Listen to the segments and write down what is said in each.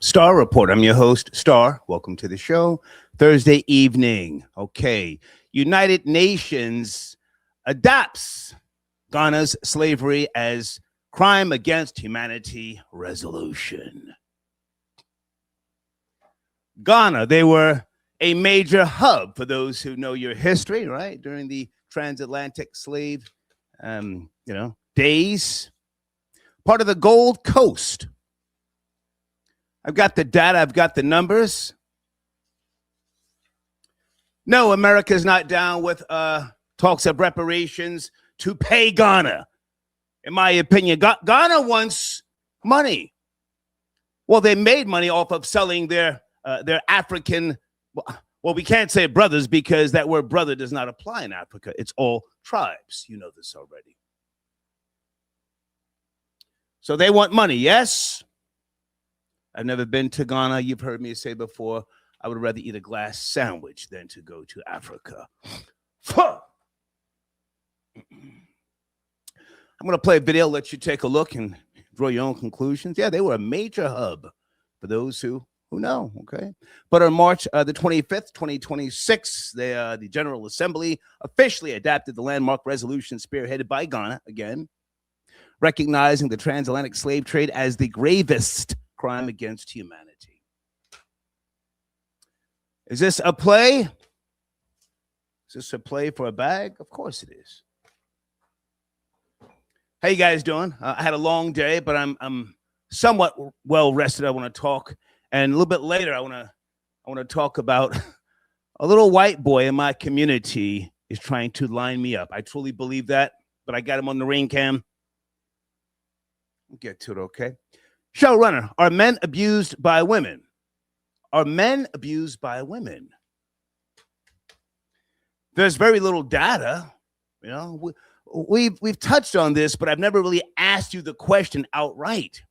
Star Report. I'm your host, Star. Welcome to the show. Thursday evening. Okay. United Nations adopts Ghana's slavery as crime against humanity resolution. Ghana, they were a major hub for those who know your history, right? During the transatlantic slave, days. Part of the Gold Coast. I've got the data. I've got the numbers. No, America's not down with talks of reparations to pay Ghana. In my opinion, Ghana wants money. Well, they made money off of selling their African, well, we can't say brothers because that word brother does not apply in Africa. It's all tribes. You know this already. So they want money, yes? I've never been to Ghana. You've heard me say before, I would rather eat a glass sandwich than to go to Africa. I'm going to play a video, let you take a look and draw your own conclusions. Yeah, they were a major hub for those who know, okay? But on March the 25th, 2026, the General Assembly officially adopted the landmark resolution spearheaded by Ghana, again, recognizing the transatlantic slave trade as the gravest crime against humanity. Is this a play? Is this a play for a bag? Of course it is. How you guys doing? I had a long day, but I'm somewhat well rested. I want to talk, and a little bit later, I want to talk about a little white boy in my community is trying to line me up. I truly believe that, but I got him on the ring cam. We'll get to it, okay? Showrunner, are men abused by women? Are men abused by women? There's very little data. You know, we've touched on this, but I've never really asked you the question outright.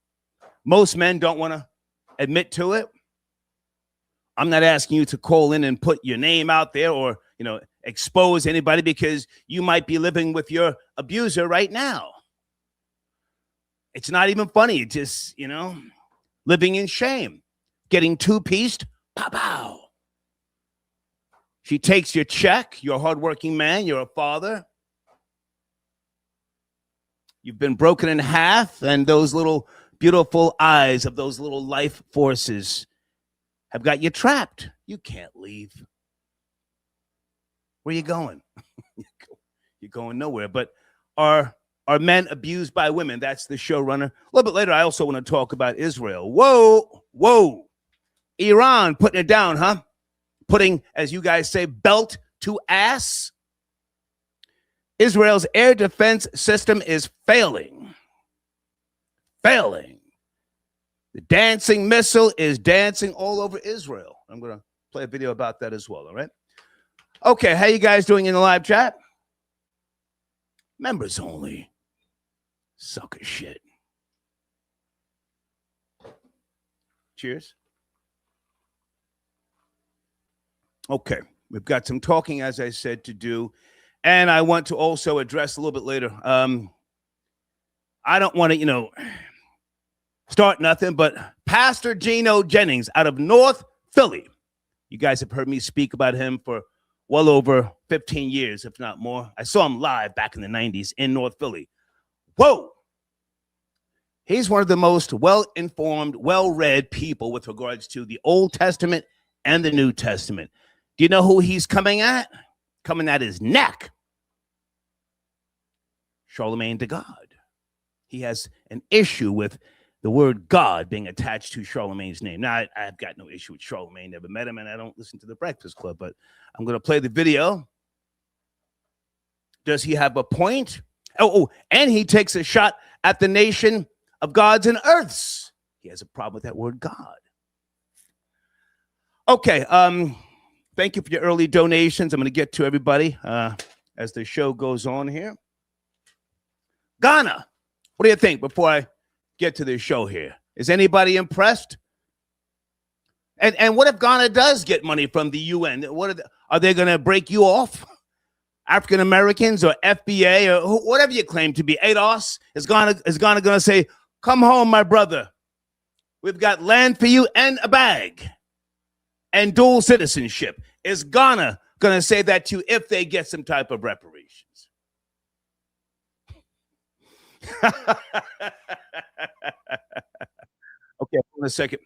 Most men don't want to admit to it. I'm not asking you to call in and put your name out there or, expose anybody because you might be living with your abuser right now. It's not even funny. It's just, living in shame, getting two-pieced, pow. She takes your check. You're a hardworking man. You're a father. You've been broken in half, and those little beautiful eyes of those little life forces have got you trapped. You can't leave. Where are you going? You're going nowhere. But are men abused by women? That's the showrunner. A little bit later, I also want to talk about Israel. Whoa. Iran putting it down, huh? Putting, as you guys say, belt to ass. Israel's air defense system is failing. The dancing missile is dancing all over Israel. I'm going to play a video about that as well, all right? Okay, how you guys doing in the live chat? Members only. Sucker shit. Cheers. Okay, we've got some talking, as I said, to do. And I want to also address a little bit later. I don't want to, start nothing, but Pastor Gino Jennings out of North Philly. You guys have heard me speak about him for well over 15 years, if not more. I saw him live back in the 90s in North Philly. Whoa. He's one of the most well-informed, well-read people with regards to the Old Testament and the New Testament. Do you know who he's coming at? Coming at his neck. Charlemagne the God. He has an issue with the word God being attached to Charlemagne's name. Now, I've got no issue with Charlemagne. Never met him, and I don't listen to the Breakfast Club, but I'm going to play the video. Does he have a point? Oh, and he takes a shot at the nation of gods and earths. He has a problem with that word God. Okay, thank you for your early donations. I'm going to get to everybody as the show goes on here. Ghana, what do you think before I get to this show here? Is anybody impressed? And what if Ghana does get money from the UN? Are they going to break you off? African Americans or FBA or whatever you claim to be, ADOS, is Ghana going to say, come home, my brother. We've got land for you and a bag and dual citizenship. Is Ghana going to say that to you if they get some type of reparations? Okay, hold on a second.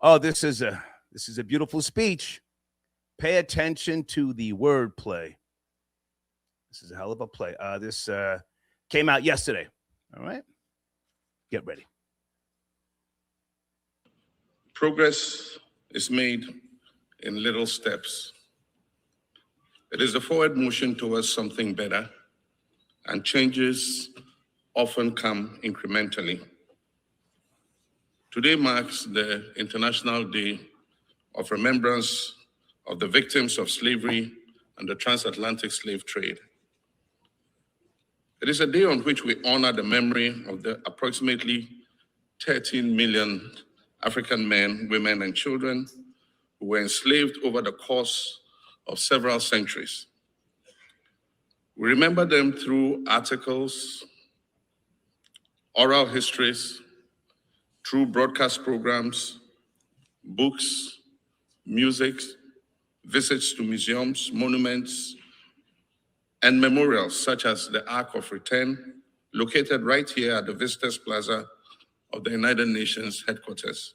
Oh, this is a beautiful speech. Pay attention to the wordplay. This is a hell of a play. This came out yesterday. All right, get ready. Progress is made in little steps. It is a forward motion towards something better, and changes often come incrementally. Today marks the International Day of Remembrance of the victims of slavery and the transatlantic slave trade. It is a day on which we honor the memory of the approximately 13 million African men, women, and children who were enslaved over the course of several centuries. We remember them through articles, oral histories, through broadcast programs, books, music, visits to museums, monuments, and memorials such as the Ark of Return, located right here at the Visitors Plaza of the United Nations headquarters.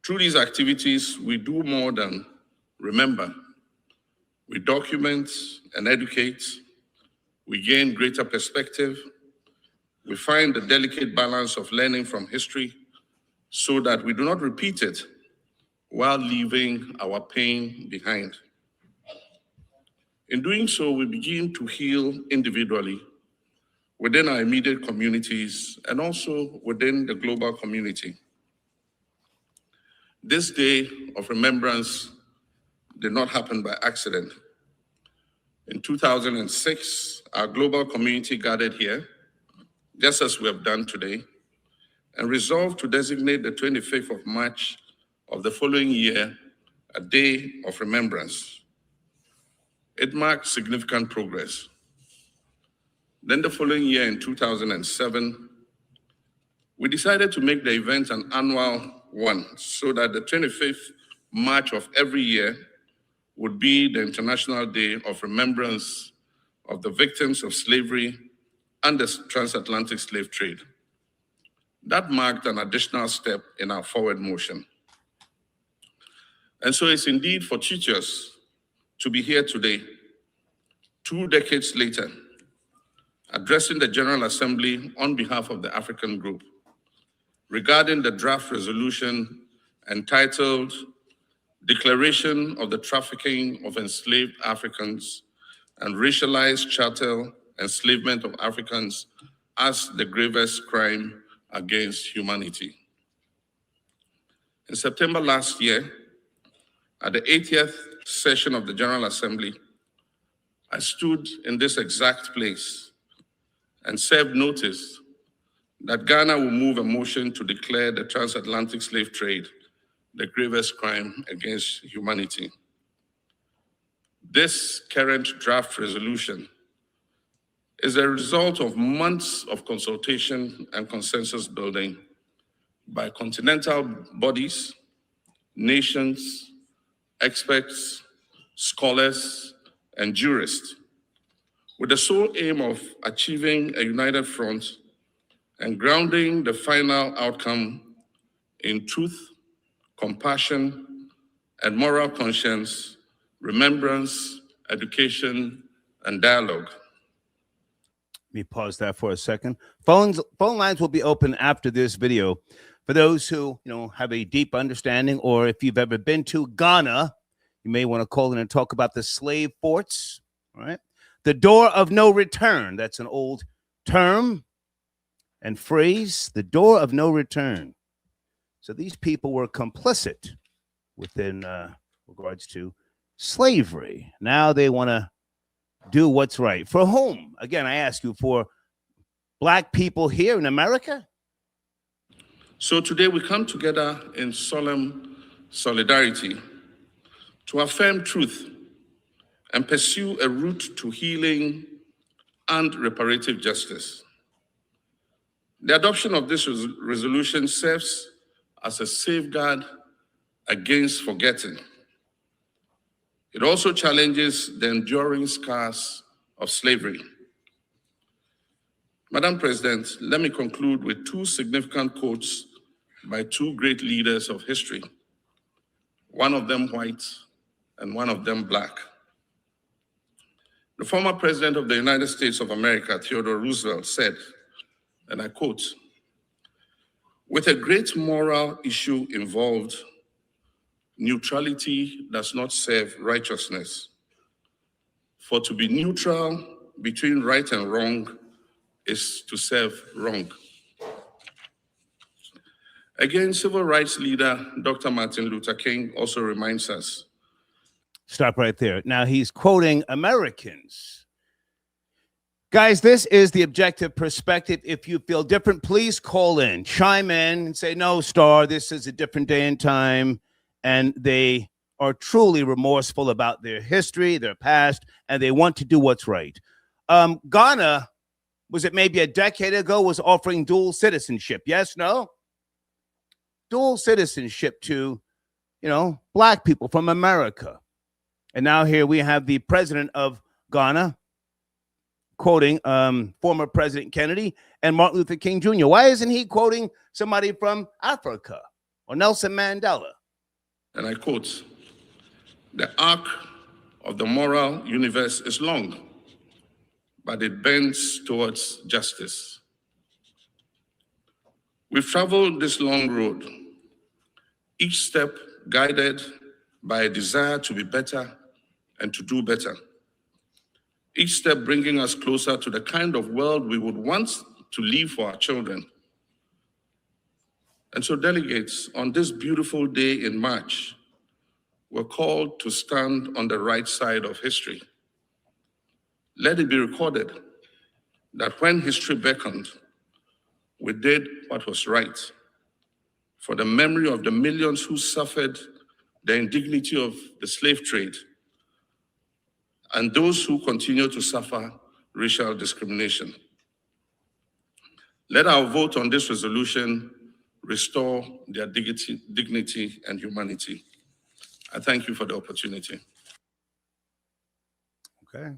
Through these activities, we do more than remember. We document and educate. We gain greater perspective. We find the delicate balance of learning from history so that we do not repeat it while leaving our pain behind. In doing so, we begin to heal individually within our immediate communities and also within the global community. This day of remembrance did not happen by accident. In 2006, our global community gathered here, just as we have done today, and resolved to designate the 25th of March of the following year a day of remembrance. It marked significant progress. Then the following year, in 2007, we decided to make the event an annual one so that the 25th March of every year would be the International Day of Remembrance of the victims of slavery and the transatlantic slave trade. That marked an additional step in our forward motion. And so it's indeed fortuitous to be here today, 2 decades later, addressing the General Assembly on behalf of the African Group regarding the draft resolution entitled Declaration of the Trafficking of Enslaved Africans and Racialized Chattel Enslavement of Africans as the gravest crime against humanity. In September last year, at the 80th session of the General Assembly, I stood in this exact place and served notice that Ghana will move a motion to declare the transatlantic slave trade the gravest crime against humanity. This current draft resolution is a result of months of consultation and consensus building by continental bodies, nations, experts, scholars, and jurists, with the sole aim of achieving a united front and grounding the final outcome in truth, compassion, and moral conscience, remembrance, education, and dialogue. Let me pause that for a second. Phone lines will be open after this video. For those who have a deep understanding, or if you've ever been to Ghana, you may want to call in and talk about the slave forts. All right, the door of no return. That's an old term and phrase. The door of no return. So these people were complicit within regards to slavery. Now they want to do what's right. For whom? Again, I ask you, for Black people here in America? So today we come together in solemn solidarity to affirm truth and pursue a route to healing and reparative justice. The adoption of this resolution serves as a safeguard against forgetting. It also challenges the enduring scars of slavery. Madam President, let me conclude with two significant quotes by two great leaders of history, one of them white and one of them black. The former President of the United States of America, Theodore Roosevelt, said, and I quote, "With a great moral issue involved, neutrality does not serve righteousness. For to be neutral between right and wrong is to serve wrong." Again, civil rights leader Dr. Martin Luther King also reminds us. Stop right there. Now he's quoting Americans. Guys, this is the objective perspective. If you feel different, please call in, chime in and say, no, Star, this is a different day and time. And they are truly remorseful about their history, their past, and they want to do what's right. Ghana, was it maybe a decade ago, was offering dual citizenship? Yes, no? Dual citizenship to, black people from America. And now here we have the president of Ghana quoting former President Kennedy and Martin Luther King Jr. Why isn't he quoting somebody from Africa or Nelson Mandela? And I quote, "The arc of the moral universe is long, but it bends towards justice." We've traveled this long road, each step guided by a desire to be better and to do better. Each step bringing us closer to the kind of world we would want to leave for our children. And so, delegates, on this beautiful day in March, we're called to stand on the right side of history. Let it be recorded that when history beckoned, we did what was right for the memory of the millions who suffered the indignity of the slave trade and those who continue to suffer racial discrimination. Let our vote on this resolution restore their dignity and humanity. I thank you for the opportunity. Okay.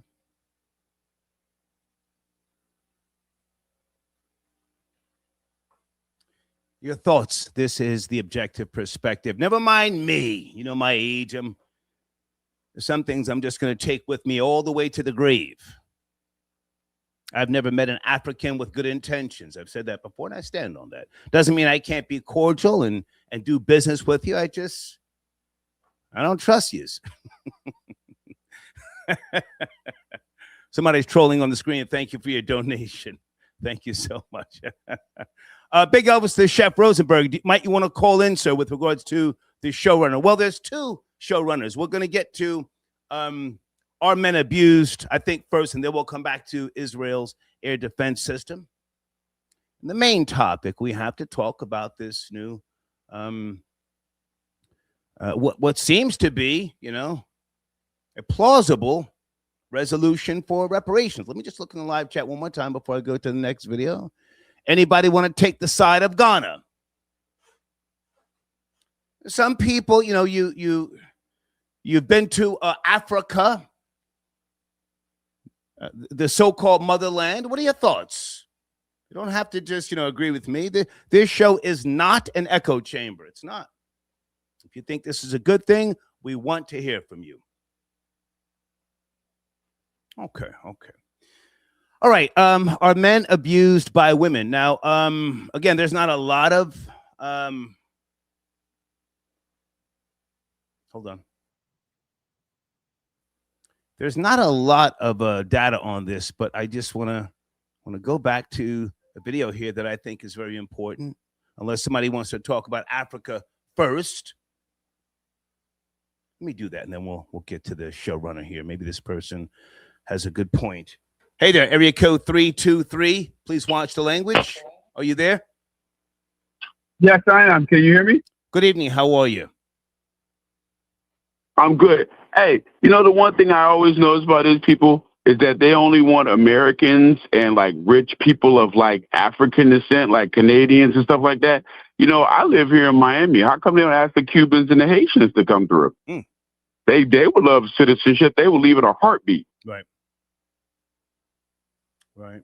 Your thoughts. This is the objective perspective. Never mind me. You know my age. Some things I'm just going to take with me all the way to the grave. I've never met an African with good intentions. I've said that before, and I stand on that. Doesn't mean I can't be cordial and do business with you. I don't trust you. Somebody's trolling on the screen. Thank you for your donation. Thank you so much. Big Elvis, the Chef Rosenberg, might you want to call in, sir, with regards to the showrunner? Well, there's two showrunners. We're going to get to Are Men Abused, I think, first, and then we'll come back to Israel's air defense system. And the main topic, we have to talk about this new, what seems to be, a plausible resolution for reparations. Let me just look in the live chat one more time before I go to the next video. Anybody want to take the side of Ghana? Some people, you've been to Africa, the so-called motherland. What are your thoughts? You don't have to just, agree with me. This show is not an echo chamber. It's not. If you think this is a good thing, we want to hear from you. Okay. All right. Are men abused by women? Now, again, there's not a lot of hold on. There's not a lot of data on this, but I just want to go back to a video here that I think is very important. Unless somebody wants to talk about Africa first. Let me do that, and then we'll get to the showrunner here. Maybe this person has a good point. Hey there, area code 323. Please watch the language. Are you there? Yes, I am. Can you hear me? Good evening. How are you? I'm good. Hey, the one thing I always notice about these people is that they only want Americans and like rich people of like African descent, like Canadians and stuff like that. You know, I live here in Miami. How come they don't ask the Cubans and the Haitians to come through? Mm. They would love citizenship. They would leave it a heartbeat. Right. Right.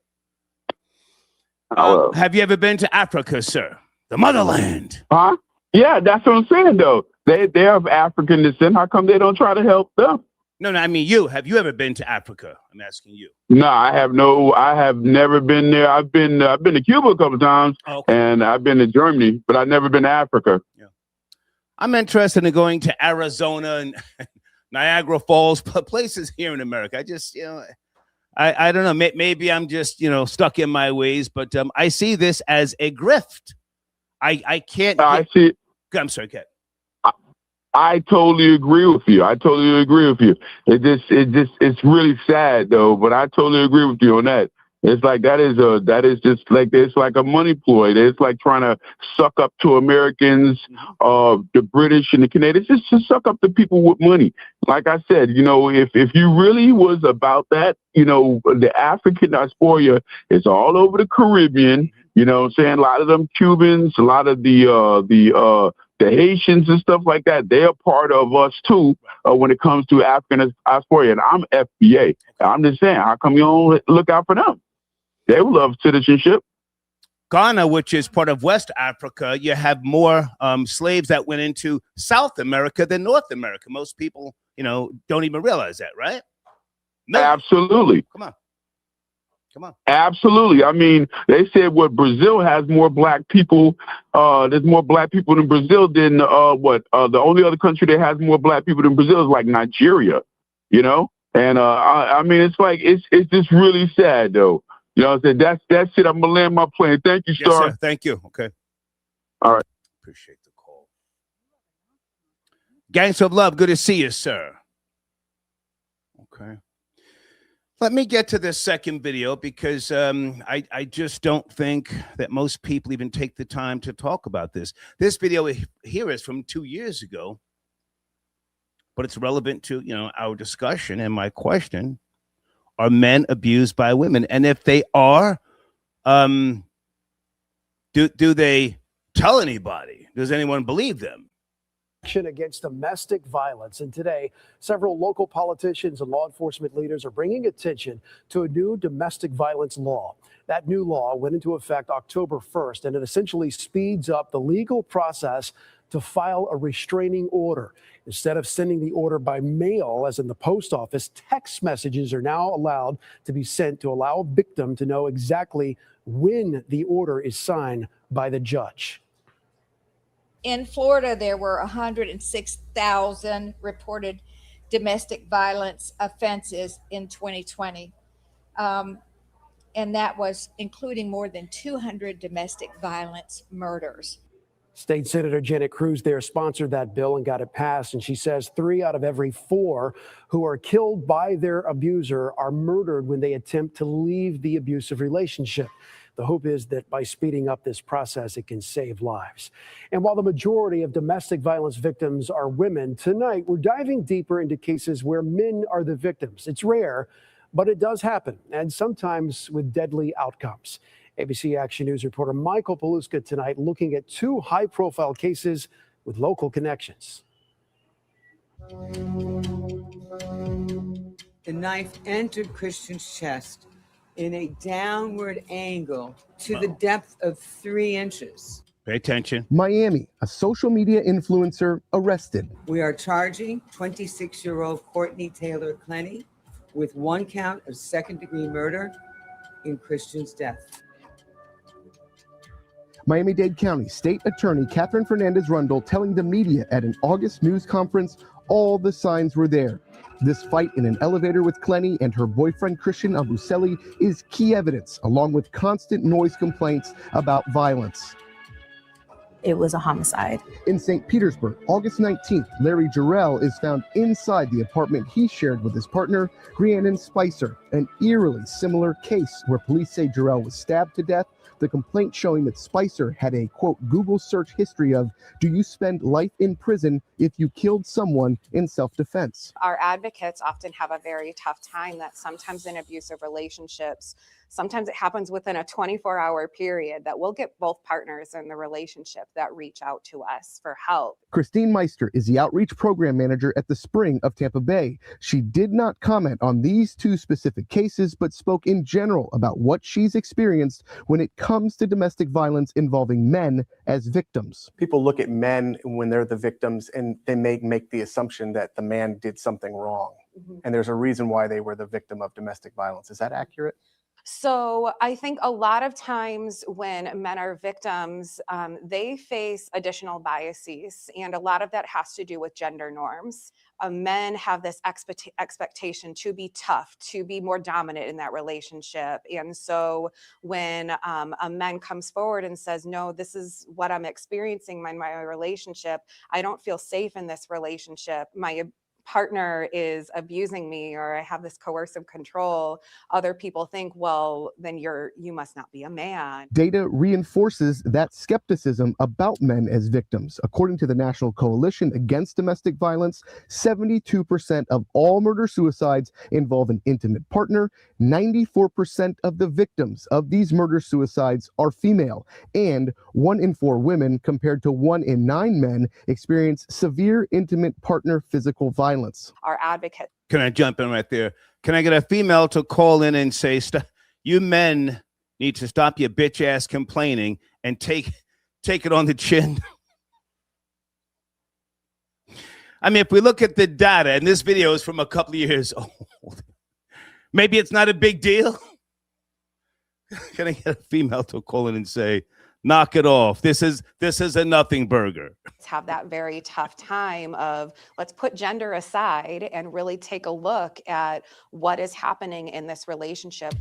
Oh, Have you ever been to Africa, sir? The motherland. huh? Yeah, that's what I'm saying, though. They're of African descent. How come they don't try to help them? No, I mean you. Have you ever been to Africa? I'm asking you. No, I have never been there. I've been to Cuba a couple of times, and I've been to Germany, but I've never been to Africa. Yeah. I'm interested in going to Arizona and Niagara Falls, places here in America. I just, I don't know. Maybe I'm just, stuck in my ways, but I see this as a grift. I can't. I see. I'm sorry, Kat. I totally agree with you. It's really sad though, but I totally agree with you on that. It's like that is just like it's like a money ploy. It's like trying to suck up to Americans, the British and the Canadians, just to suck up the people with money. Like I said, if you really was about that, the African diaspora is all over the Caribbean. You know what I'm saying? A lot of them Cubans, a lot of the Haitians and stuff like that, they're part of us too when it comes to African diaspora. And I'm FBA. I'm just saying, how come you don't look out for them? They would love citizenship. Ghana, which is part of West Africa, you have more slaves that went into South America than North America. Most people, don't even realize that, right? No. Absolutely. Come on. Absolutely. I mean, they said Brazil has more black people. There's more black people in Brazil than the only other country that has more black people than Brazil is like Nigeria, And I mean, it's like it's just really sad though. I said that's it. I'm gonna land my plane. Thank you, Star. Yes, sir. Thank you. Okay. All right. Appreciate the call. Gangster of Love, good to see you, sir. Okay. Let me get to this second video because I just don't think that most people even take the time to talk about this. This video here is from 2 years ago, but it's relevant to, our discussion and my question. Are men abused by women? And if they are, do they tell anybody? Does anyone believe them? Against domestic violence. And today, several local politicians and law enforcement leaders are bringing attention to a new domestic violence law. That new law went into effect October 1st, and it essentially speeds up the legal process to file a restraining order. Instead of sending the order by mail, as in the post office, text messages are now allowed to be sent to allow a victim to know exactly when the order is signed by the judge. In Florida, there were 106,000 reported domestic violence offenses in 2020. And that was including more than 200 domestic violence murders. State Senator Janet Cruz there sponsored that bill and got it passed. And she says 3 out of every 4 who are killed by their abuser are murdered when they attempt to leave the abusive relationship. The hope is that by speeding up this process, it can save lives. And while the majority of domestic violence victims are women, tonight we're diving deeper into cases where men are the victims. It's rare, but it does happen, and sometimes with deadly outcomes. ABC Action News reporter Michael Paluska tonight looking at 2 high-profile cases with local connections. The knife entered Christian's chest in a downward angle to the depth of 3 inches. Pay attention. Miami, a social media influencer arrested. We are charging 26-year-old Courtney Taylor Clenny with 1 count of second-degree murder in Christian's death. Miami-Dade County State Attorney Catherine Fernandez-Rundle telling the media at an August news conference all the signs were there. This fight in an elevator with Clenny and her boyfriend Christian Abuselli is key evidence, along with constant noise complaints about violence. it was a homicide. In St. Petersburg, August 19th, Larry Jarrell is found inside the apartment he shared with his partner, Rhiannon Spicer, an eerily similar case where police say Jarrell was stabbed to death. The complaint showing that Spicer had a, quote, Google search history of, do you spend life in prison if you killed someone in self-defense? Our advocates often have a very tough time that sometimes in abusive relationships, sometimes it happens within a 24-hour period that we'll get both partners in the relationship that reach out to us for help. Christine Meister is the outreach program manager at the Spring of Tampa Bay. She did not comment on these two specific cases, but spoke in general about what she's experienced when it comes to domestic violence involving men as victims. People look at men when they're the victims and they make the assumption that the man did something wrong. And there's a reason why they were the victim of domestic violence. Is that accurate? So I think a lot of times when men are victims, they face additional biases, and a lot of that has to do with gender norms. Men have this expectation to be tough, to be more dominant in that relationship. And so when a man comes forward and says, no, this is what I'm experiencing in my relationship, I don't feel safe in this relationship, my partner is abusing me, or I have this coercive control, other people think, well, then you must not be a man. Data reinforces that skepticism about men as victims. According to the National Coalition Against Domestic Violence, 72% of all murder-suicides involve an intimate partner. 94% of the victims of these murder-suicides are female, and 1 in 4 women, compared to 1 in 9 men, experience severe intimate partner physical violence. Our advocate. Can I jump in right there? Can I get a female to call in and say, you men need to stop your bitch ass complaining and take it on the chin? I mean, if we look at the data, and this video is from a couple of years old, maybe it's not a big deal. Can I get a female to call in and say, knock it off. This is a nothing burger. Have that very tough time of, let's put gender aside and really take a look at what is happening in this relationship.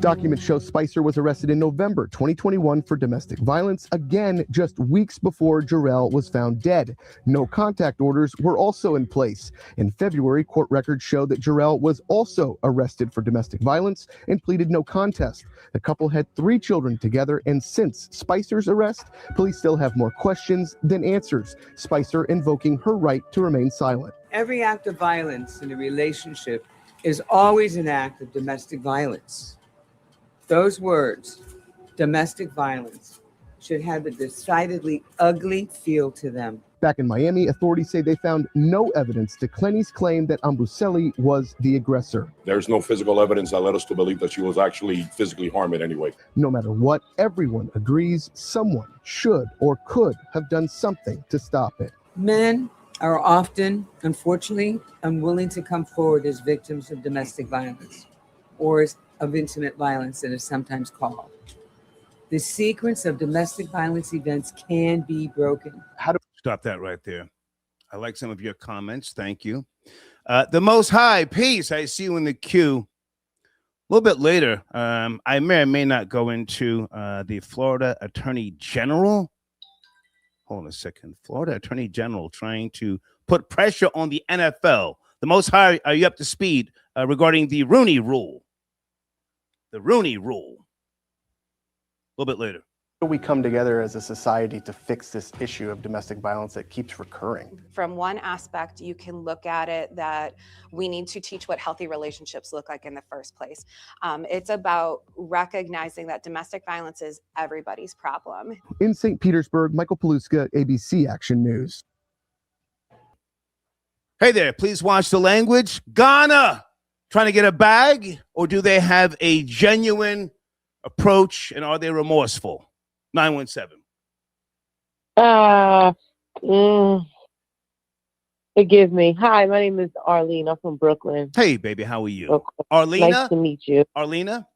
Documents show Spicer was arrested in November 2021 for domestic violence, again just weeks before Jarrell was found dead. No contact orders were also in place. In February, court records show that Jarrell was also arrested for domestic violence and pleaded no contest. The couple had 3 children together, and since Spicer's arrest, police still have more questions than answers. Spicer invoking her right to remain silent. Every act of violence in a relationship is always an act of domestic violence. Those words, domestic violence, should have a decidedly ugly feel to them. Back in Miami, authorities say they found no evidence to Clenny's claim that Ambuselli was the aggressor. There's no physical evidence that led us to believe that she was actually physically harmed in any way. No matter what, everyone agrees someone should or could have done something to stop it. Men are often, unfortunately, unwilling to come forward as victims of domestic violence, or of intimate violence, that is sometimes called. The sequence of domestic violence events can be broken. How do stop that right there? I like some of your comments. Thank you. The Most High, peace. I see you in the queue. A little bit later, I may or may not go into the Florida Attorney General. Hold on a second. Florida Attorney General trying to put pressure on the NFL. The Most High, are you up to speed regarding the Rooney Rule? The Rooney Rule. A little bit later. How do we come together as a society to fix this issue of domestic violence that keeps recurring? From one aspect, you can look at it that we need to teach what healthy relationships look like in the first place. It's about recognizing that domestic violence is everybody's problem. In St. Petersburg, Michael Paluska, ABC Action News. Hey there, please watch the language. Ghana, trying to get a bag, or do they have a genuine approach, and are they remorseful? 917. Forgive me. Hi, my name is Arlene. I'm from Brooklyn. Hey, baby, how are you? Okay. Arlena? Nice to meet you. Arlena?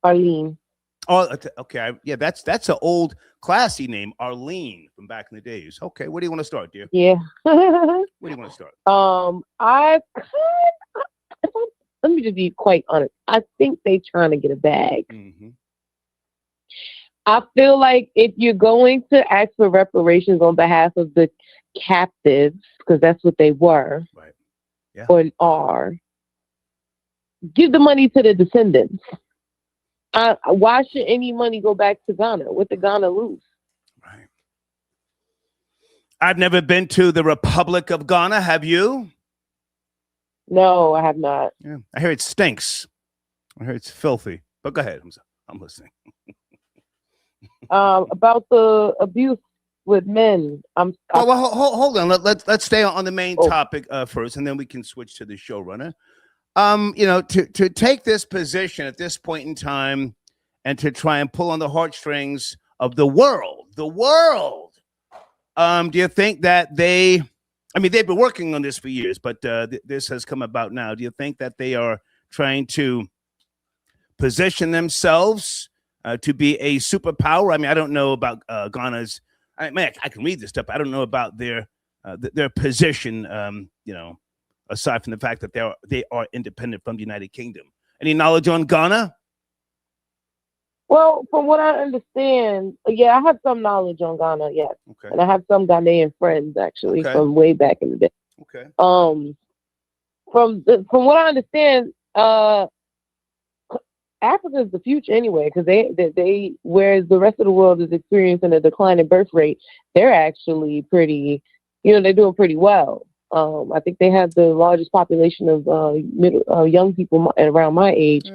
Arlene. Oh, okay. Yeah, that's an old classy name, Arlene, from back in the days. Okay, where do you want to start, dear? Yeah. Where do you want to start? Let me just be quite honest. I think they trying to get a bag. Mm-hmm. I feel like if you're going to ask for reparations on behalf of the captives, because that's what they were, Right. Yeah. or are, give the money to the descendants. Why should any money go back to Ghana? What did Ghana lose? Right. I've never been to the Republic of Ghana. Have you? No, I have not. Yeah. I hear it stinks. I hear it's filthy. But go ahead. I'm listening. About the abuse with men. Well, hold on. Let's stay on the main topic first, and then we can switch to the showrunner. To take this position at this point in time and to try and pull on the heartstrings of the world, do you think that they've been working on this for years, but this has come about now. Do you think that they are trying to position themselves to be a superpower? I mean, I don't know about Ghana's. I can read this stuff. I don't know about their position. Aside from the fact that they are independent from the United Kingdom. Any knowledge on Ghana? Well, from what I understand, I have some knowledge on Ghana, yes. Okay. And I have some Ghanaian friends actually from way back in the day. Okay. From what I understand, Africa is the future anyway, because they whereas the rest of the world is experiencing a decline in birth rate, they're actually pretty, they're doing pretty well. I think they have the largest population of young people around my age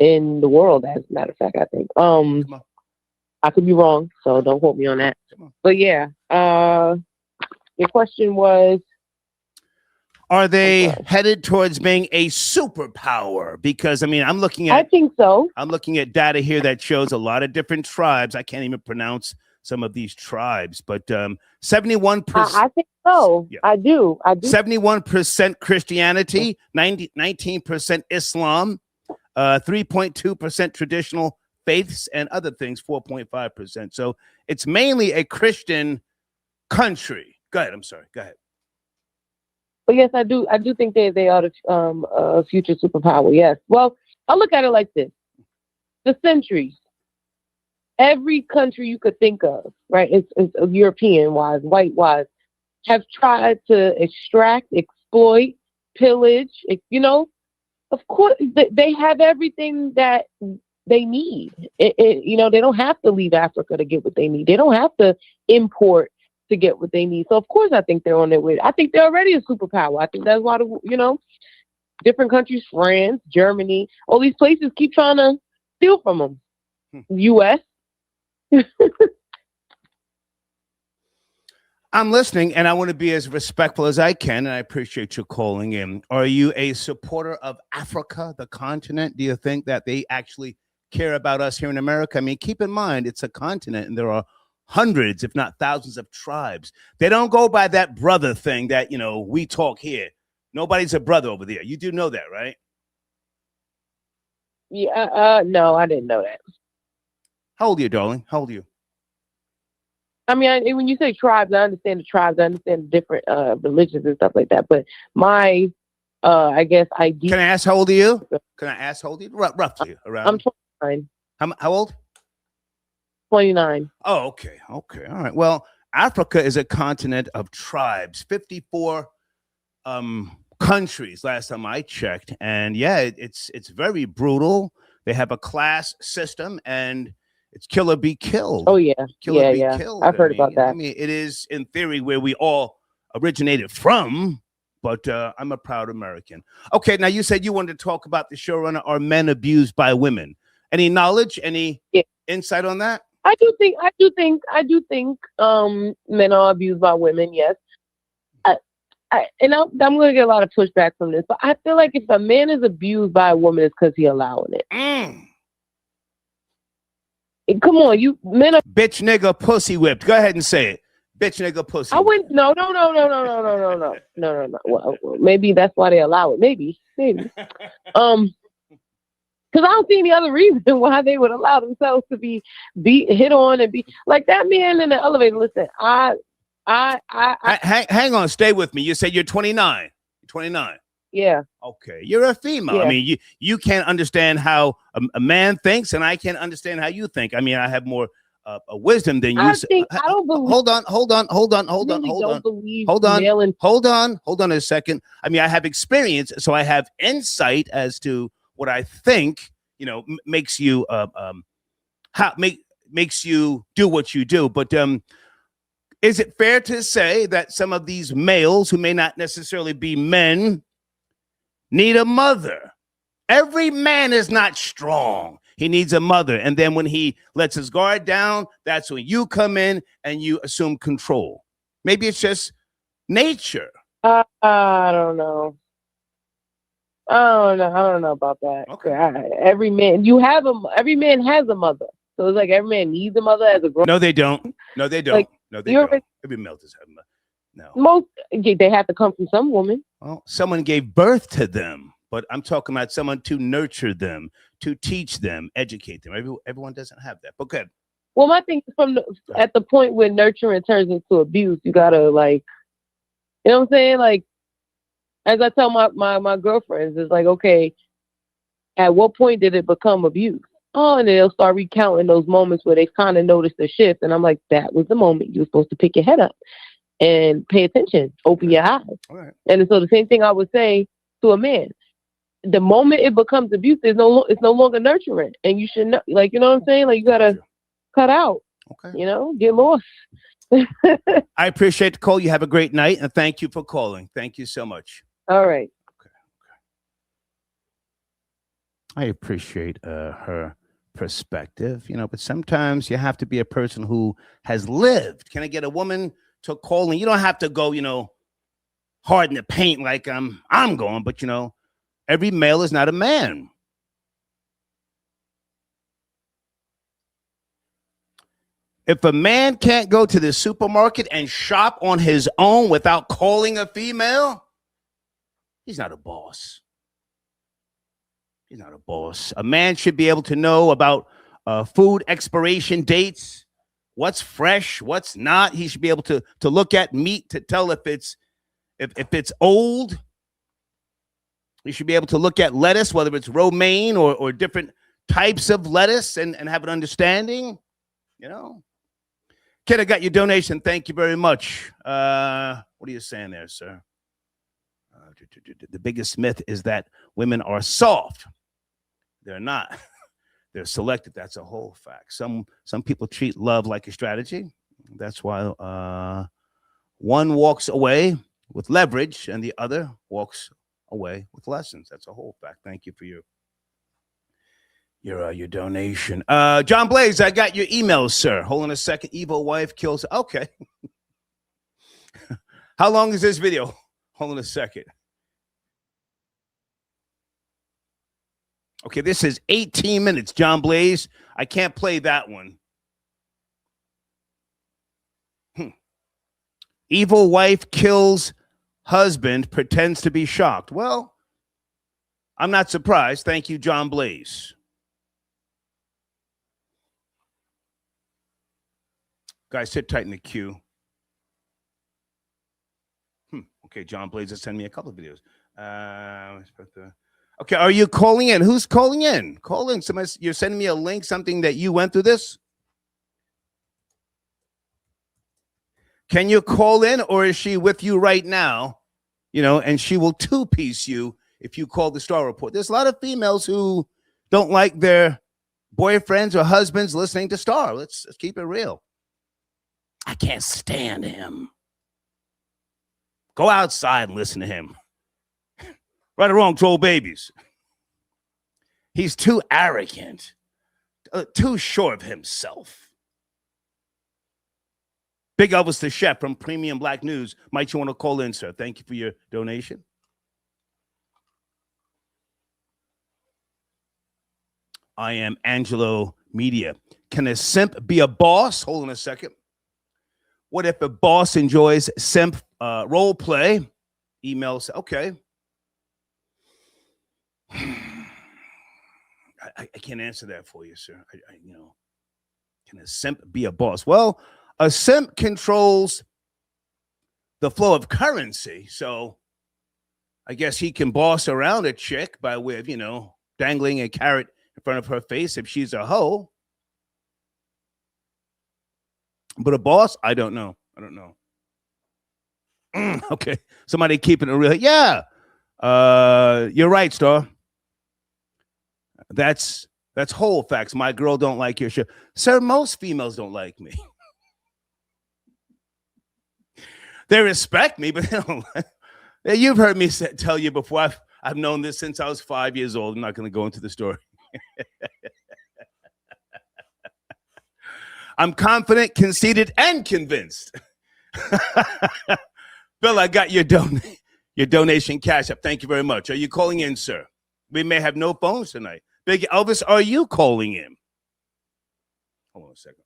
in the world, as a matter of fact, I think. I could be wrong, so don't quote me on that. But yeah, your question was, are they headed towards being a superpower? Because I'm looking at. I think so. I'm looking at data here that shows a lot of different tribes. I can't even pronounce some of these tribes, but 71%. I think so. Yeah. I do. 71% Christianity, 19% Islam, 3.2% traditional faiths, and other things, 4.5%. So it's mainly a Christian country. Go ahead. I'm sorry. Go ahead. But yes, I do. I do think they are the future superpower. Yes. Well, I'll look at it like this: the centuries. Every country you could think of, right? It's European-wise, white-wise, have tried to extract, exploit, pillage. Of course, they have everything that they need. They don't have to leave Africa to get what they need. They don't have to import to get what they need. So, of course, I think they're on their way. I think they're already a superpower. I think that's why, different countries, France, Germany, all these places keep trying to steal from them. U.S. I'm listening, and I want to be as respectful as I can, and I appreciate you calling in. Are you a supporter of Africa, the continent? Do you think that they actually care about us here in America? Keep in mind, it's a continent, and there are hundreds, if not thousands, of tribes. They don't go by that brother thing that, we talk here. Nobody's a brother over there. You do know that, right? Yeah. No, I didn't know that. How old are you, darling? How old are you? When you say tribes, I understand the tribes. I understand the different religions and stuff like that. But my, I guess, idea. Can I ask how old are you? Roughly around. I'm 29. How old? 29. Oh, okay. All right. Well, Africa is a continent of tribes. 54 countries last time I checked, and it's very brutal. They have a class system, and it's kill or be killed. Oh yeah, kill or be killed. I've heard about that. It is in theory where we all originated from, but I'm a proud American. Okay, now you said you wanted to talk about the showrunner. Are men abused by women? Any knowledge? Any insight on that? I do think men are abused by women. Yes. I'm going to get a lot of pushback from this, but I feel like if a man is abused by a woman, it's because he's allowing it. Come on, you men are bitch, nigga, pussy whipped. Go ahead and say it. Bitch, nigga, pussy. No. Well, maybe that's why they allow it. Maybe. Because I don't see any other reason why they would allow themselves to be hit on and be like that man in the elevator. Listen, hang on, stay with me. You said you're 29. 29. Yeah. Okay, you're a female. Yeah. You can't understand how a man thinks, and I can't understand how you think. I have more a wisdom than you. I don't believe. Hold on a second. I mean, I have experience, so I have insight as to what I think, makes you makes you do what you do. But is it fair to say that some of these males who may not necessarily be men need a mother? Every man is not strong. He needs a mother. And then when he lets his guard down, that's when you come in and you assume control. Maybe it's just nature. I don't know. I don't know about that. Okay. Every man has a mother. So it's like every man needs a mother as a grown. No, they don't. No, they don't. Like, no, they don't. Every male does have a mother. No. They have to come from some woman. Well, someone gave birth to them, but I'm talking about someone to nurture them, to teach them, educate them. Everyone doesn't have that. But good. Well, my thing is at the point where nurturing turns into abuse, you gotta you know what I'm saying? Like, as I tell my girlfriends, it's like, okay, at what point did it become abuse? Oh, and they'll start recounting those moments where they kind of noticed the shift. And I'm like, that was the moment you were supposed to pick your head up and pay attention, open your eyes. All right. And so the same thing I would say to a man. The moment it becomes abuse, it's no longer nurturing. And you should know, you know what I'm saying? Like, you got to cut out, okay. Get lost. I appreciate the call. You have a great night. And thank you for calling. Thank you so much. All right. Okay. I appreciate her perspective, but sometimes you have to be a person who has lived. Can I get a woman to call in? You don't have to go, hard in the paint like I'm going, but every male is not a man. If a man can't go to the supermarket and shop on his own without calling a female, he's not a boss. He's not a boss. A man should be able to know about food expiration dates, what's fresh, what's not. He should be able to look at meat to tell if it's old. He should be able to look at lettuce, whether it's romaine or different types of lettuce, and have an understanding. Kid, I got your donation. Thank you very much. What are you saying there, sir? The biggest myth is that women are soft. They're not. They're selective. That's a whole fact. Some people treat love like a strategy. That's why one walks away with leverage and the other walks away with lessons. That's a whole fact. Thank you for your donation. John Blaze, I got your emails, sir. Hold on a second. Evil wife kills. Okay. How long is this video? Hold on a second. Okay, this is 18 minutes, John Blaze. I can't play that one. Evil wife kills husband, pretends to be shocked. Well, I'm not surprised. Thank you, John Blaze. Guys, sit tight in the queue. Okay, John Blaze has sent me a couple of videos. Okay, are you calling in? Who's calling in? Call in. Somebody, you're sending me a link, something that you went through this? Can you call in, or is she with you right now? And she will two-piece you if you call the Star Report. There's a lot of females who don't like their boyfriends or husbands listening to Star. Let's keep it real. I can't stand him. Go outside and listen to him. Right or wrong, troll babies. He's too arrogant, too sure of himself. Big Elvis the Chef from Premium Black News. Might you want to call in, sir? Thank you for your donation. I am Angelo Media. Can a simp be a boss? Hold on a second. What if a boss enjoys simp role play? Emails. Okay. I can't answer that for you, sir. Can a simp be a boss? Well, a simp controls the flow of currency. So I guess he can boss around a chick by way of, dangling a carrot in front of her face if she's a hoe. But a boss, I don't know. Okay, somebody keeping it real. Yeah, you're right, Star. That's whole facts. My girl don't like your show, sir. Most females don't like me. They respect me, but they don't. You've heard me tell you before. I've known this since I was 5 years old. I'm not going to go into the story. I'm confident, conceited, and convinced. Bill, I got your donation cash up. Thank you very much. Are you calling in, sir? We may have no phones tonight. Big Elvis, are you calling in? Hold on a second.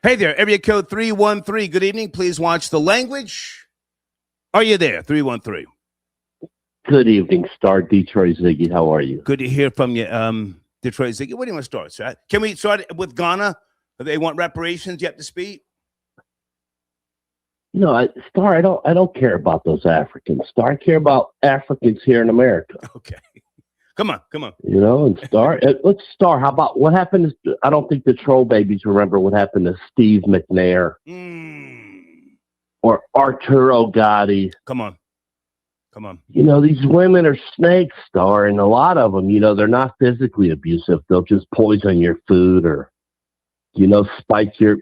Hey there, area code 313. Good evening. Please watch the language. Are you there? 313. Good evening, Star Detroit Ziggy. How are you? Good to hear from you, Detroit Ziggy. Where do you want to start, sir? Can we start with Ghana? They want reparations. You have to speak. No, Star, I don't care about those Africans. Star, I care about Africans here in America. Okay. Come on. You know, and Star, let's Star. How about what happened to, I don't think the troll babies remember what happened to Steve McNair or Arturo Gotti. Come on. You know, these women are snakes, Star, and a lot of them, you know, they're not physically abusive. They'll just poison your food or, you know, spike your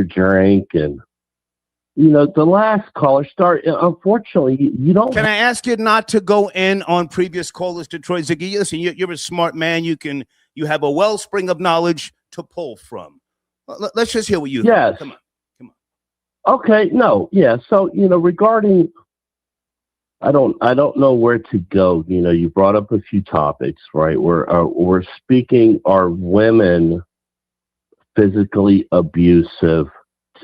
drink. And, you know, the last caller, Star, unfortunately, you don't. Can I ask you not to go in on previous callers, Detroit Ziggy? Listen, you're a smart man. You have a wellspring of knowledge to pull from. Let's just hear what you think. Come on. Okay, no, yeah. So, you know, regarding, I don't know where to go. You know, you brought up a few topics, right? We're speaking, are women physically abusive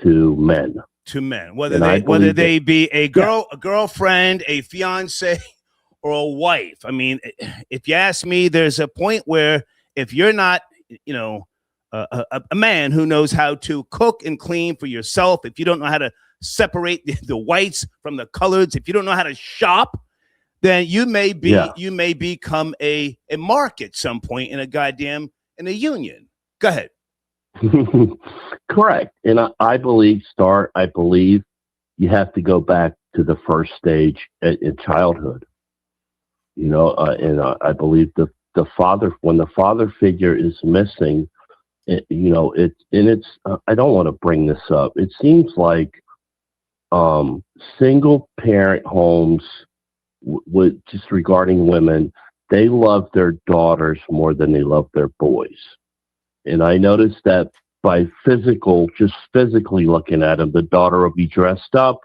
to men? To men, whether they be a girlfriend, a fiance, or a wife. I mean, if you ask me, there's a point where if you're not, you know, a man who knows how to cook and clean for yourself, if you don't know how to separate the whites from the coloreds, if you don't know how to shop, then you may become a mark at some point in a union. Go ahead. Correct. And I believe, Star, you have to go back to the first stage in childhood. You know, and I believe the father, when the father figure is missing, you know, it's I don't want to bring this up. It seems like single parent homes with just regarding women, they love their daughters more than they love their boys. And I noticed that by just physically looking at them, the daughter will be dressed up,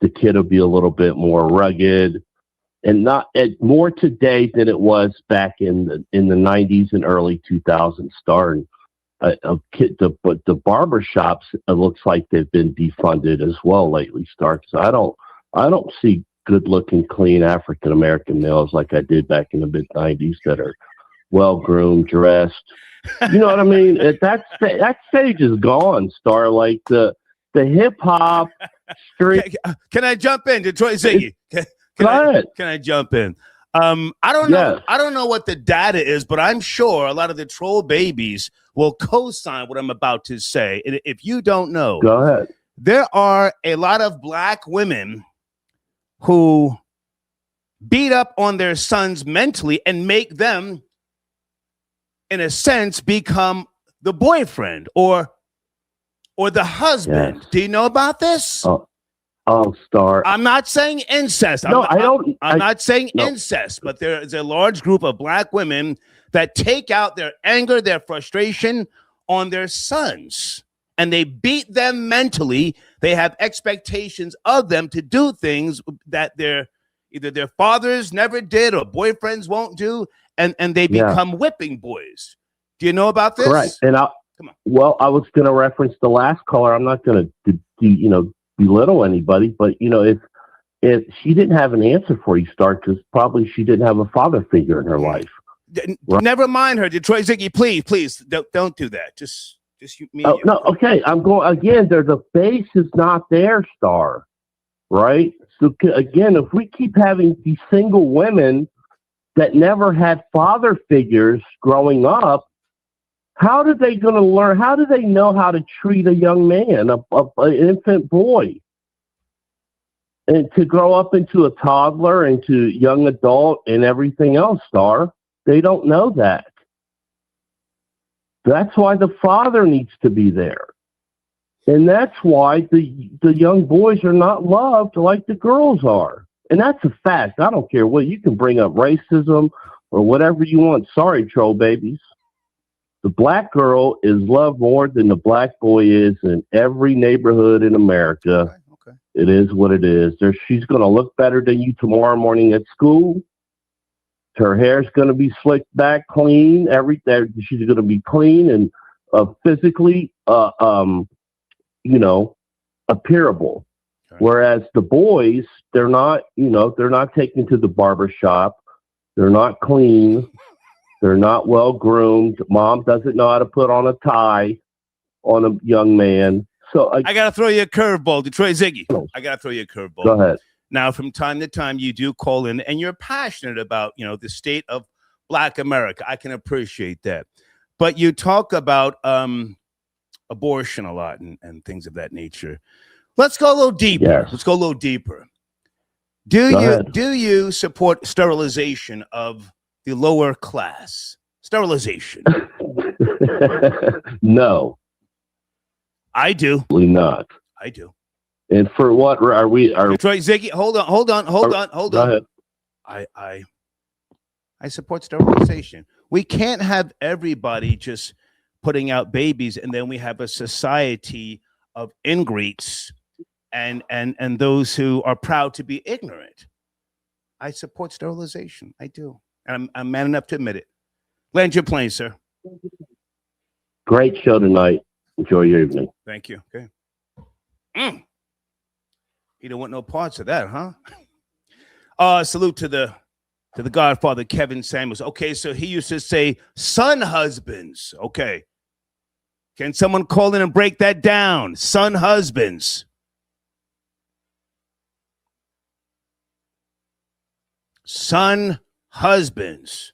the kid will be a little bit more rugged, and more today than it was back in the 90s and early 2000s. Starting the barber shops, it looks like they've been defunded as well lately. So I don't see good looking, clean African American males like I did back in the mid 90s that are well groomed, dressed. You know what I mean? That stage is gone, Star. Like the hip hop street. Can I jump in, Detroit Ziggy? Can I jump in? I don't know. I don't know what the data is, but I'm sure a lot of the troll babies will co-sign what I'm about to say. And if you don't know, go ahead. There are a lot of black women who beat up on their sons mentally and make them, in a sense, become the boyfriend or the husband. Yes. Do you know about this? Oh, Star. I'm not saying incest. No, I'm not saying incest, but there is a large group of black women that take out their anger, their frustration on their sons, and they beat them mentally. They have expectations of them to do things that either their fathers never did or boyfriends won't do, and they become whipping boys. Do you know about this? Correct. And well, I was going to reference the last caller. I'm not going to, belittle anybody, but if she didn't have an answer for you, Star, because probably she didn't have a father figure in her life. Right? Never mind her, Detroit Ziggy. Please don't do that. Just me. Oh, no, okay. I'm going again. The base is not there, Star. Right. So again, if we keep having these single women that never had father figures growing up, How are they going to learn? How do they know how to treat a young man, an infant boy? And to grow up into a toddler, into young adult, and everything else, Star, they don't know that. That's why the father needs to be there. And that's why the young boys are not loved like the girls are. And that's a fact. I don't care what. You can bring up racism or whatever you want. Sorry, troll babies. The black girl is loved more than the black boy is in every neighborhood in America. Okay. It is what it is. She's going to look better than you tomorrow morning at school. Her hair's going to be slicked back, clean. Everything. She's going to be clean and physically, appearable. Okay. Whereas the boys, they're not taken to the barber shop. They're not clean. They're not well groomed. Mom doesn't know how to put on a tie on a young man. So I got to throw you a curveball, Detroit Ziggy. I got to throw you a curveball. Go ahead. Now, from time to time, you do call in, and you're passionate about, the state of Black America. I can appreciate that. But you talk about abortion a lot and things of that nature. Let's go a little deeper. Yes. Let's go a little deeper. Do you support sterilization of the lower class? Sterilization. No. I do. Absolutely not. I do. And for what are we? Detroit Ziggy, hold on. Go ahead. I support sterilization. We can't have everybody just putting out babies, and then we have a society of ingrates and those who are proud to be ignorant. I support sterilization. I do. And I'm man enough to admit it. Land your plane, sir. Great show tonight. Enjoy your evening. Thank you. Okay. He don't want no parts of that, huh? Salute to the Godfather, Kevin Samuels. Okay, so he used to say son husbands. Okay. Can someone call in and break that down? Son husbands. Son husbands.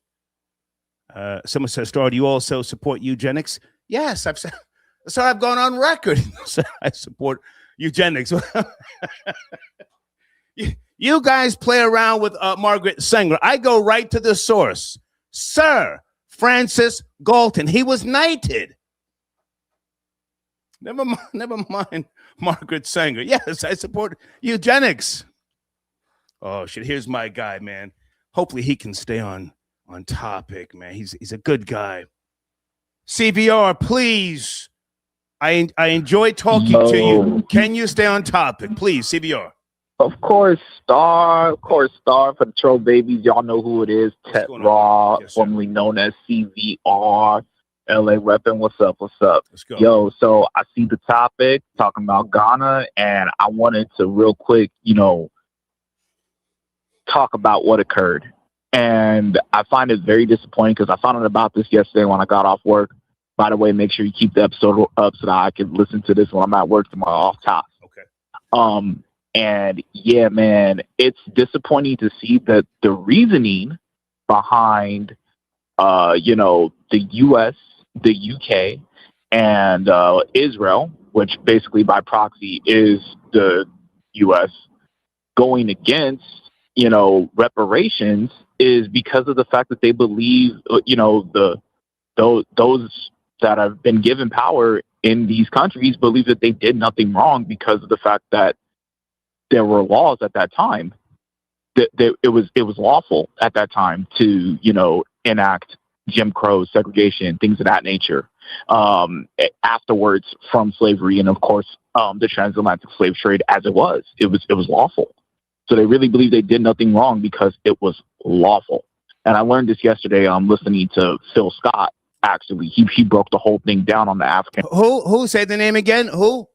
Someone says, Star, do you also support eugenics? Yes, I've said. So I've gone on record. I support eugenics. You guys play around with Margaret Sanger. I go right to the source. Sir Francis Galton. He was knighted. Never mind Margaret Sanger. Yes, I support eugenics. Oh, shit. Here's my guy, man. Hopefully he can stay on topic, man. He's a good guy. CVR, please. I enjoy talking to you. Can you stay on topic? Please, CVR. Of course, Star for the troll babies. Y'all know who it is. Tet Raw, yes, formerly known as CVR. LA repping. What's up? Let's go. Yo, so I see the topic talking about Ghana, and I wanted to real quick, talk about what occurred. And I find it very disappointing because I found out about this yesterday when I got off work. By the way, make sure you keep the episode up so that I can listen to this when I'm at work tomorrow off top. Okay. And yeah, man, it's disappointing to see that the reasoning behind, the U.S., the U.K., and Israel, which basically by proxy is the U.S., going against, reparations is because of the fact that they believe, those that have been given power in these countries believe that they did nothing wrong because of the fact that there were laws at that time. That it was lawful at that time to, enact Jim Crow, segregation, things of that nature. Afterwards from slavery and of course the transatlantic slave trade as it was lawful. So they really believe they did nothing wrong because it was lawful. And I learned this yesterday. I'm listening to Phil Scott. Actually, he broke the whole thing down on the African. Who said the name again? Who?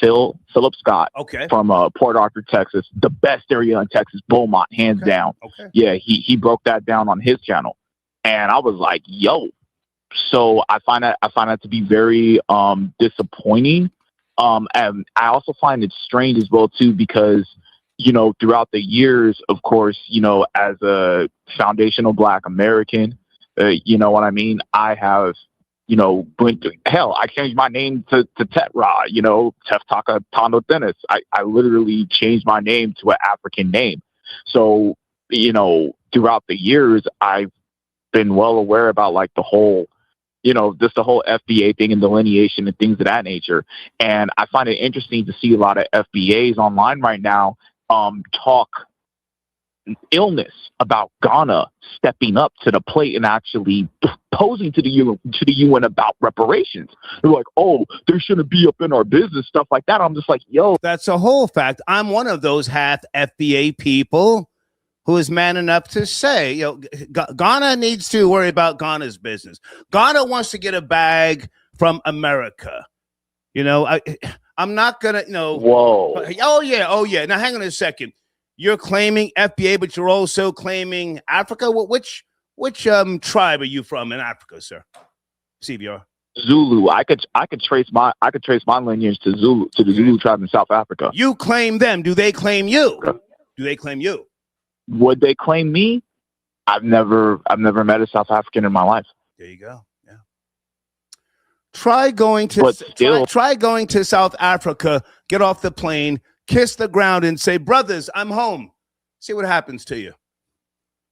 Philip Scott. Okay. From Port Arthur, Texas, the best area in Texas, Beaumont, hands down. Okay. Yeah, he broke that down on his channel, and I was like, yo. So I find that to be very disappointing. And I also find it strange as well too because throughout the years, of course, as a foundational Black American. You know what I mean? I have hell, I changed my name to Tetra, Teftaka Tondo Dennis. I literally changed my name to an African name. So, throughout the years, I've been well aware about like the whole, just the whole FBA thing and delineation and things of that nature. And I find it interesting to see a lot of FBAs online right now talk illness about Ghana stepping up to the plate and actually posing to the UN about reparations. They're like, oh, they shouldn't be up in our business, stuff like that. I'm just like, yo, that's a whole fact. I'm one of those half FBA people who is man enough to say, Ghana needs to worry about Ghana's business. Ghana wants to get a bag from America. I'm not gonna, Whoa. Oh yeah. Now hang on a second. You're claiming FBA, but you're also claiming Africa. Which tribe are you from in Africa, sir? CBR. Zulu. I could trace my lineage to Zulu, to the Zulu tribe in South Africa. You claim them. Do they claim you? Do they claim you? Would they claim me? I've never met a South African in my life. There you go. Yeah. Try going to South Africa, get off the plane, kiss the ground and say, brothers, I'm home. See what happens to you.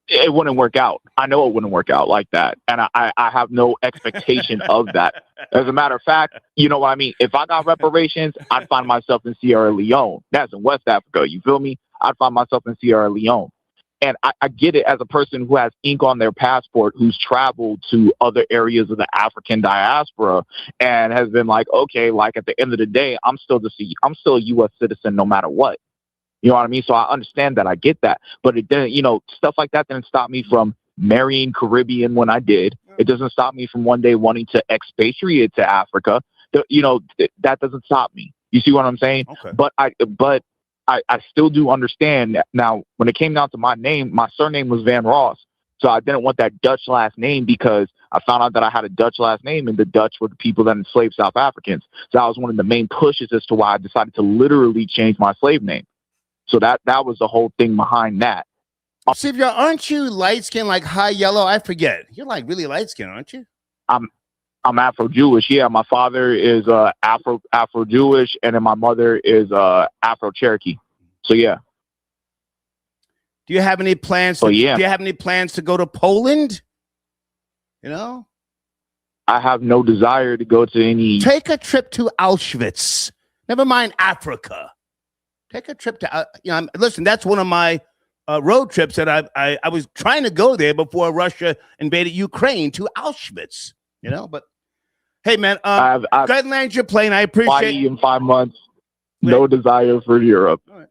It wouldn't work out. I know it wouldn't work out like that. And I have no expectation of that. As a matter of fact, you know what I mean? If I got reparations, I'd find myself in Sierra Leone. That's in West Africa. You feel me? I'd find myself in Sierra Leone. And I get it as a person who has ink on their passport, who's traveled to other areas of the African diaspora and has been like, okay, like at the end of the day, I'm still a U.S. citizen no matter what. You know what I mean? So I understand that. I get that. But it didn't, stuff like that didn't stop me from marrying Caribbean when I did. It doesn't stop me from one day wanting to expatriate to Africa. That doesn't stop me. You see what I'm saying? Okay. But I still do understand. Now, when it came down to my name, my surname was Van Ross. So I didn't want that Dutch last name because I found out that I had a Dutch last name, and the Dutch were the people that enslaved South Africans. So that was one of the main pushes as to why I decided to literally change my slave name. So that was the whole thing behind that. Sylvia, aren't you light-skinned, like high yellow? I forget. You're like really light-skinned, aren't you? I'm Afro-Jewish. Yeah, my father is Afro-Jewish, and then my mother is Afro-Cherokee. So yeah. Do you have any plans? Do you have any plans to go to Poland? I have no desire to go to any. Take a trip to Auschwitz. Never mind Africa. Take a trip to. Listen, that's one of my road trips that I was trying to go there before Russia invaded Ukraine, to Auschwitz. But hey, man, go ahead and land your plane. I appreciate it. In 5 months, no desire for Europe. All right.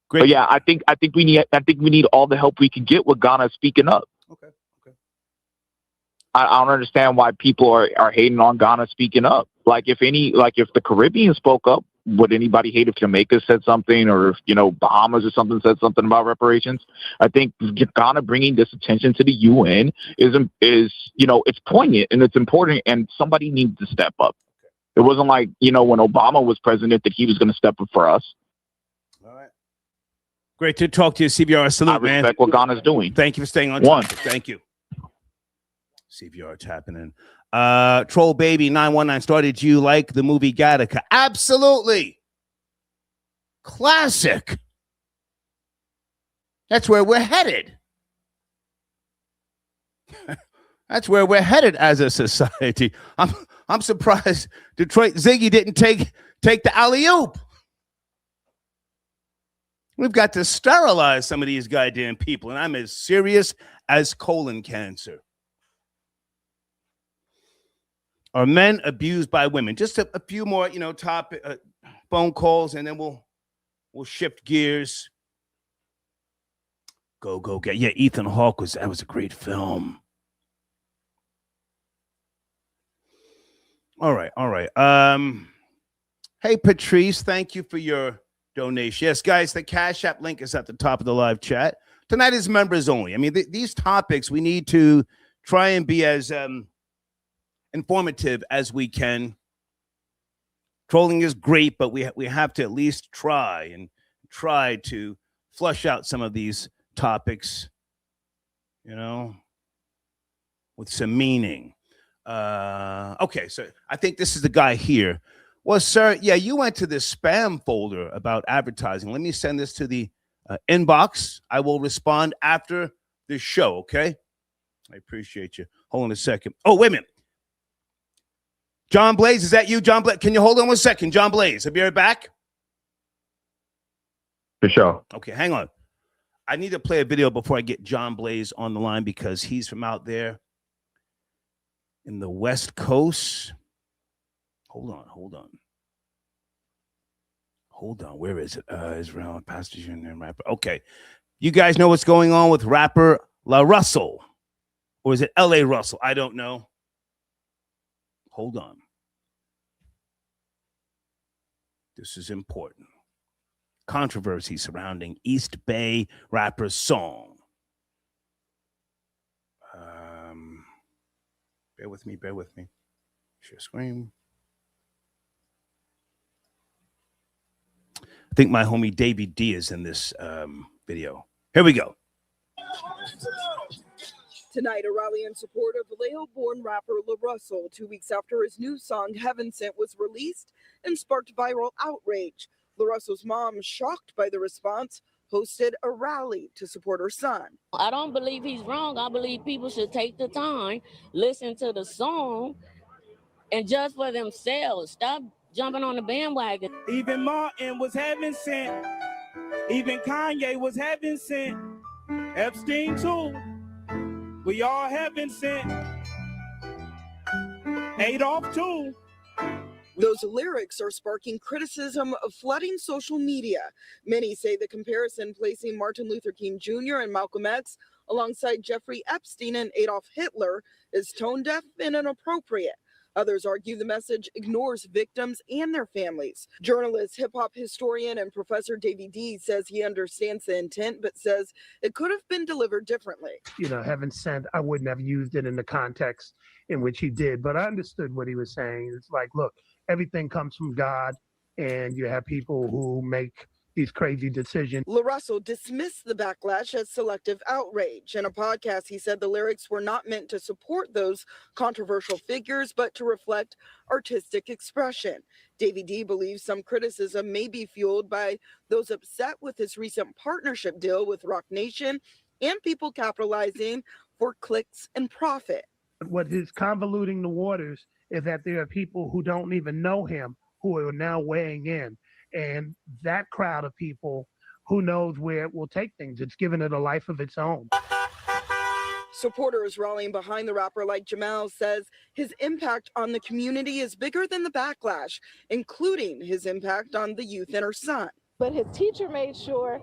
Great. But yeah, I think we need all the help we can get with Ghana speaking up. Okay. I don't understand why people are hating on Ghana speaking up. Like if the Caribbean spoke up, would anybody hate if Jamaica said something, or if Bahamas or something said something about reparations? I think Ghana bringing this attention to the UN is it's poignant and it's important, and somebody needs to step up. It wasn't like when Obama was president that he was going to step up for us. All right. Great to talk to you, CBR. Salute, man. I respect what Ghana's doing. Thank you for staying on topic. Thank you. CBR tapping in. Troll Baby 919 started. Do you like the movie Gattaca? Absolutely. Classic. That's where we're headed. That's where we're headed as a society. I'm surprised Detroit Ziggy didn't take the alley-oop. We've got to sterilize some of these goddamn people, and I'm as serious as colon cancer. Are men abused by women? Just a few more, phone calls, and then we'll shift gears. Go get. Yeah, Ethan Hawke was a great film. All right. Hey Patrice, thank you for your donation. Yes, guys, the Cash App link is at the top of the live chat. Tonight is members only. I mean, these topics we need to try and be as informative as we can. Trolling is great, but we have to at least try to flush out some of these topics, with some meaning. Okay, so I think this is the guy here. Well, sir, yeah, you went to this spam folder about advertising. Let me send this to the inbox. I will respond after the show, okay? I appreciate you. Hold on a second. Oh, wait a minute. John Blaze, is that you, John Blaze? Can you hold on 1 second, John Blaze? I'll be right back. For sure. Okay, hang on. I need to play a video before I get John Blaze on the line because he's from out there in the West Coast. Hold on. Where is it? Israel, Pastor Junior, and rapper. Okay. You guys know what's going on with rapper LaRussell. Or is it L.A. Russell? I don't know. Hold on. This is important. Controversy surrounding East Bay rapper's song. Bear with me. Share screen. I think my homie Davey D is in this video. Here we go. Tonight, a rally in support of Vallejo-born rapper LaRussell, 2 weeks after his new song Heaven Sent was released and sparked viral outrage. LaRussell's mom, shocked by the response, hosted a rally to support her son. I don't believe he's wrong. I believe people should take the time, listen to the song, and judge for themselves. Stop jumping on the bandwagon. Even Martin was heaven sent. Even Kanye was heaven sent. Epstein too. We all heaven sent. Adolf too. Those lyrics are sparking criticism of flooding social media. Many say the comparison placing Martin Luther King Jr. and Malcolm X alongside Jeffrey Epstein and Adolf Hitler is tone deaf and inappropriate. Others argue the message ignores victims and their families. Journalist, hip-hop historian, and Professor Davey D says he understands the intent, but says it could have been delivered differently. Heaven sent, I wouldn't have used it in the context in which he did, but I understood what he was saying. It's like, look, everything comes from God, and you have people who make these crazy decisions. LaRussell dismissed the backlash as selective outrage. In a podcast, he said the lyrics were not meant to support those controversial figures, but to reflect artistic expression. Davey D believes some criticism may be fueled by those upset with his recent partnership deal with Rock Nation and people capitalizing for clicks and profit. What is convoluting the waters is that there are people who don't even know him who are now weighing in. And that crowd of people, who knows where it will take things. It's given it a life of its own. Supporters rallying behind the rapper like Jamal says his impact on the community is bigger than the backlash, including his impact on the youth and her son. But his teacher made sure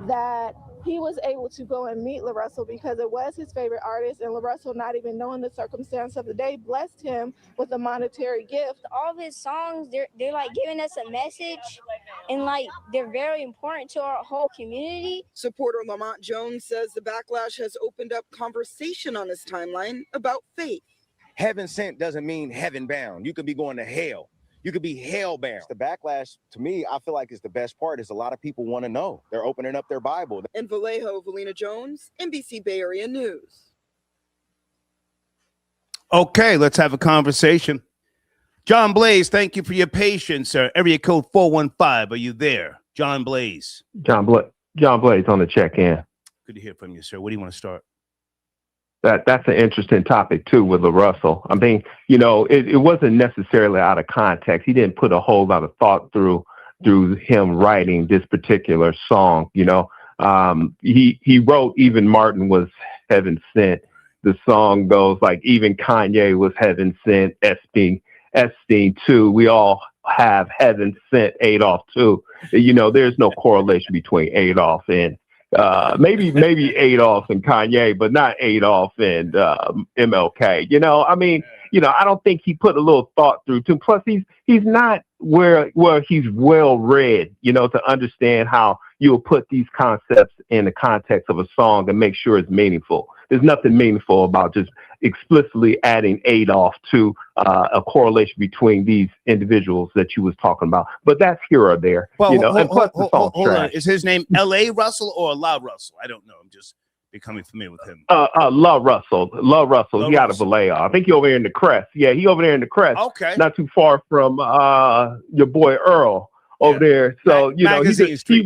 that he was able to go and meet LaRussell because it was his favorite artist, and LaRussell, not even knowing the circumstance of the day, blessed him with a monetary gift. All of his songs, they're like giving us a message, and like they're very important to our whole community. Supporter Lamont Jones says the backlash has opened up conversation on his timeline about faith. Heaven sent doesn't mean heaven bound. You could be going to hell. You could be hell-bound. The backlash, to me, I feel like is the best part is a lot of people want to know. They're opening up their Bible. In Vallejo, Valina Jones, NBC Bay Area News. Okay, let's have a conversation. John Blaze, thank you for your patience, sir. Area code 415, are you there? John Blaze. John Blaze on the check-in. Good to hear from you, sir. Where do you want to start? That's an interesting topic too with LaRussell. I mean, it wasn't necessarily out of context. He didn't put a whole lot of thought through him writing this particular song. He wrote even Martin was heaven sent. The song goes like even Kanye was heaven sent. Epstein too. We all have heaven sent Adolf too. There's no correlation between Adolf and maybe Adolf and Kanye, but not Adolf and MLK. I don't think he put a little thought through too. Plus, he's not where he's well read, to understand how you'll put these concepts in the context of a song and make sure it's meaningful. There's nothing meaningful about just explicitly adding Adolf to a correlation between these individuals that you was talking about. But that's here or there, Well, and plus the song's hold on. trash. Is his name L.A. Russell or LaRussell? I don't know. I'm just becoming familiar with him. LaRussell. LaRussell. He out of Vallejo. I think he over here in the Crest. Yeah, he over there in the Crest. Okay. Not too far from your boy Earl over there. So Magazine Street.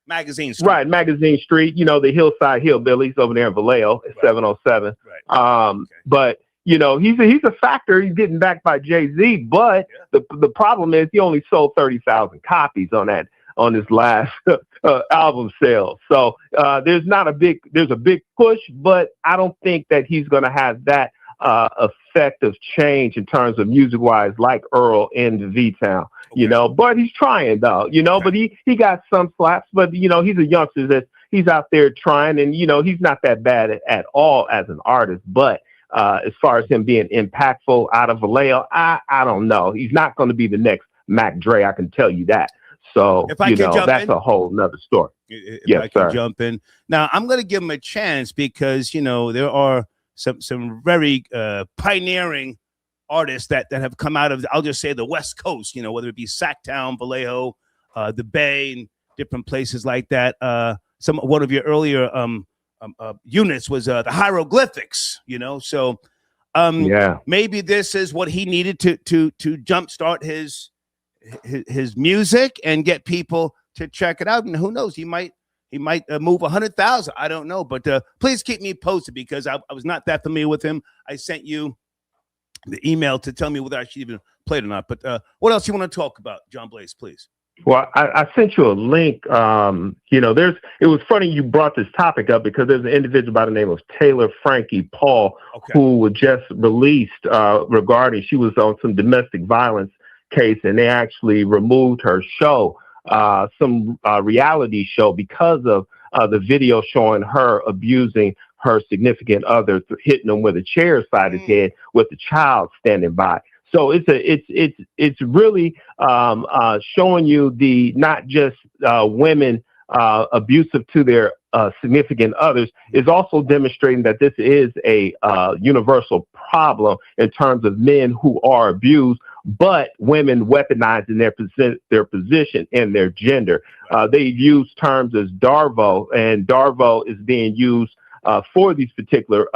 Magazine Street. Right, Magazine Street. The Hillside Hillbillies over there in Vallejo, 707. Right. But he's a factor. He's getting backed by Jay-Z. But the problem is he only sold 30,000 copies on his last album sales. So there's a big push, but I don't think that he's going to have that effect of change in terms of music wise, like Earl in V-Town, but he's trying though, but he got some slaps, but he's a youngster that he's out there trying, and he's not that bad at all as an artist, but as far as him being impactful out of Vallejo, I don't know. He's not going to be the next Mac Dre, I can tell you that. So, if I can jump that's in, a whole nother story. If I can jump in. Now, I'm going to give him a chance because, there are some very pioneering artists that have come out of, I'll just say, the West Coast, whether it be Sacktown, Vallejo, the Bay, and different places like that. One of your earlier units was the hieroglyphics, so maybe this is what he needed to jumpstart his music and get people to check it out. And who knows, he might move 100,000. I don't know, but please keep me posted because I was not that familiar with him. I sent you the email to tell me whether I should even play it or not. But what else you want to talk about, John Blaze, please? Well, I sent you a link. It was funny you brought this topic up because there's an individual by the name of Taylor Frankie Paul who was just released regarding, she was on some domestic violence case, and they actually removed her show, some reality show, because of the video showing her abusing her significant other, hitting him with a chair side his head with the child standing by. So it's really showing you the not just women abusive to their significant others, is also demonstrating that this is a universal problem in terms of men who are abused, but women weaponizing their position and their gender. They use terms as Darvo, and Darvo is being used for these particular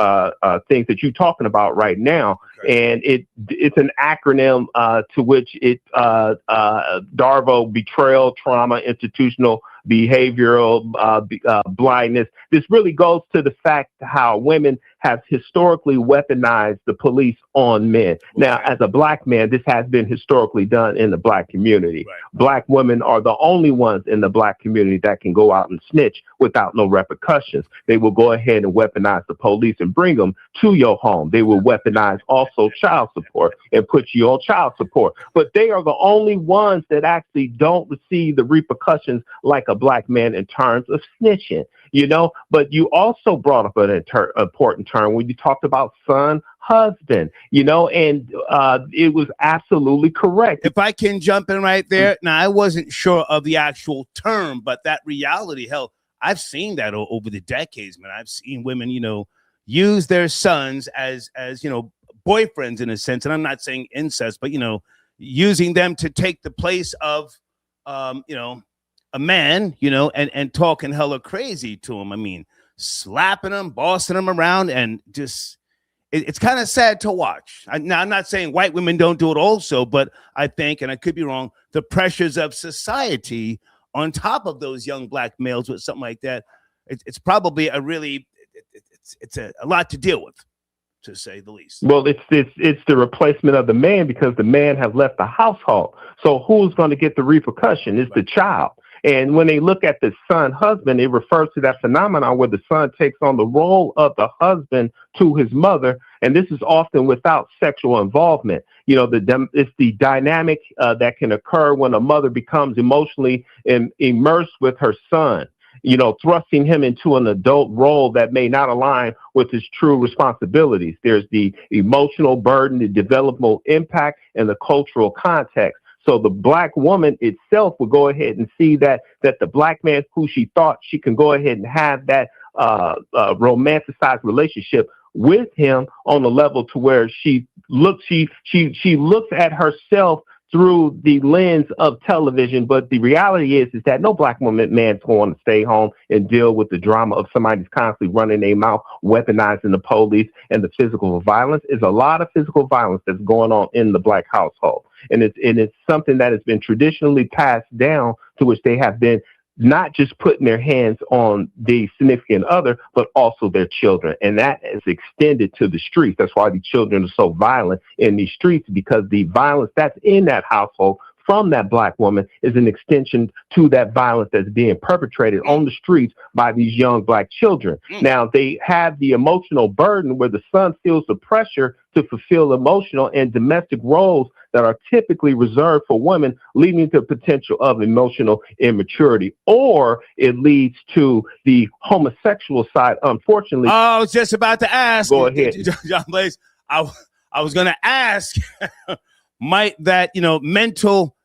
things that you're talking about right now. And it's an acronym to which Darvo: betrayal, trauma, institutional, behavioral, blindness. This really goes to the fact how women have historically weaponized the police on men. Now, as a black man, this has been historically done in the black community. Black women are the only ones in the black community that can go out and snitch without no repercussions. They will go ahead and weaponize the police and bring them to your home. They will weaponize also child support and put you on child support. But they are the only ones that actually don't receive the repercussions like a black man in terms of snitching, But you also brought up an important term when you talked about son, husband, and it was absolutely correct. If I can jump in right there. Now, I wasn't sure of the actual term, but that reality, hell, I've seen that over the decades, man. I've seen women, use their sons as boyfriends in a sense. And I'm not saying incest, but, using them to take the place of, a man, and talking hella crazy to him. I mean, slapping him, bossing him around, and just, it's kind of sad to watch. Now, I'm not saying white women don't do it also, but I think, and I could be wrong, the pressures of society on top of those young black males with something like that, it's probably a lot to deal with, to say the least. Well, it's the replacement of the man, because the man has left the household. So who's going to get the repercussion? It's the child. And when they look at the son husband, it refers to that phenomenon where the son takes on the role of the husband to his mother. And this is often without sexual involvement. It's the dynamic that can occur when a mother becomes emotionally immersed with her son, thrusting him into an adult role that may not align with his true responsibilities. There's the emotional burden, the developmental impact, and the cultural context. So the black woman itself will go ahead and see that the black man who she thought she can go ahead and have that romanticized relationship with him on a level to where she looks at herself through the lens of television, but the reality is that no black man's going to stay home and deal with the drama of somebody's constantly running their mouth, weaponizing the police, and the physical violence. Is a lot of physical violence that's going on in the black household, and it's something that has been traditionally passed down, to which they have been not just putting their hands on the significant other, but also their children. And that is extended to the streets. That's why the children are so violent in these streets, because the violence that's in that household from that black woman is an extension to that violence that's being perpetrated on the streets by these young black children. Now, they have the emotional burden where the son feels the pressure to fulfill emotional and domestic roles that are typically reserved for women, leading to potential of emotional immaturity, or it leads to the homosexual side, unfortunately. I was just about to ask. Go ahead. John Blaze, I was going to ask, might that, mental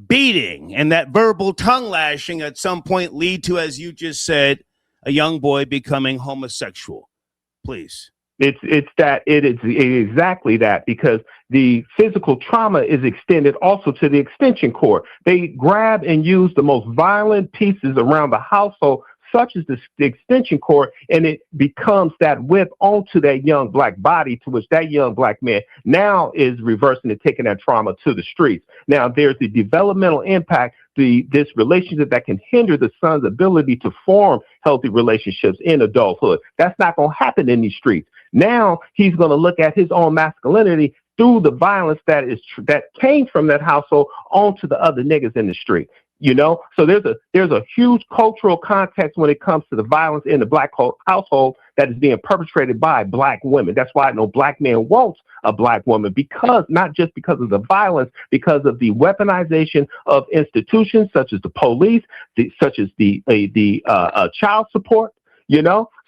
beating and that verbal tongue lashing at some point lead to, as you just said, a young boy becoming homosexual? Please. It is exactly that, because the physical trauma is extended also to the extension cord. They grab and use the most violent pieces around the household, such as the extension cord, and it becomes that whip onto that young black body, to which that young black man now is reversing and taking that trauma to the streets. Now, there's the developmental impact, this relationship that can hinder the son's ability to form healthy relationships in adulthood. That's not going to happen in these streets. Now he's going to look at his own masculinity through the violence that came from that household onto the other niggas in the street. So there's a huge cultural context when it comes to the violence in the black household that is being perpetrated by black women. That's why no black man wants a black woman, because not just because of the violence, because of the weaponization of institutions such as the police, such as the child support.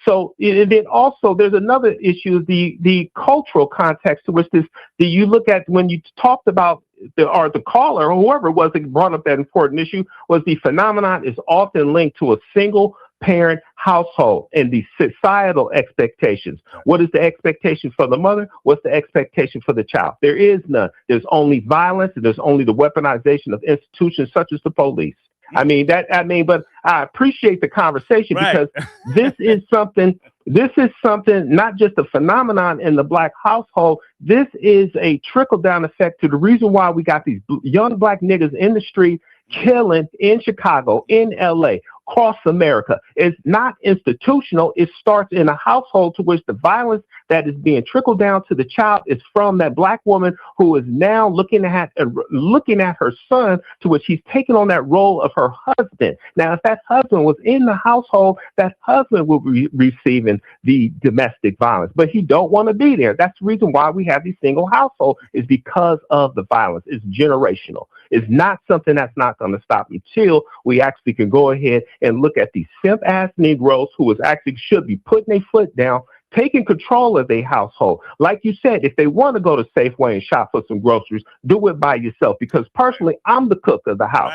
So and then also there's another issue, the cultural context to which you look at when you talked about the caller or whoever it was that brought up that important issue, was the phenomenon is often linked to a single parent household and the societal expectations. What is the expectation for the mother? What's the expectation for the child? There is none. There's only violence, and there's only the weaponization of institutions such as the police. But I appreciate the conversation, because this is something, not just a phenomenon in the black household. This is a trickle-down effect to the reason why we got these young black niggas in the street killing in Chicago, in LA, across America. It's not institutional. It starts in a household to which the violence that is being trickled down to the child is from that black woman who is now looking at her son, to which he's taken on that role of her husband. Now, if that husband was in the household, that husband will be receiving the domestic violence, but he don't want to be there. That's the reason why we have these single households, is because of the violence. It's generational. It's not something that's not going to stop until we actually can go ahead and look at these simp-ass Negroes who should be putting their foot down, taking control of their household. Like you said, if they want to go to Safeway and shop for some groceries, do it by yourself. Because personally, I'm the cook of the house,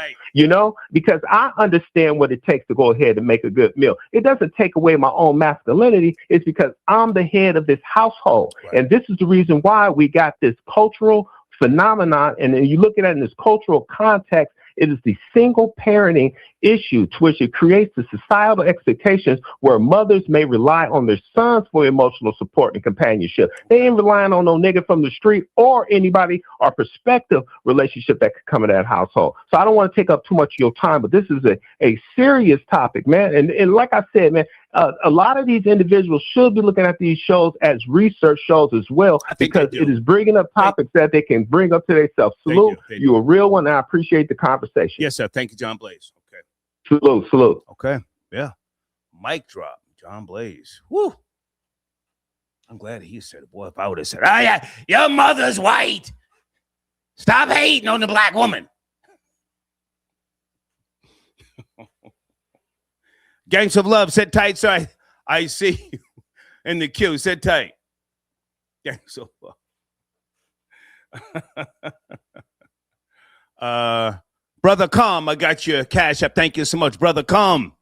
because I understand what it takes to go ahead and make a good meal. It doesn't take away my own masculinity. It's because I'm the head of this household. And this is the reason why we got this cultural phenomenon. And then you look at it in this cultural context, it is the single parenting issue, to which it creates the societal expectations where mothers may rely on their sons for emotional support and companionship. They ain't relying on no nigga from the street or anybody or prospective relationship that could come in that household. So I don't want to take up too much of your time, but this is a serious topic, man. And like I said, man, a lot of these individuals should be looking at these shows as research shows as well, because it is bringing up topics that they can bring up to themselves. Salute, you're a real one, and I appreciate the conversation. Yes, sir. Thank you, John Blaze. Okay. Salute. Okay. Yeah. Mic drop. John Blaze. Woo. I'm glad he said it. Boy, if I would have said, oh, yeah, your mother's white. Stop hating on the black woman. Gangs of love, sit tight, sir. I see you in the queue. Sit tight. Gangs of love. Brother Calm, I got your cash app. Thank you so much, Brother Calm.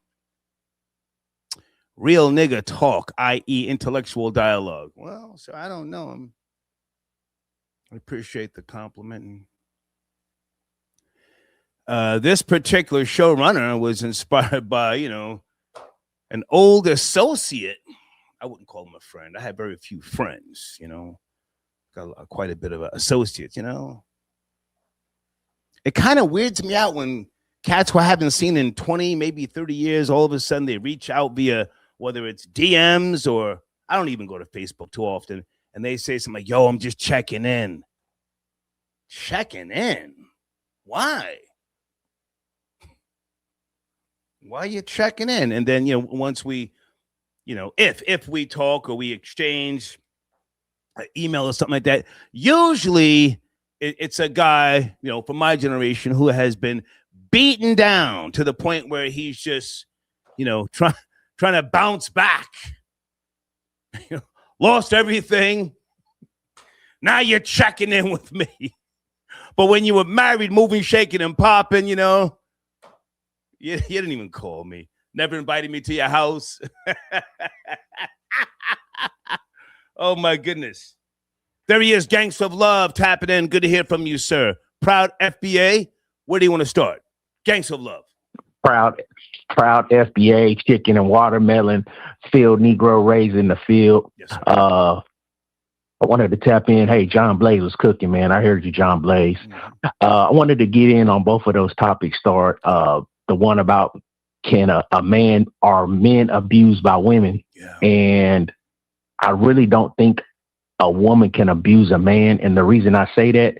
Real nigga talk, i.e. intellectual dialogue. Well, so I don't know him. I appreciate the compliment. this particular showrunner was inspired by, an old associate. I wouldn't call him a friend. I had very few friends, got quite a bit of associates, It kind of weirds me out when cats who I haven't seen in 20, maybe 30 years, all of a sudden they reach out via, whether it's DMs or I don't even go to Facebook too often, and they say something like, yo, I'm just checking in. Checking in? Why? Why are you checking in? And then, once we, if we talk or we exchange an email or something like that, usually it's a guy, from my generation who has been beaten down to the point where he's just, trying to bounce back. Lost everything. Now you're checking in with me. But when you were married, moving, shaking, and popping, you didn't even call me. Never invited me to your house. Oh, my goodness. There he is, Gangsta of Love, tapping in. Good to hear from you, sir. Proud FBA. Where do you want to start? Gangsta of Love. Proud FBA, chicken and watermelon, field Negro raised in the field. Yes, I wanted to tap in. Hey, John Blaze was cooking, man. I heard you, John Blaze. I wanted to get in on both of those topics. Start the one about can a man or men abused by women? Yeah. And I really don't think a woman can abuse a man. And the reason I say that,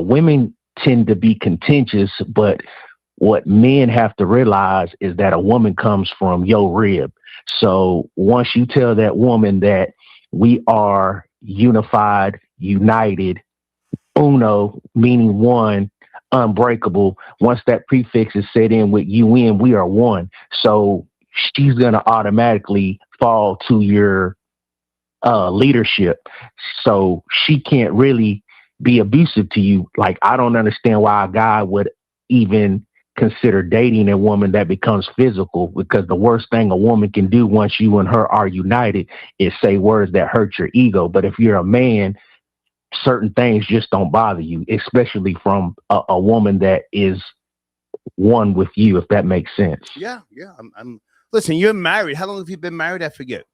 women tend to be contentious, but what men have to realize is that a woman comes from your rib. So once you tell that woman that we are unified, united, uno, meaning one, unbreakable, once that prefix is set in with UN, we are one. So she's going to automatically fall to your leadership. So she can't really be abusive to you. Like, I don't understand why a guy would even consider dating a woman that becomes physical, because the worst thing a woman can do once you and her are united is say words that hurt your ego. But if you're a man, certain things just don't bother you, especially from a woman that is one with you, if that makes sense. Yeah. I'm listen, you're married. How long have you been married? I forget.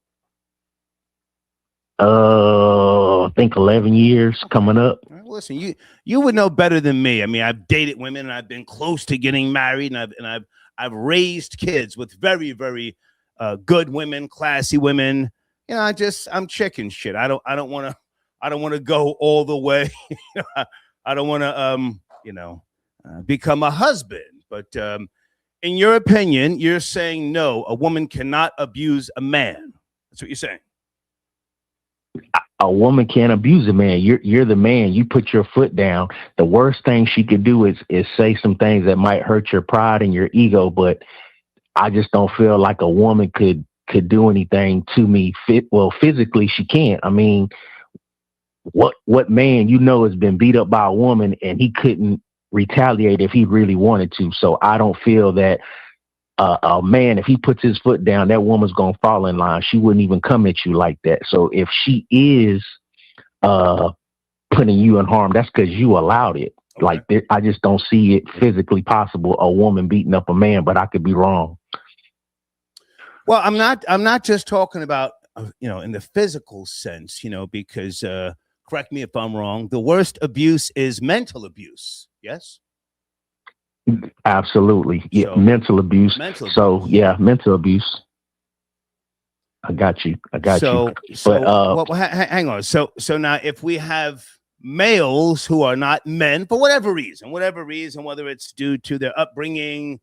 I think 11 years coming up. Well, listen, you would know better than me. I mean, I've dated women and I've been close to getting married, and I've raised kids with very, very good women, classy women. I'm chicken shit. I don't want to go all the way. I don't want to become a husband. But in your opinion, you're saying no, a woman cannot abuse a man. That's what you're saying. A woman can't abuse a man. You're the man. You put your foot down. The worst thing she could do is say some things that might hurt your pride and your ego. But I just don't feel like a woman could do anything to me. Physically, she can't. I mean, what man has been beat up by a woman and he couldn't retaliate if he really wanted to? So I don't feel that a man, if he puts his foot down, that woman's gonna fall in line. She wouldn't even come at you like that. So if she is putting you in harm, that's because you allowed it. Okay. Like, I just don't see it physically possible, a woman beating up a man, but I could be wrong. Well, I'm not just talking about in the physical sense, because correct me if I'm wrong, the worst abuse is mental abuse. Yes. Absolutely. Yeah. So, mental abuse. Yeah, mental abuse. I got you. So, but hang on. So now if we have males who are not men for whatever reason, whether it's due to their upbringing,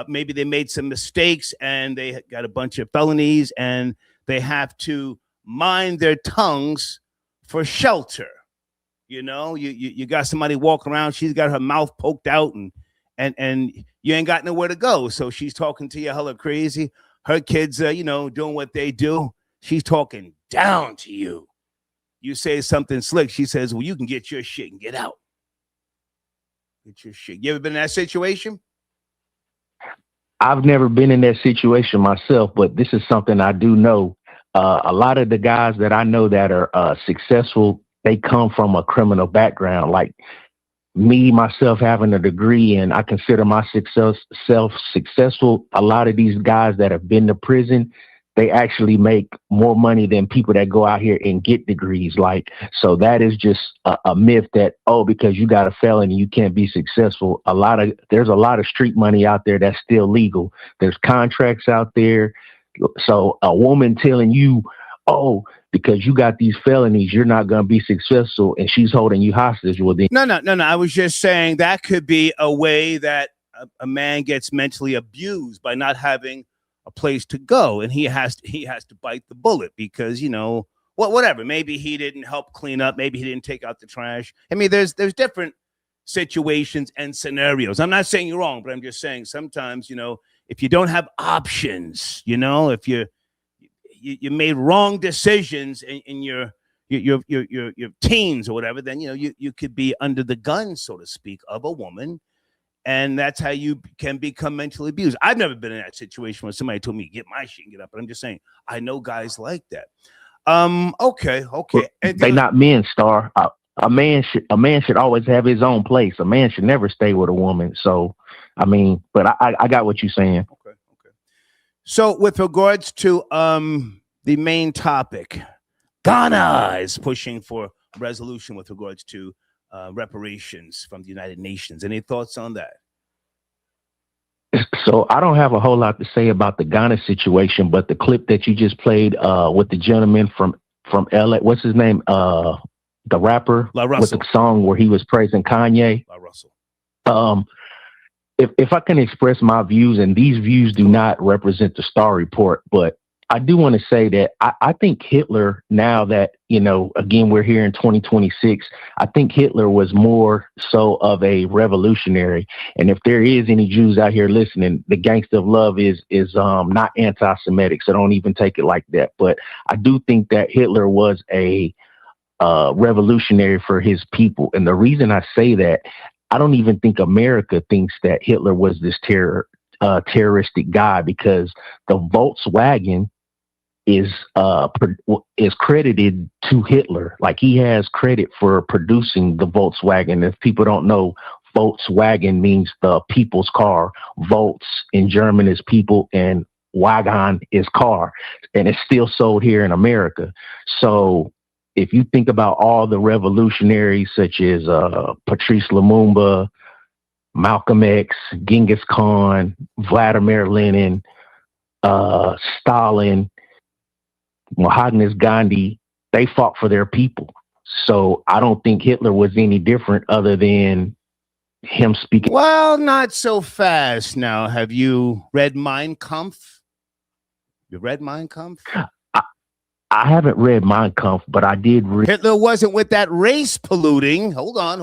maybe they made some mistakes and they got a bunch of felonies and they have to mind their tongues for shelter. You got somebody walking around, she's got her mouth poked out and you ain't got nowhere to go. So she's talking to you hella crazy. Her kids, doing what they do. She's talking down to you. You say something slick. She says, well, you can get your shit and get out. Get your shit. You ever been in that situation? I've never been in that situation myself, but this is something I do know. A lot of the guys that I know that are successful, they come from a criminal background. Like, me, myself having a degree, and I consider myself successful, a lot of these guys that have been to prison, they actually make more money than people that go out here and get degrees. Like, so that is just a myth that, oh, because you got a felony, you can't be successful. There's a lot of street money out there that's still legal. There's contracts out there. So a woman telling you, oh, because you got these felonies, you're not going to be successful, and she's holding you hostage. Well, then No. I was just saying that could be a way that a man gets mentally abused by not having a place to go, and he has to bite the bullet because, you know, whatever. Maybe he didn't help clean up. Maybe he didn't take out the trash. I mean, there's different situations and scenarios. I'm not saying you're wrong, but I'm just saying sometimes, you know, if you don't have options, you know, if you made wrong decisions in your teens or whatever, then, you know, you could be under the gun, so to speak, of a woman. And that's how you can become mentally abused. I've never been in that situation where somebody told me, get my shit and get up. But I'm just saying, I know guys like that. Okay. They not men, Star. A man should always have his own place. A man should never stay with a woman. So, I mean, but I got what you're saying. Okay. So with regards to the main topic, Ghana is pushing for resolution with regards to reparations from the United Nations. Any thoughts on that? So I don't have a whole lot to say about the Ghana situation, but the clip that you just played with the gentleman from LA, what's his name? The rapper LaRussell. With the song where he was praising Kanye. LaRussell. If I can express my views, and these views do not represent the Star Report, but I do want to say that I think Hitler, now that, you know, again, we're here in 2026, I think Hitler was more so of a revolutionary. And if there is any Jews out here listening, the gangster of love is not anti-Semitic, so don't even take it like that. But I do think that Hitler was a revolutionary for his people. And the reason I say that, I don't even think America thinks that Hitler was this terroristic guy, because the Volkswagen is credited to Hitler. Like, he has credit for producing the Volkswagen. If people don't know, Volkswagen means the people's car. Volts in German is people, and Wagen is car, and it's still sold here in America. So if you think about all the revolutionaries such as Patrice Lumumba, Malcolm X, Genghis Khan, Vladimir Lenin, Stalin, Mahatma Gandhi, they fought for their people. So I don't think Hitler was any different other than him speaking. Well, not so fast now. Have you read Mein Kampf? You read Mein Kampf? I haven't read Mein Kampf, but I did read. Hitler wasn't with that race polluting. Hold on.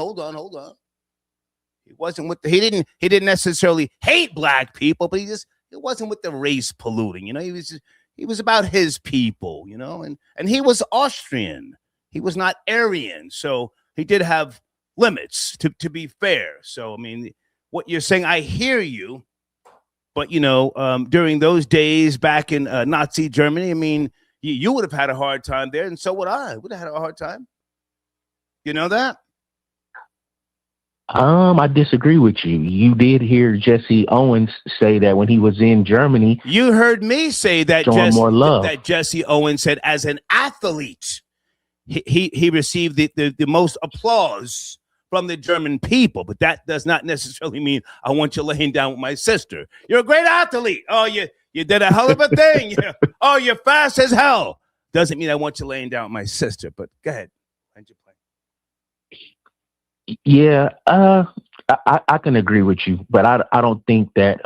He wasn't with he didn't necessarily hate black people, but it wasn't with the race polluting. You know, he was about his people, you know, and he was Austrian. He was not Aryan. So he did have limits, to be fair. So, I mean, what you're saying, I hear you. But, you know, during those days back in Nazi Germany, I mean, you would have had a hard time there, and so would I. Would have had a hard time. You know that? I disagree with you. You did hear Jesse Owens say that when he was in Germany. You heard me say that Jesse Owens said, as an athlete, he received the most applause from the German people, but that does not necessarily mean I want you laying down with my sister. You're a great athlete. Oh, you did a hell of a thing. Oh, you're fast as hell. Doesn't mean I want you laying down with my sister, but go ahead. How'd you play? Yeah, I can agree with you, but I don't think that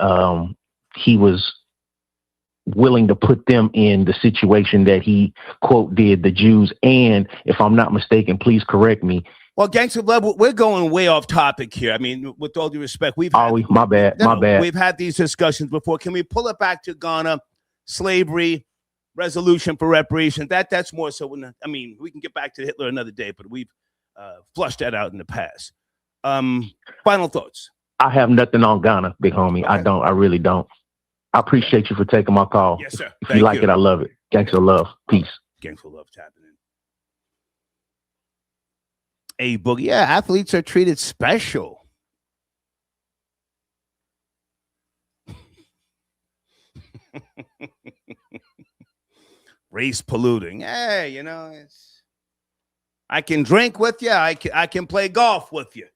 he was willing to put them in the situation that he, quote, did the Jews. And if I'm not mistaken, please correct me. Well, Gangster Love, we're going way off topic here. I mean, with all due respect, my bad. We've had these discussions before. Can we pull it back to Ghana, slavery, resolution for reparations? That's more so. I mean, we can get back to Hitler another day, but we've flushed that out in the past. Final thoughts. I have nothing on Ghana, big homie. Okay. I really don't. I appreciate you for taking my call. Yes, sir. If you like it, I love it. Gangster Love. Peace. Gangster Love tapping in. A Boogie. Yeah, athletes are treated special. Race polluting. Hey, you know, I can drink with you. I can play golf with you.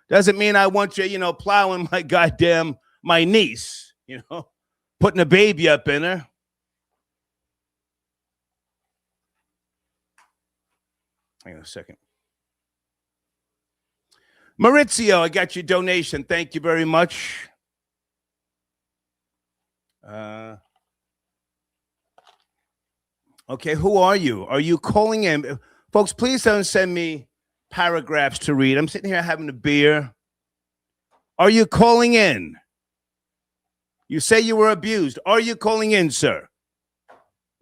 Doesn't mean I want you, you know, plowing my niece, you know, putting a baby up in her. Hang on a second. Maurizio, I got your donation. Thank you very much. Okay, who are you? Are you calling in? Folks, please don't send me paragraphs to read. I'm sitting here having a beer. Are you calling in? You say you were abused. Are you calling in, sir?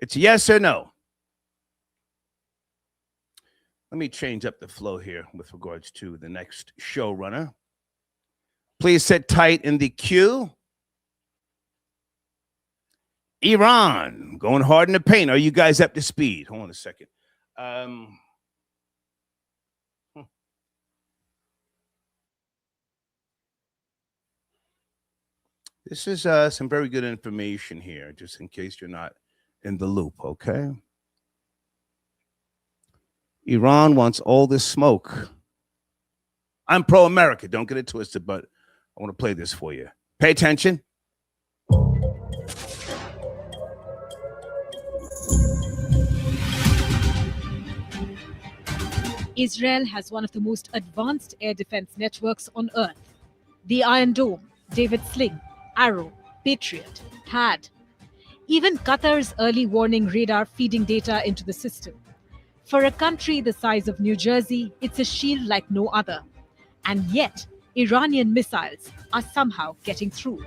It's yes or no. Let me change up the flow here with regards to the next showrunner. Please sit tight in the queue. Iran, going hard in the paint. Are you guys up to speed? Hold on a second. This is some very good information here, just in case you're not in the loop, okay? Iran wants all this smoke. I'm pro-America. Don't get it twisted, but I want to play this for you. Pay attention. Israel has one of the most advanced air defense networks on Earth. The Iron Dome, David Sling, Arrow, Patriot, THAAD. Even Qatar's early warning radar feeding data into the system. For a country the size of New Jersey, it's a shield like no other. And yet, Iranian missiles are somehow getting through.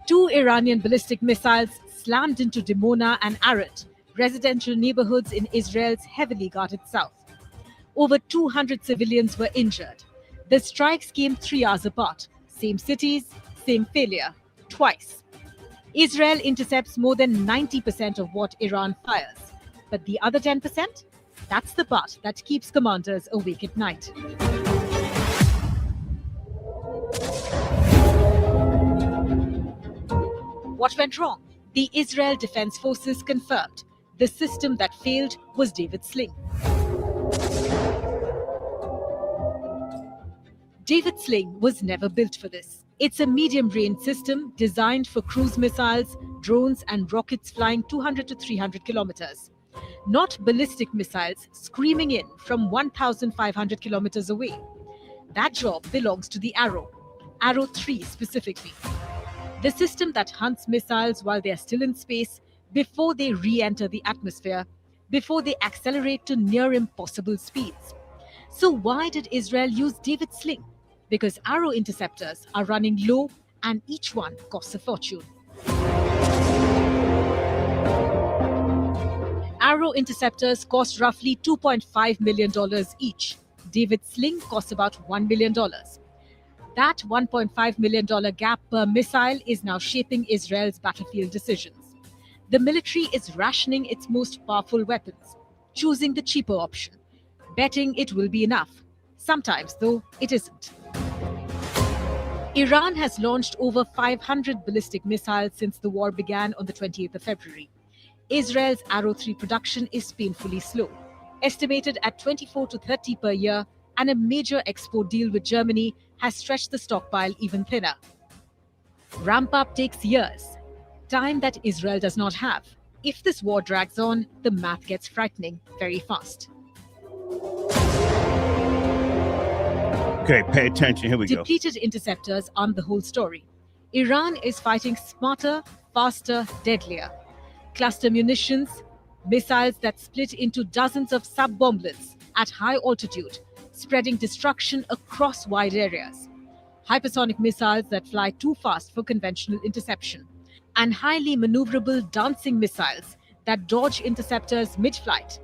2 Iranian ballistic missiles slammed into Dimona and Arat, residential neighborhoods in Israel's heavily guarded south. Over 200 civilians were injured. The strikes came 3 hours apart. Same cities, same failure, twice. Israel intercepts more than 90% of what Iran fires. But the other 10%? That's the part that keeps commanders awake at night. What went wrong? The Israel Defense Forces confirmed the system that failed was David Sling. David Sling was never built for this. It's a medium-range system designed for cruise missiles, drones, and rockets flying 200 to 300 kilometers. Not ballistic missiles screaming in from 1,500 kilometers away. That job belongs to the Arrow, Arrow 3 specifically. The system that hunts missiles while they are still in space, before they re-enter the atmosphere, before they accelerate to near impossible speeds. So why did Israel use David Sling? Because Arrow interceptors are running low and each one costs a fortune. Arrow interceptors cost roughly $2.5 million each. David Sling costs about $1 million. That $1.5 million gap per missile is now shaping Israel's battlefield decisions. The military is rationing its most powerful weapons, choosing the cheaper option, betting it will be enough. Sometimes, though, it isn't. Iran has launched over 500 ballistic missiles since the war began on the 28th of February. Israel's Arrow 3 production is painfully slow, estimated at 24 to 30 per year, and a major export deal with Germany has stretched the stockpile even thinner. Ramp up takes years, time that Israel does not have. If this war drags on, the math gets frightening very fast. Okay, pay attention. Here we go. Depleted interceptors aren't the whole story. Iran is fighting smarter, faster, deadlier. Cluster munitions, missiles that split into dozens of sub-bomblets at high altitude, spreading destruction across wide areas. Hypersonic missiles that fly too fast for conventional interception. And highly maneuverable dancing missiles that dodge interceptors mid-flight.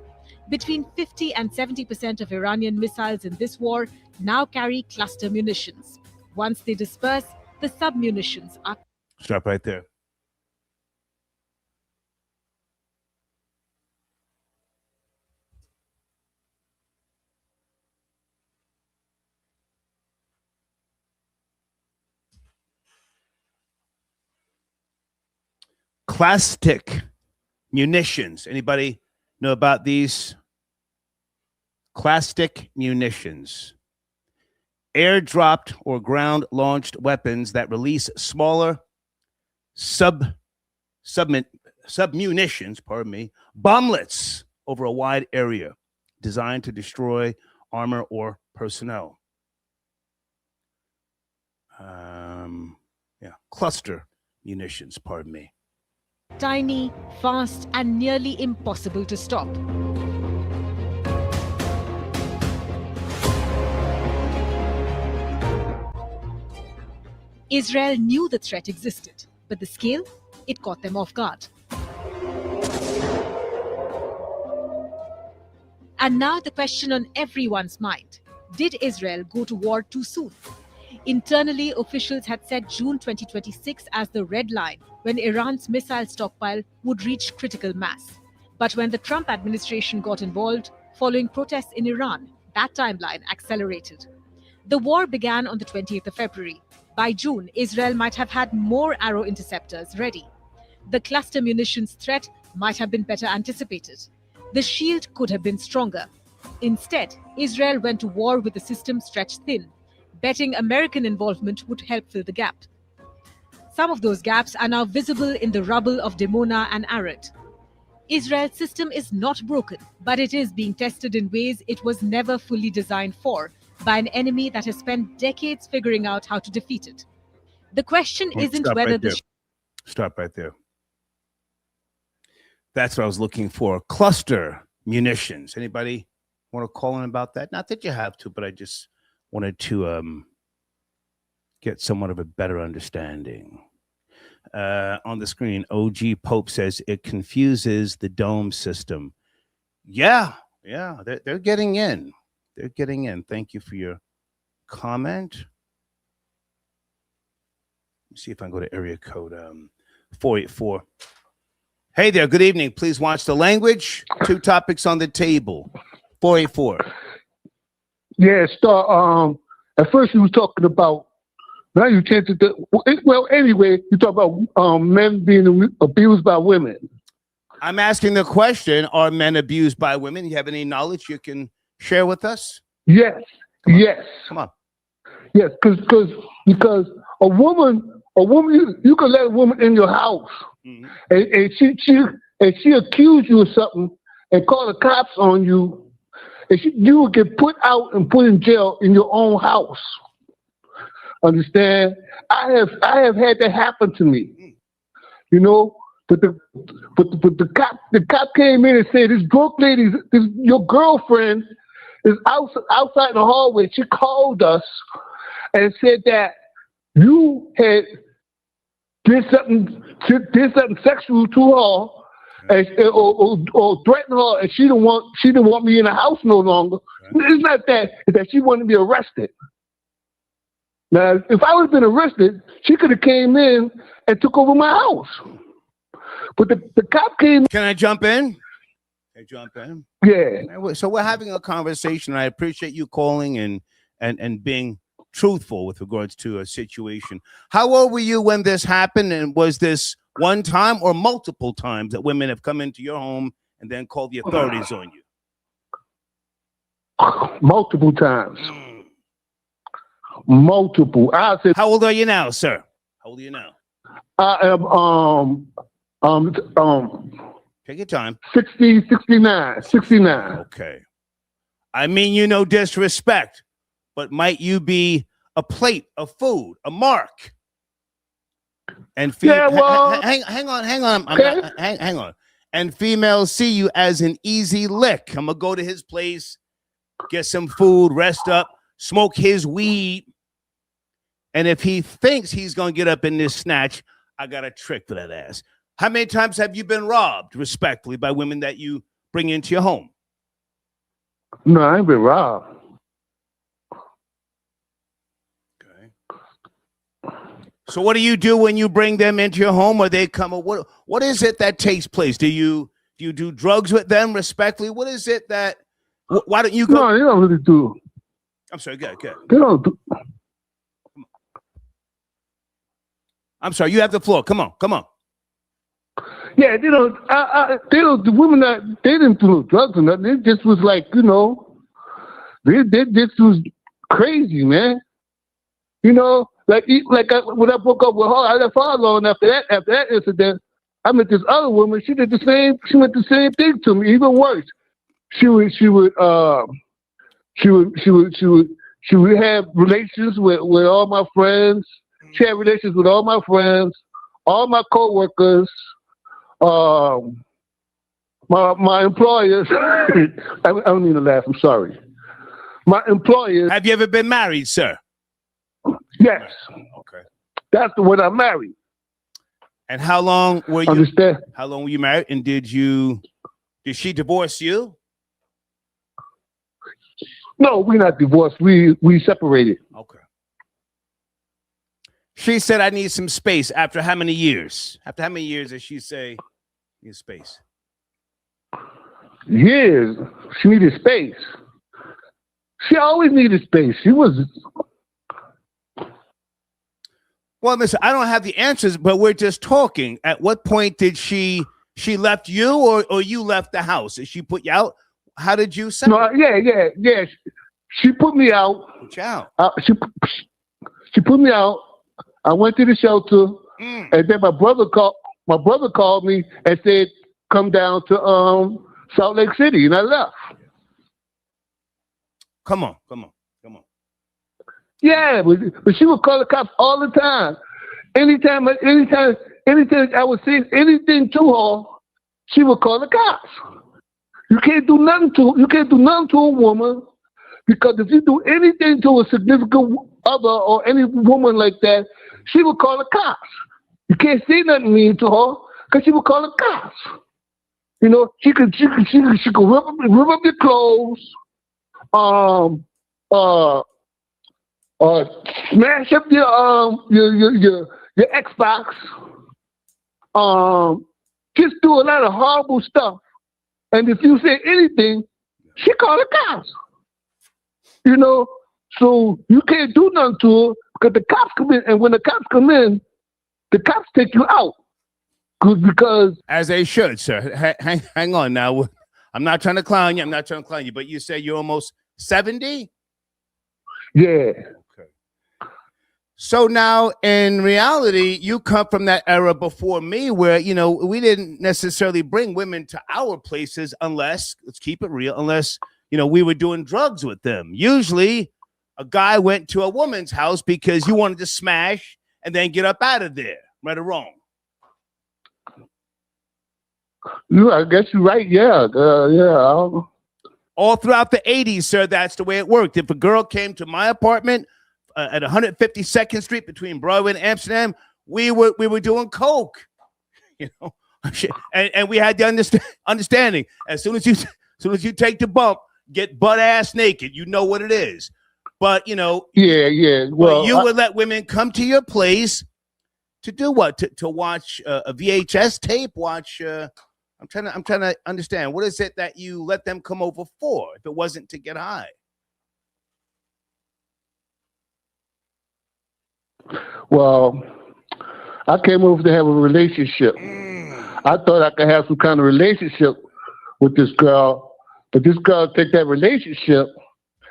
Between 50 and 70% of Iranian missiles in this war now carry cluster munitions. Once they disperse, the sub-munitions are... Stop right there. Clastic munitions. Anybody know about these? Clastic munitions. Airdropped or ground-launched weapons that release smaller submunitions, bomblets over a wide area, designed to destroy armor or personnel. Cluster munitions, Tiny, fast, and nearly impossible to stop. Israel knew the threat existed, but the scale, it caught them off guard. And now the question on everyone's mind: did Israel go to war too soon? Internally, officials had set June 2026 as the red line when Iran's missile stockpile would reach critical mass. But when the Trump administration got involved, following protests in Iran, that timeline accelerated. The war began on the 20th of February. By June, Israel might have had more arrow interceptors ready. The cluster munitions threat might have been better anticipated. The shield could have been stronger. Instead, Israel went to war with the system stretched thin, betting American involvement would help fill the gap. Some of those gaps are now visible in the rubble of Dimona and Arad. Israel's system is not broken, but it is being tested in ways it was never fully designed for, by an enemy that has spent decades figuring out how to defeat it. The question isn't whether the... Stop right there. That's what I was looking for. Cluster munitions. Anybody want to call in about that? Not that you have to, but I just wanted to get somewhat of a better understanding. On the screen, OG Pope says it confuses the dome system. Yeah, they're getting in. They're getting in. Thank you for your comment. Let's see if I can go to area code 484. Hey there, good evening. Please watch the language. 2 topics on the table. 484. Yeah, at first you were talking about, now you changed it to, well, anyway, you talk about men being abused by women. I'm asking the question, are men abused by women? You have any knowledge you can share with us? Yes. Come on. Yes, because a woman, you can let a woman in your house, and she accuse you of something and call the cops on you, and you will get put out and put in jail in your own house. Understand? I have had that happen to me. You know, but the cop came in and said, this drunk lady, your girlfriend is outside in the hallway. She called us and said that you had did something sexual to her, or threatened her, and she didn't want me in the house no longer. It's not that; it's that she wanted to be arrested. Now, if I would have been arrested, she could have came in and took over my house. But the cop came. Can I jump in? Yeah. So we're having a conversation. I appreciate you calling and being truthful with regards to a situation. How old were you when this happened? And was this one time or multiple times that women have come into your home and then called the authorities on you? Multiple times. Multiple. How old are you now, sir? How old are you now? I am Take your time. 69. Okay. I mean, you no disrespect, but might you be a plate of food, a mark? And hang on. Hang on. And females see you as an easy lick. I'm gonna go to his place, get some food, rest up, smoke his weed. And if he thinks he's gonna get up in this snatch, I got a trick for that ass. How many times have you been robbed, respectfully, by women that you bring into your home? No, I ain't been robbed. Okay. So what do you do when you bring them into your home, or they come? What is it that takes place? Do you do drugs with them, respectfully? What is it that? Why don't you go? No, they don't really do. I'm sorry. Good. They don't do. I'm sorry. You have the floor. Come on. Yeah, they don't. The women they didn't do no drugs or nothing. It just was like, you know, they this was crazy, man. You know, when I broke up with her, I left her alone after that incident. I met this other woman. She did the same. She went the same thing to me, even worse. She would have relations with all my friends. She had relations with all my friends, all my coworkers, my employers. I don't mean to laugh. I'm sorry. My employers. Have you ever been married, sir? Yes. Okay. That's the one I married. And how long were you? Understand? How long were you married? And did she divorce you? No, we're not divorced. We separated. Okay. She said, "I need some space." After how many years? After how many years does she say need space? Years. She needed space. She always needed space. She was. Well, listen, I don't have the answers, but we're just talking. At what point did she left you, or you left the house? Did she put you out? How did you separate? No, yeah. She put me out. Put you out. She put me out. I went to the shelter, and then my brother called me and said, "Come down to Salt Lake City," and I left. Come on. Yeah, but she would call the cops all the time. Anytime I would say anything to her, she would call the cops. You can't do nothing to a woman, because if you do anything to a significant other or any woman like that, she would call the cops. You can't say nothing mean to her because she would call the cops. You know, she could rip up your clothes, smash up your Xbox, just do a lot of horrible stuff. And if you say anything, she call the cops. You know, so you can't do nothing to her because the cops come in, and when the cops come in, the cops take you out. Because as they should, sir. Hang on now. I'm not trying to clown you. But you say you're almost 70? Yeah. Okay. So now, in reality, you come from that era before me where, you know, we didn't necessarily bring women to our places unless, let's keep it real, unless, you know, we were doing drugs with them. Usually, a guy went to a woman's house because you wanted to smash and then get up out of there. Right or wrong? I guess you're right. Yeah. All throughout the 80s, sir, that's the way it worked. If a girl came to my apartment at 152nd Street between Broadway and Amsterdam, we were doing coke, you know, and we had the understanding. As soon as you take the bump, get butt ass naked. You know what it is. But you know, yeah. Well, you would let women come to your place to do what? To watch a VHS tape? Watch. I'm trying to understand. What is it that you let them come over for? If it wasn't to get high. Well, I came over to have a relationship. I thought I could have some kind of relationship with this girl, but this girl take that relationship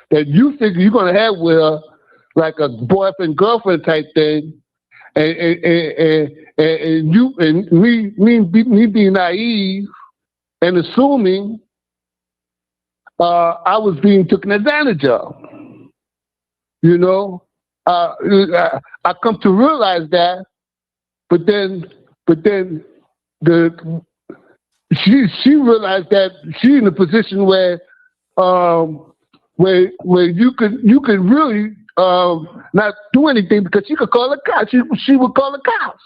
that you think you're gonna have with her, like a boyfriend girlfriend type thing, and me being naive and assuming I was being taken advantage of. You know, I come to realize that, but then she realized that she's in a position where you could really not do anything because she could call the cops. She would call the cops.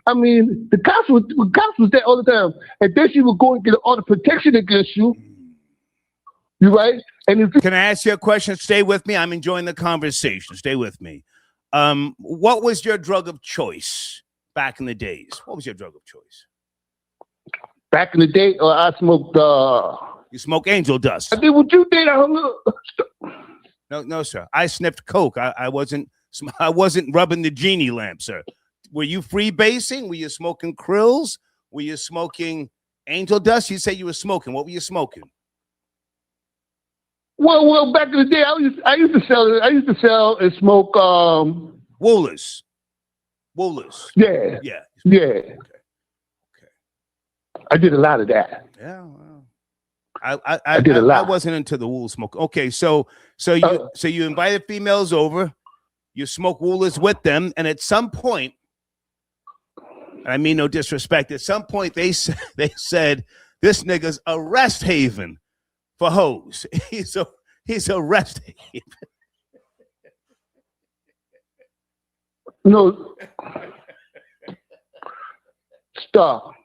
I mean, the cops was there all the time, and then she would go and get all the protection against you. You right? And Can I ask you a question? Stay with me. I'm enjoying the conversation. Stay with me. What was your drug of choice back in the days? What was your drug of choice? Back in the day, I smoked. You smoke angel dust. I did what you did. No, sir. I sniffed coke. I wasn't rubbing the genie lamp, sir. Were you freebasing? Were you smoking krills? Were you smoking angel dust? You say you were smoking. What were you smoking? Well, back in the day, I used to sell and smoke. Woolers. Yeah. Yeah. Okay. I did a lot of that. Yeah. Well, I did a lot. I wasn't into the wool smoke. Okay, so you invited females over, you smoke woolers with them, and at some point, I mean no disrespect, at some point they said this nigga's a rest haven for hoes. He's a rest haven. No. Stop.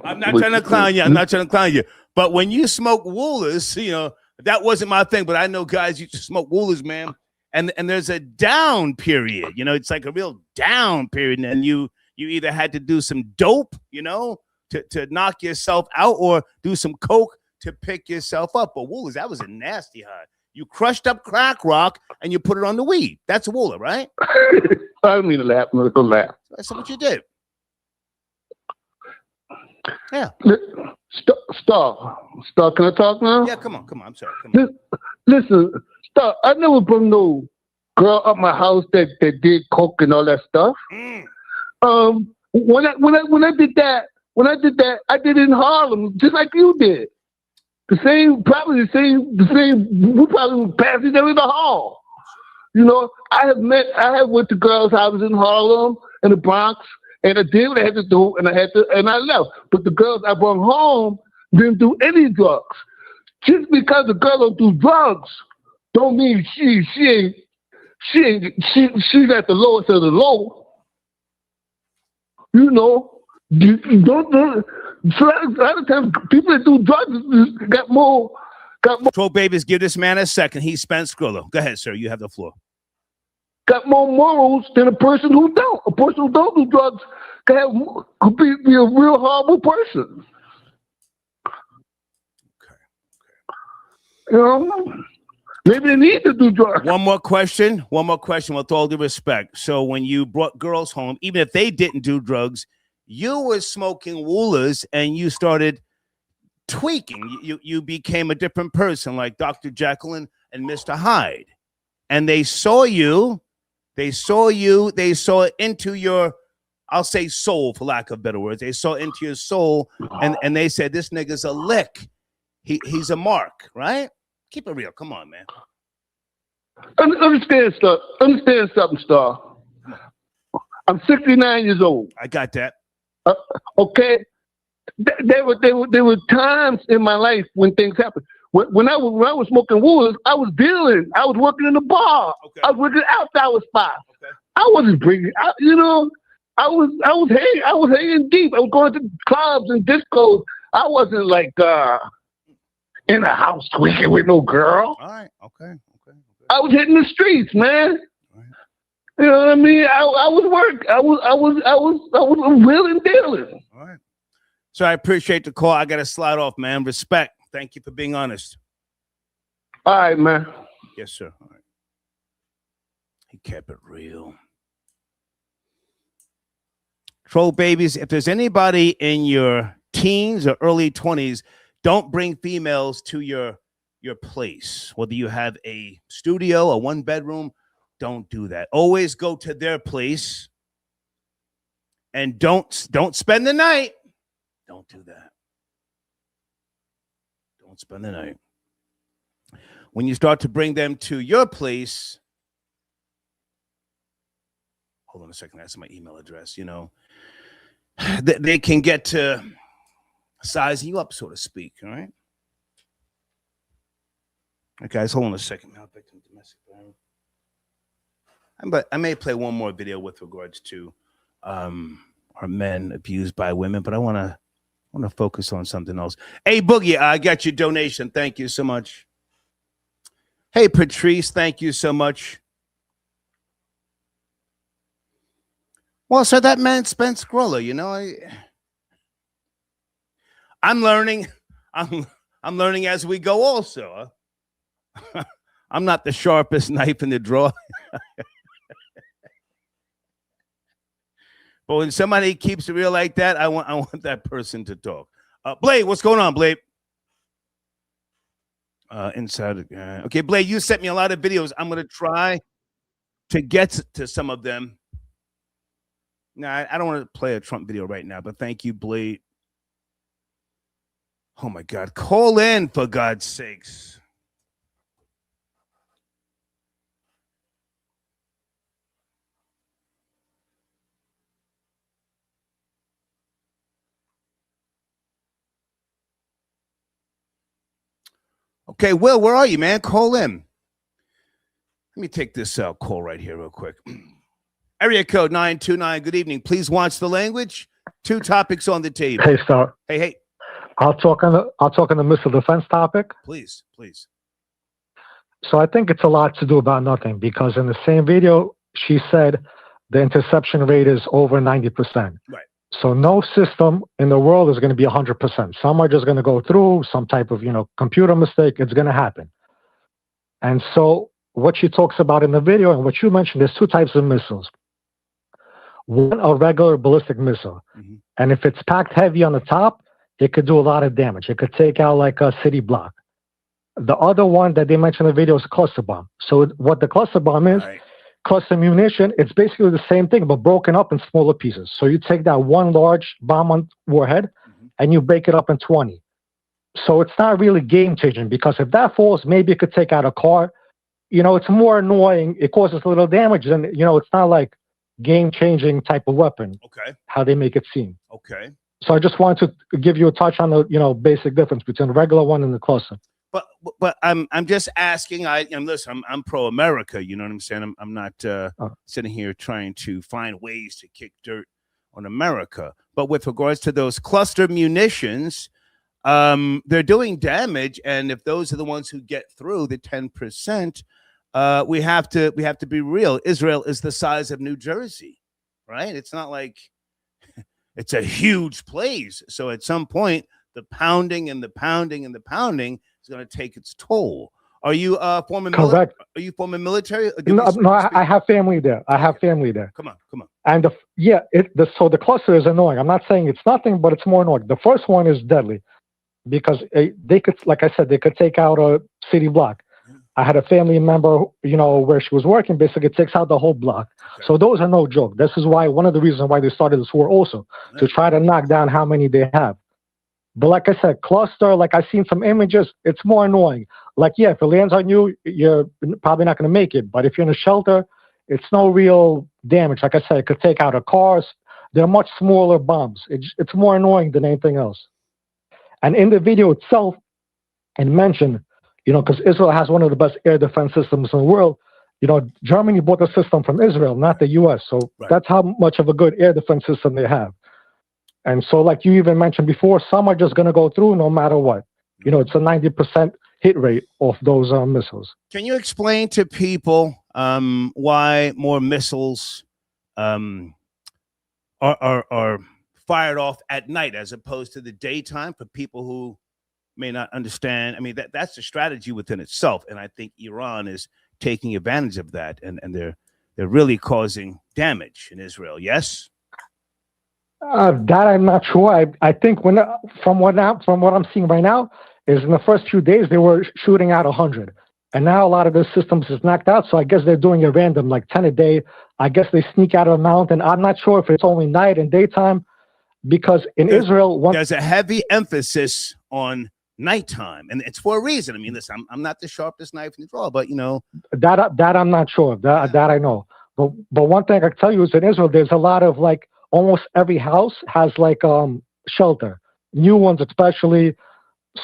I'm not trying to clown you. But when you smoke woolers, that wasn't my thing. But I know guys used to smoke woolers, man. And there's a down period. It's like a real down period. And you either had to do some dope, to knock yourself out, or do some coke to pick yourself up. But woolers, that was a nasty high. You crushed up crack rock and you put it on the weed. That's a wooler, right? I don't mean to laugh. I'm going to laugh. That's what you did. Yeah. Star, can I talk now? Yeah, come on. I'm sorry. Come on. Listen, Star, I never brought no girl up my house that did coke and all that stuff. When I did that, I did it in Harlem, just like you did. We probably passed each other in the hall. I have went to girls' houses in Harlem and the Bronx, and I did what I had to do, and I left. But the girls I brought home didn't do any drugs. Just because the girl don't do drugs, don't mean she's at the lowest of the low. So a lot of times people that do drugs got more. Troll babies, give this man a second. He's Spence Skrilla. Go ahead, sir. You have the floor. Got more morals than a person who don't. A person who don't do drugs could be a real horrible person. Okay. Maybe they need to do drugs. One more question with all due respect. So when you brought girls home, even if they didn't do drugs, you were smoking woolers and you started tweaking. You became a different person, like Dr. Jekyll and Mr. Hyde. And they saw into your, I'll say soul, for lack of better words. They saw into your soul, and they said, this nigga's a lick. He's a mark, right? Keep it real. Come on, man. Understand something, Star. I'm 69 years old. I got that. Okay. There were times in my life when things happened. When I was smoking woolers, I was dealing. I was working in a bar. Okay. I was working outside spots. Okay. I wasn't bringing. I was hanging deep. I was going to clubs and discos. I wasn't like in a house tweaking with no girl. All right. Okay. I was hitting the streets, man. Right. You know what I mean? I was work. I was wheeling dealing. All right. So I appreciate the call. I got to slide off, man. Respect. Thank you for being honest. All right, man. Yes, sir. All right. He kept it real. Troll babies, if there's anybody in your teens or early 20s, don't bring females to your place. Whether you have a studio, a one-bedroom, don't do that. Always go to their place. And don't spend the night. Don't do that. Don't spend the night. When you start to bring them to your place, hold on a second, that's my email address, they can get to sizing you up, so to speak, all right? Okay, guys, hold on a second. Now, victim of domestic violence. But I may play one more video with regards to our men abused by women, but I want to focus on something else. Hey, Boogie, I got your donation. Thank you so much. Hey, Patrice, thank you so much. Well, so that man Spence Skrilla, I'm learning. I'm learning as we go also. I'm not the sharpest knife in the drawer. But when somebody keeps it real like that, I want that person to talk. Blade, what's going on, Blade? Inside. Okay, Blade, you sent me a lot of videos. I'm going to try to get to some of them. Now, I don't want to play a Trump video right now, but thank you, Blade. Oh, my God. Call in, for God's sakes. Okay, Will, where are you, man? Call in. Let me take this call right here real quick. Area code 929. Good evening. Please watch the language. 2 topics on the table. Hey, sir. Hey. I'll talk on the missile defense topic. Please. So I think it's a lot to do about nothing, because in the same video, she said the interception rate is over 90%. Right. So no system in the world is going to be 100%. Some are just going to go through some type of, computer mistake. It's going to happen. And so what she talks about in the video and what you mentioned, there's 2 types of missiles. One, a regular ballistic missile. Mm-hmm. And if it's packed heavy on the top, it could do a lot of damage. It could take out like a city block. The other one that they mentioned in the video is a cluster bomb. So what the cluster bomb is, cluster munition, it's basically the same thing, but broken up in smaller pieces. So you take that one large bomb on warhead and you break it up in 20. So it's not really game changing, because if that falls, maybe it could take out a car. It's more annoying. It causes a little damage, and it's not like game-changing type of weapon. Okay. How they make it seem. Okay. So I just wanted to give you a touch on the basic difference between the regular one and the cluster. But I'm just asking. Listen, I'm pro-America. You know what I'm saying? I'm not sitting here trying to find ways to kick dirt on America. But with regards to those cluster munitions, they're doing damage, and if those are the ones who get through the 10%. We have to be real. Israel is the size of New Jersey, right? It's not like it's a huge place. So at some point, the pounding and the pounding and the pounding is going to take its toll. Are you former military? Are you former military? No, I have family there. I have family there. Come on. And so the cluster is annoying. I'm not saying it's nothing, but it's more annoying. The first one is deadly, because they could, like I said, they could take out a city block. I had a family member, where she was working, basically it takes out the whole block. Okay. So those are no joke. This is why, one of the reasons why they started this war also, to try to knock down how many they have. But like I said, cluster, like I've seen some images, it's more annoying. Like, if it lands on you, you're probably not going to make it. But if you're in a shelter, it's no real damage. Like I said, it could take out a car. They're much smaller bombs. It's more annoying than anything else. And in the video itself, it mentioned, because Israel has one of the best air defense systems in the world. Germany bought the system from Israel, not the U.S. So That's how much of a good air defense system they have. And so, like you even mentioned before, some are just going to go through no matter what. It's a 90% hit rate of those missiles. Can you explain to people why more missiles are fired off at night as opposed to the daytime, for people who may not understand? I mean, that's a strategy within itself, and I think Iran is taking advantage of that, and they're really causing damage in Israel. Yes, that I'm not sure. I think from what I'm seeing right now is in the first few days they were shooting out 100, and now a lot of the systems is knocked out. So I guess they're doing it random, like 10 a day. I guess they sneak out of a mountain. I'm not sure if it's only night and daytime, because Israel, there's a heavy emphasis on nighttime, and it's for a reason. I mean, listen, I'm not the sharpest knife in the drawer, but that I'm not sure. That I know. But one thing I can tell you is in Israel, there's a lot of, like, almost every house has like shelter, new ones especially.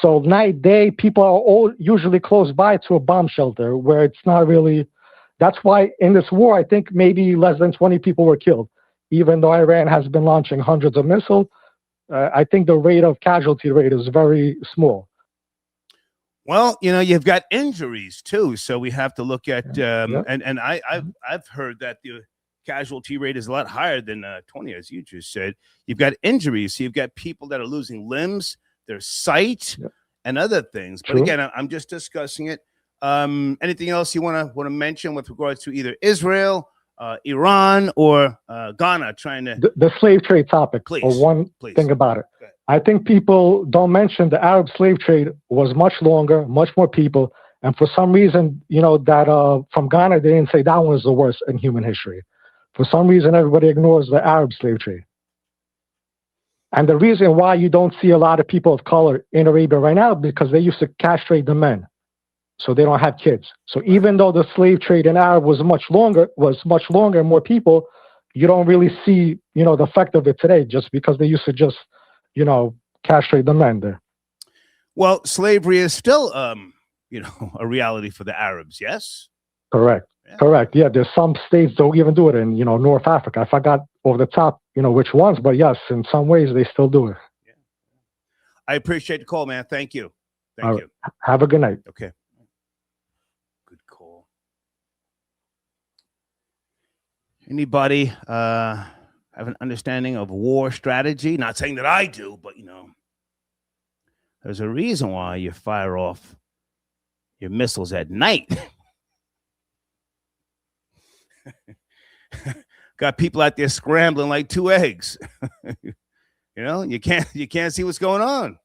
So night, day, people are all usually close by to a bomb shelter where it's not really. That's why in this war, I think maybe less than 20 people were killed, even though Iran has been launching hundreds of missiles. I think the casualty rate is very small. Well, you've got injuries too, so we have to look at and I've heard that the casualty rate is a lot higher than 20, as you just said. You've got injuries, so you've got people that are losing limbs, their sight, and other things. But again, I'm just discussing it. Anything else you want to mention with regards to either Israel, Iran or Ghana trying to The slave trade topic, or one thing about it. I think people don't mention the Arab slave trade was much longer, much more people, and for some reason, that from Ghana, they didn't say that one was the worst in human history. For some reason, everybody ignores the Arab slave trade. And the reason why you don't see a lot of people of color in Arabia right now, because they used to castrate the men, so they don't have kids. So even though the slave trade in Arab was much longer, and more people, you don't really see, the effect of it today, just because they used to just, castrate the men there. Well, slavery is still, a reality for the Arabs. Yes. Correct. Correct. Yeah, there's some states don't even do it in, North Africa. I forgot over the top, which ones, but yes, in some ways they still do it. I appreciate the call, man. Thank you. Thank you. Have a good night. Okay. Good call. Anybody have an understanding of war strategy? Not saying that I do, but there's a reason why you fire off your missiles at night. Got people out there scrambling like two eggs. You can't see what's going on.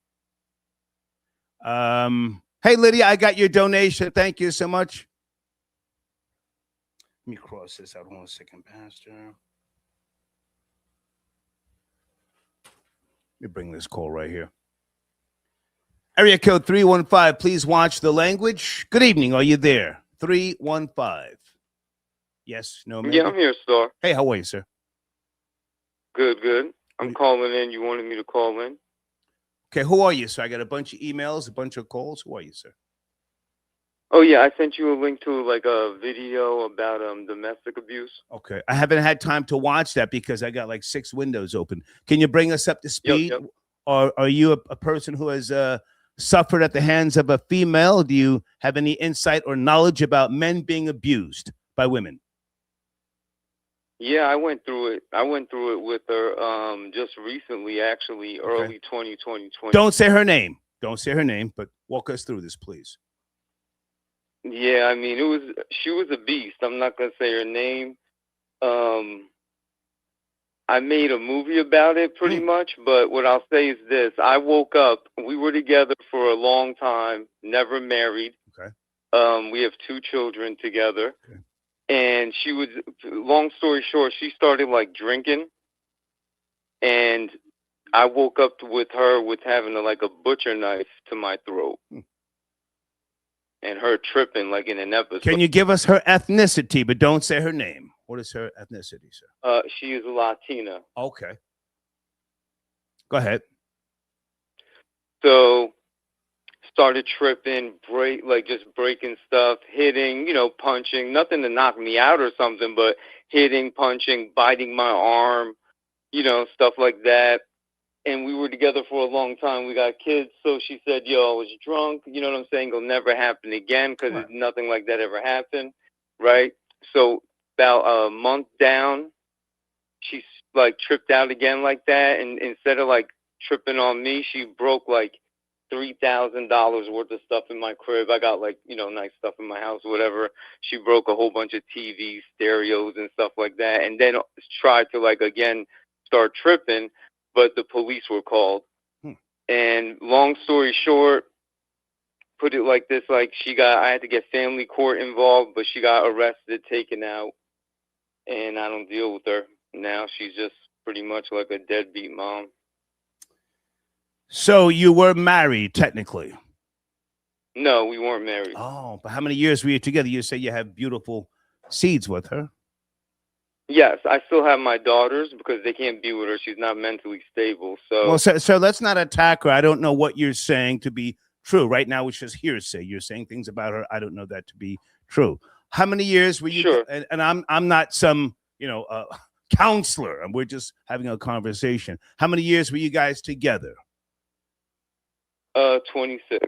Hey, Lydia, I got your donation. Thank you so much. Let me cross this out. Hold on a second, Pastor. Let me bring this call right here. Area code 315. Please watch the language. Good evening. Are you there? 315. Yes, no, maybe? Yeah, I'm here, sir. Hey, how are you, sir? Good, good. I'm calling in. You wanted me to call in? Okay, who are you, sir? I got a bunch of emails, a bunch of calls. Who are you, sir? Oh, yeah, I sent you a link to like a video about domestic abuse. Okay, I haven't had time to watch that because I got like 6 windows open. Can you bring us up to speed? Yep. Or are you a person who has suffered at the hands of a female? Do you have any insight or knowledge about men being abused by women? Yeah, I went through it. I went through it with her just recently, actually, early 2020. Don't say her name. Don't say her name, but walk us through this, please. Yeah, I mean, she was a beast. I'm not going to say her name. I made a movie about it pretty much, but what I'll say is this. I woke up, we were together for a long time, never married. Okay. We have 2 children together. Okay. And she was, long story short, she started like drinking. And I woke up with her with having like a butcher knife to my throat. And her tripping like in an episode. Can you give us her ethnicity, but don't say her name? What is her ethnicity, sir? She is Latina. Okay. Go ahead. So started tripping, just breaking stuff, hitting, punching, nothing to knock me out or something, but hitting, punching, biting my arm, stuff like that. And we were together for a long time. We got kids. So she said, I was drunk. You know what I'm saying? It'll never happen again because nothing like that ever happened. Right. So about a month down, she like tripped out again like that. And instead of like tripping on me, she broke like $3,000 worth of stuff in my crib. I got like, nice stuff in my house, whatever. She broke a whole bunch of TVs, stereos and stuff like that. And then tried to like, again, start tripping. But the police were called. And long story short, put it like this, like I had to get family court involved, but she got arrested, taken out, and I don't deal with her. Now she's just pretty much like a deadbeat mom. So you were married, technically? No, we weren't married. Oh, but how many years were you together? You say you have beautiful seeds with her. Yes, I still have my daughters because they can't be with her. She's not mentally stable. So, well, so let's not attack her. I don't know what you're saying to be true. Right now, it's just hearsay. You're saying things about her. I don't know that to be true. How many years were you? Sure. And I'm not some, counselor, and we're just having a conversation. How many years were you guys together? 26.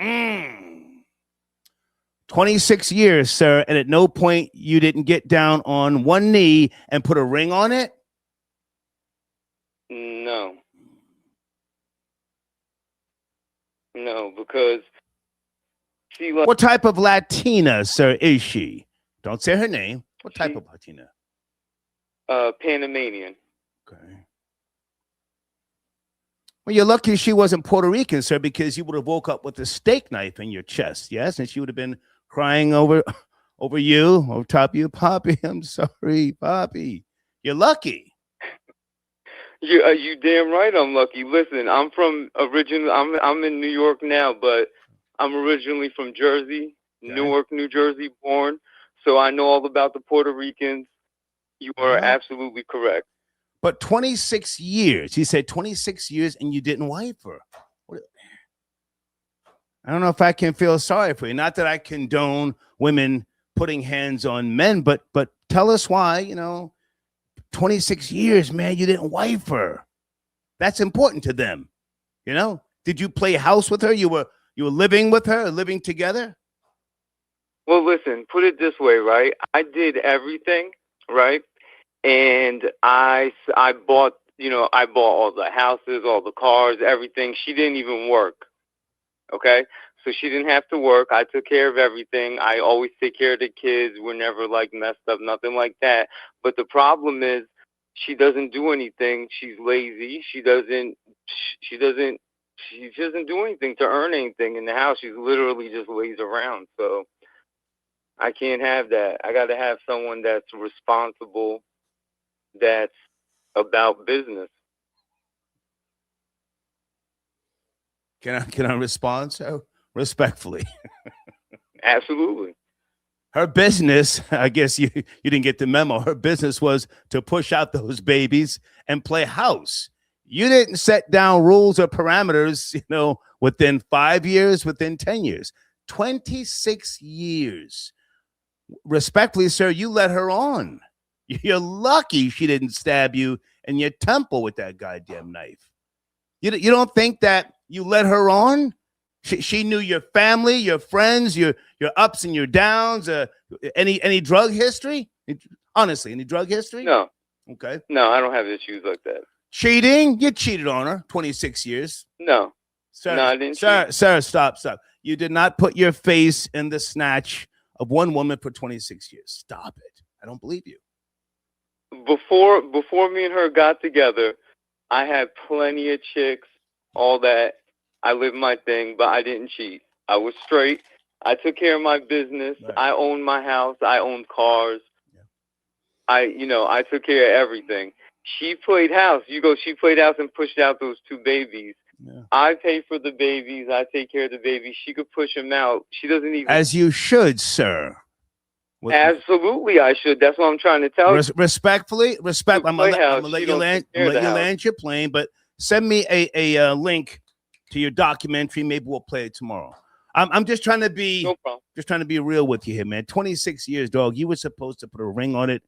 26 years, sir, and at no point you didn't get down on one knee and put a ring on it? No. No, because what type of Latina, sir, is she? Don't say her name. What type of Latina? Panamanian. Okay. Well, you're lucky she wasn't Puerto Rican, sir, because you would have woke up with a steak knife in your chest, yes? And she would have been crying over you, over top of you. Poppy, I'm sorry, Poppy. You're lucky. You damn right I'm lucky. Listen, I'm in New York now, but I'm originally from Jersey, Newark, New Jersey, born. So I know all about the Puerto Ricans. You are absolutely correct. But 26 years, he said 26 years, and you didn't wife her. I don't know if I can feel sorry for you. Not that I condone women putting hands on men, but tell us why, 26 years, man, you didn't wife her. That's important to them. Did you play house with her? You were living with her, living together? Well, listen, put it this way, right? I did everything, right? And I bought, I bought all the houses, all the cars, everything. She didn't even work. Okay? So she didn't have to work. I took care of everything. I always take care of the kids. We're never like messed up, nothing like that. But the problem is she doesn't do anything. She's lazy. She doesn't do anything to earn anything in the house. She's literally just lays around. So I can't have that. I got to have someone that's responsible, that's about business. Can I respond so respectfully? Absolutely. Her business, I guess you didn't get the memo. Her business was to push out those babies and play house. You didn't set down rules or parameters, within 5 years, within 10 years, 26 years. Respectfully, sir, you let her on. You're lucky she didn't stab you in your temple with that goddamn knife. You don't think that you let her on? She knew your family, your friends, your ups and your downs. Any drug history? Honestly, any drug history? No. Okay. No, I don't have issues like that. Cheating? You cheated on her. 26 years. No. Sir, no, I didn't. Sir, stop. You did not put your face in the snatch of one woman for 26 years. Stop it. I don't believe you. Before me and her got together, I had plenty of chicks, all that. I lived my thing, but I didn't cheat. I was straight. I took care of my business. Right. I owned my house. I owned cars. Yeah. I took care of everything. She played house. She played house and pushed out those two babies. Yeah. I pay for the babies. I take care of the babies. She could push them out. She doesn't even. As you should, sir. Absolutely, I should. That's what I'm trying to tell you. Respectfully, I'm gonna let you land your plane, but send me a link to your documentary. Maybe we'll play it tomorrow. I'm just trying to be real with you here, man. 26 years, dog. You were supposed to put a ring on it.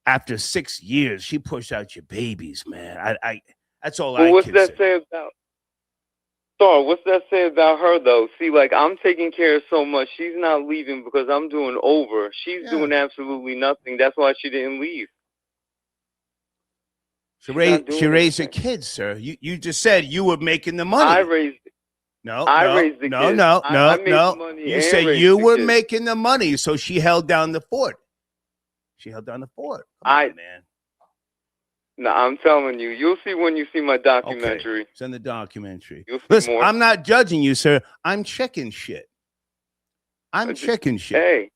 After 6 years, she pushed out your babies, man. That's all I can say. What's that say about her, though? See, like, I'm taking care of so much. She's not leaving because I'm doing over. She's doing absolutely nothing. That's why she didn't leave. She raised your kids, sir. You just said you were making the money. I raised the kids. No. I made the money. You said you were making the money, so she held down the fort. Come on, man. No, I'm telling you. You'll see when you see my documentary. Okay. Send the documentary. Listen, more. I'm not judging you, sir. I'm checking shit. Hey.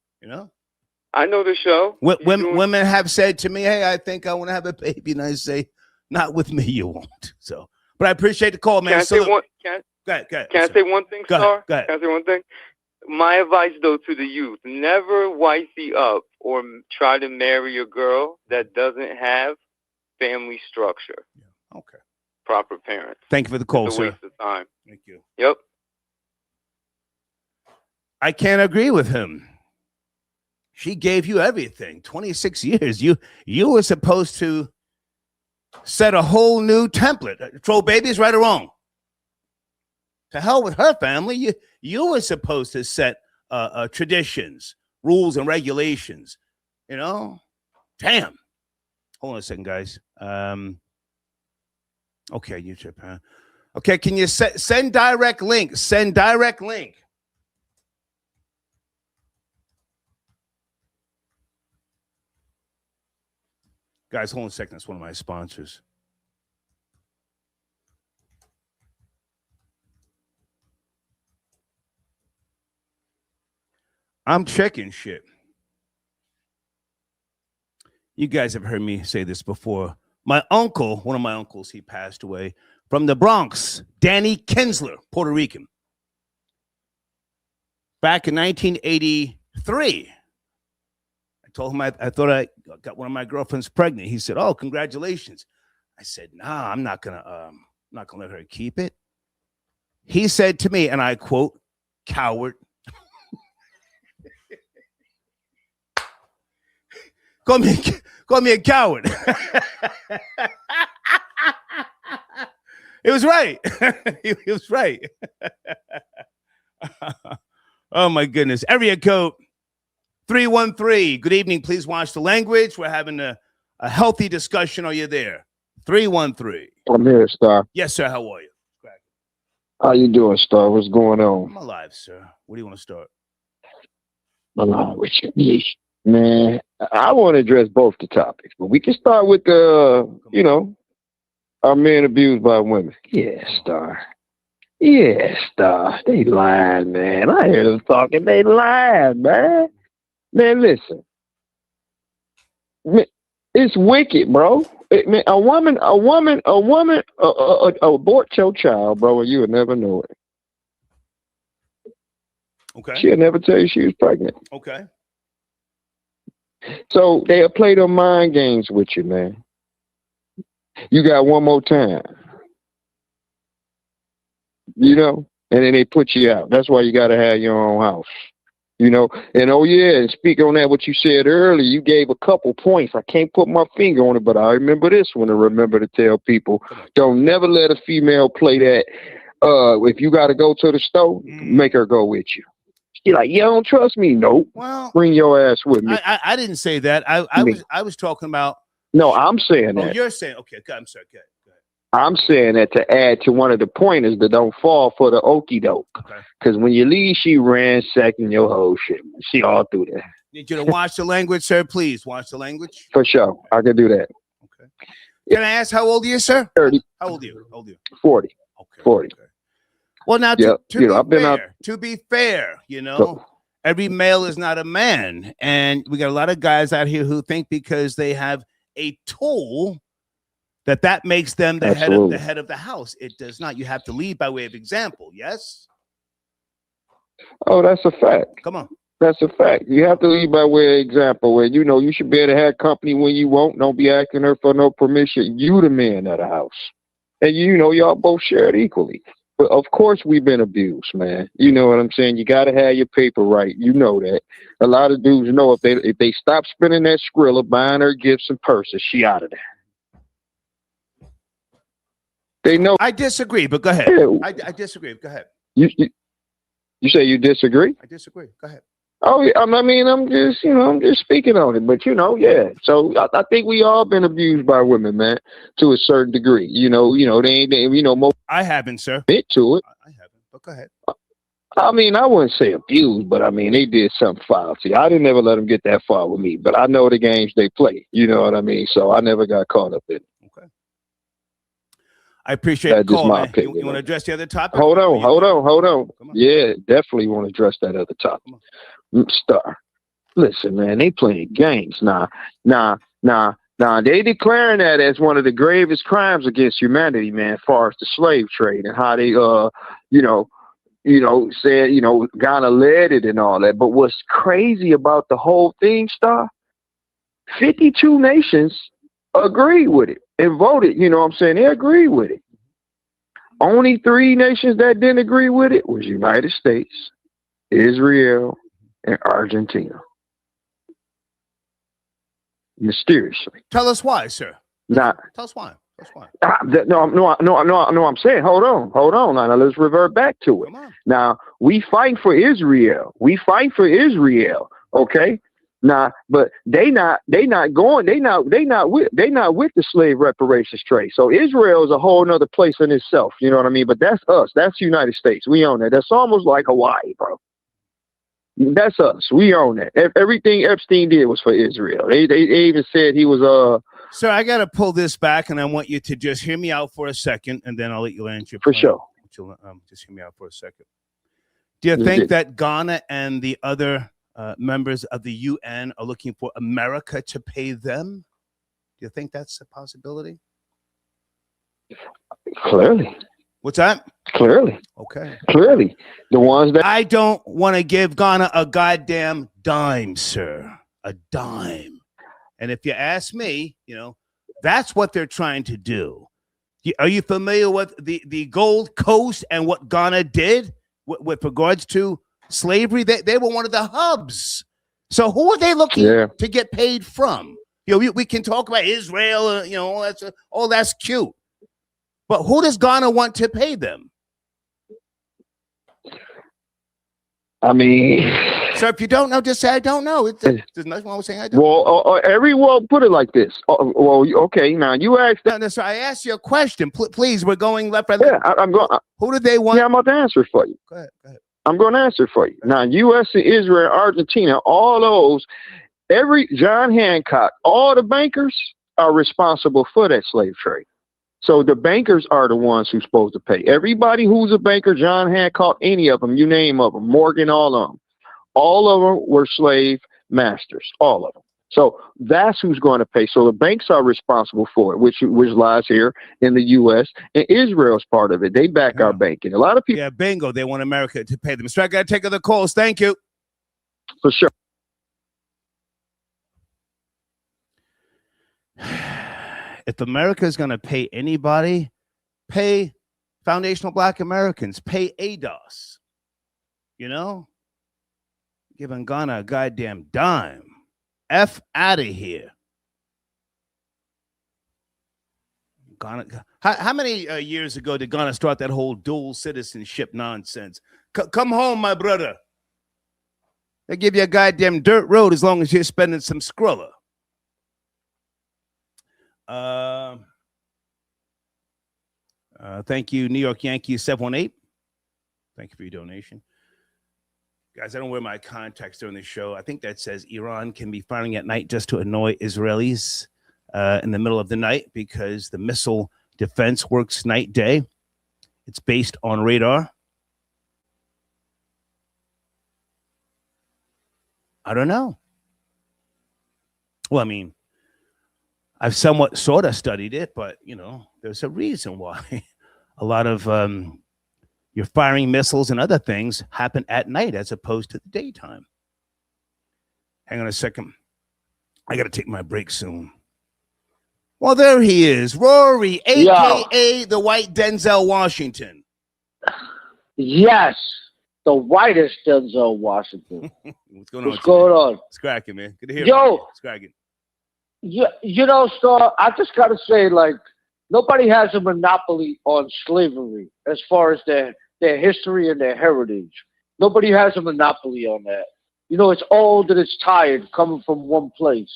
I know the show. Women have said to me, hey, I think I want to have a baby. And I say, not with me, you won't. So, but I appreciate the call, man. Can I say one thing, Star? Go ahead. Can I say one thing? My advice, though, to the youth, never wifey up or try to marry a girl that doesn't have family structure. Yeah. Okay. Proper parents. Thank you for the call, it's a sir. waste of time. Thank you. Yep. I can't agree with him. She gave you everything. 26 years. You were supposed to set a whole new template. Throw babies, right or wrong. To hell with her family. You were supposed to set traditions, rules, and regulations. Damn. Hold on a second, guys. Okay, YouTube. Huh? Okay, can you send direct link? Send direct link. Guys, hold on a second. That's one of my sponsors. I'm checking shit. You guys have heard me say this before. My uncle, one of my uncles, he passed away from the Bronx, Danny Kinsler, Puerto Rican. Back in 1983, I told him I thought I got one of my girlfriends pregnant. He said, "Oh, congratulations." I said, "Nah, I'm not gonna let her keep it." He said to me, and I quote, "Coward." Call me a coward. It was right. It was right. Oh my goodness. Area code 313. Good evening. Please watch the language. We're having a healthy discussion. Are you there? 313. I'm here, Star. Yes, sir. How are you? How you doing, Star? What's going on? I'm alive, sir. Where do you want to start? Alive with you. Man, I want to address both the topics, but we can start with our men abused by women. Yeah, Star. Yeah, Star. They lying, man. I hear them talking. They lying, man. Man, listen. Man, it's wicked, bro. Man, a woman, abort your child, bro, and you would never know it. Okay. She'll never tell you she was pregnant. Okay. So they'll play them mind games with you, man. You got one more time. And then they put you out. That's why you got to have your own house. And and speak on that, what you said earlier, you gave a couple points. I can't put my finger on it, but I remember this one and remember to tell people, don't never let a female play that. If you got to go to the store, make her go with you. She's like, you don't trust me? Nope. Well, bring your ass with me. I didn't say that. I was talking about. No, I'm saying that. Oh, you're saying, okay, I'm sorry. Go ahead. I'm saying that to add to one of the pointers that don't fall for the okie doke. Because when you leave, she ransacking your whole shit. She all through that. Need you to watch the language, sir. Please watch the language. For sure. I can do that. Okay. Can I ask how old are you, sir? 30. How old are you? 40. Okay. 40. Okay. Well, now, to be fair, every male is not a man. And we got a lot of guys out here who think because they have a tool that makes them the head of the house. It does not. You have to lead by way of example. Yes. Oh, that's a fact. Come on. That's a fact. You have to lead by way of example. Where you should be able to have company when you want. Don't be asking her for no permission. You the man of the house, and y'all both share it equally. But of course, we've been abused, man. You know what I'm saying? You got to have your paper right. You know that. A lot of dudes know if they stop spending that Skrilla, buying her gifts and purses, she out of there. They know. I disagree, but go ahead. Yeah. I disagree. Go ahead. You say you disagree? I disagree. Go ahead. Oh, I mean, I'm just speaking on it. But yeah. So I think we all been abused by women, man, to a certain degree. Most. I haven't, sir. Bit to it. I haven't. But go ahead. I mean, I wouldn't say abused, but I mean, they did something foul. See, I didn't ever let them get that far with me, but I know the games they play. You know what I mean? So I never got caught up in it. Okay. I appreciate the call, man. You want to address the other topic? Hold on. Yeah, definitely want to address that other topic. Star. Listen, man, they playing games. Nah. They declaring that as one of the gravest crimes against humanity, man, as far as the slave trade and how they, said, Ghana led it and all that. But what's crazy about the whole thing, Star? 52 nations agreed with it and voted. You know what I'm saying? They agreed with it. Only 3 nations that didn't agree with it was United States, Israel, and Argentina. Mysteriously. Tell us why, sir. Tell us why. No, I'm saying, hold on. Now let's revert back to it. Now, we fight for Israel. Okay? Now, but they not with the slave reparations trade. So Israel is a whole nother place in itself. You know what I mean? But that's us. That's the United States. We own that. That's almost like Hawaii, bro. That's us. We own that. Everything Epstein did was for Israel. They even said he was Sir, I got to pull this back, and I want you to just hear me out for a second, and then I'll let you answer. For sure. Just hear me out for a second. Do you think that Ghana and the other members of the UN are looking for America to pay them? Do you think that's a possibility? Clearly. What's that? Clearly. Okay. Clearly. The ones that I don't want to give Ghana a goddamn dime, sir. A dime. And if you ask me, that's what they're trying to do. Are you familiar with the Gold Coast and what Ghana did with regards to slavery? They were one of the hubs. So who are they looking to get paid from? We can talk about Israel, all that's cute. But who does Ghana want to pay them? I mean, so if you don't know, just say I don't know. There's nothing wrong with saying I don't. Well, everyone put it like this. Okay. Now you asked. No, so I asked you a question. Please, we're going left. Right. Yeah, I'm going. Who do they want? Yeah, I'm about to answer for you. Go ahead. I'm going to answer for you. Now, U.S. and Israel, Argentina, all those, John Hancock, all the bankers are responsible for that slave trade. So the bankers are the ones who's supposed to pay. Everybody who's a banker, John Hancock, any of them, you name of them, Morgan, all of them were slave masters, all of them. So that's who's going to pay. So the banks are responsible for it, which lies here in the U.S. and Israel's part of it. They back our banking. A lot of people. Yeah, bingo. They want America to pay them. So I got to take other calls. Thank you. For sure. If America is going to pay anybody, pay foundational Black Americans, pay ADOS. Giving Ghana a goddamn dime. F out of here. Ghana. How many years ago did Ghana start that whole dual citizenship nonsense? Come home, my brother. They give you a goddamn dirt road as long as you're spending some Skrilla. Thank you, New York Yankees 718. Thank you for your donation. Guys, I don't wear my contacts during the show. I think that says Iran can be firing at night just to annoy Israelis in the middle of the night because the missile defense works night day. It's based on radar. I don't know. Well, I mean, I've somewhat sort of studied it, but, there's a reason why a lot of your firing missiles and other things happen at night as opposed to the daytime. Hang on a second. I got to take my break soon. Well, there he is, Rory, a.k.a. the white Denzel Washington. Yes, the whitest Denzel Washington. What's going on? What's going on? It's cracking, man. Good to hear you. It's cracking. So I just got to say, nobody has a monopoly on slavery as far as their history and their heritage. Nobody has a monopoly on that. It's old and it's tired coming from one place.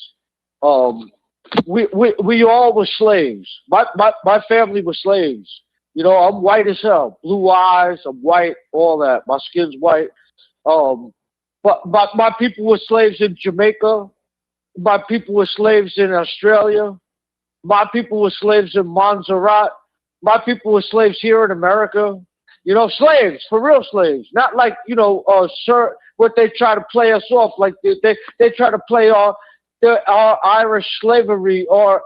We all were slaves. My family was slaves. I'm white as hell. Blue eyes, I'm white, all that. My skin's white. But my people were slaves in Jamaica. My people were slaves in Australia. My people were slaves in Montserrat. My people were slaves here in America. Slaves, for real slaves. Not like, what they try to play us off. Like they try to play our Irish slavery or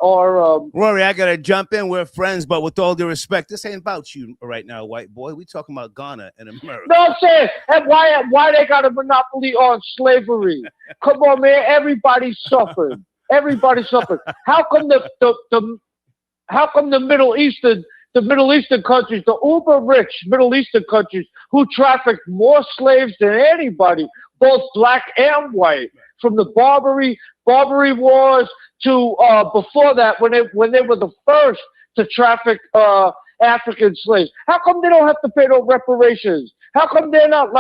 Rory, I got to jump in. We're friends, but with all due respect, this ain't about you right now, white boy. We talking about Ghana and America. No, I'm saying, and why they got a monopoly on slavery? Come on, man. Everybody suffered. Everybody suffered. How come the Middle Eastern countries, the uber rich Middle Eastern countries who trafficked more slaves than anybody, both black and white, from the Barbary Wars to before that, when they were the first to traffic African slaves. How come they don't have to pay no reparations? How come they're not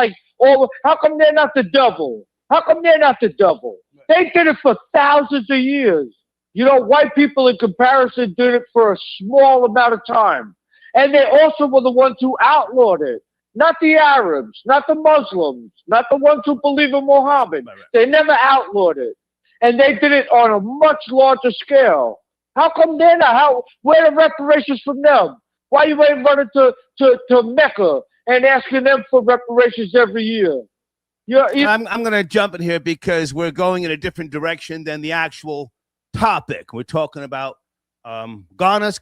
how come they're not the devil? How come they're not the devil? They did it for thousands of years. White people in comparison did it for a small amount of time. And they also were the ones who outlawed it. Not the Arabs, not the Muslims, not the ones who believe in Muhammad. They never outlawed it. And they did it on a much larger scale. How come they're not? Where are the reparations from them? Why you ain't running to Mecca and asking them for reparations every year? I'm going to jump in here because we're going in a different direction than the actual topic. We're talking about Ghana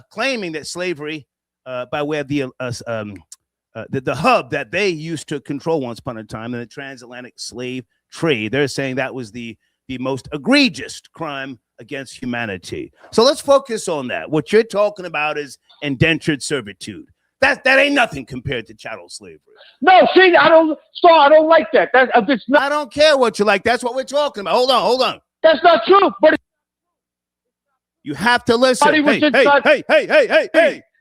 claiming that slavery, by way of the hub that they used to control once upon a time in the transatlantic slave trade, they're saying that was the most egregious crime against humanity. So let's focus on that. What you're talking about is indentured servitude. That ain't nothing compared to chattel slavery. No, see, I don't like that. I don't care what you like. That's what we're talking about. Hold on. That's not true. But you have to listen.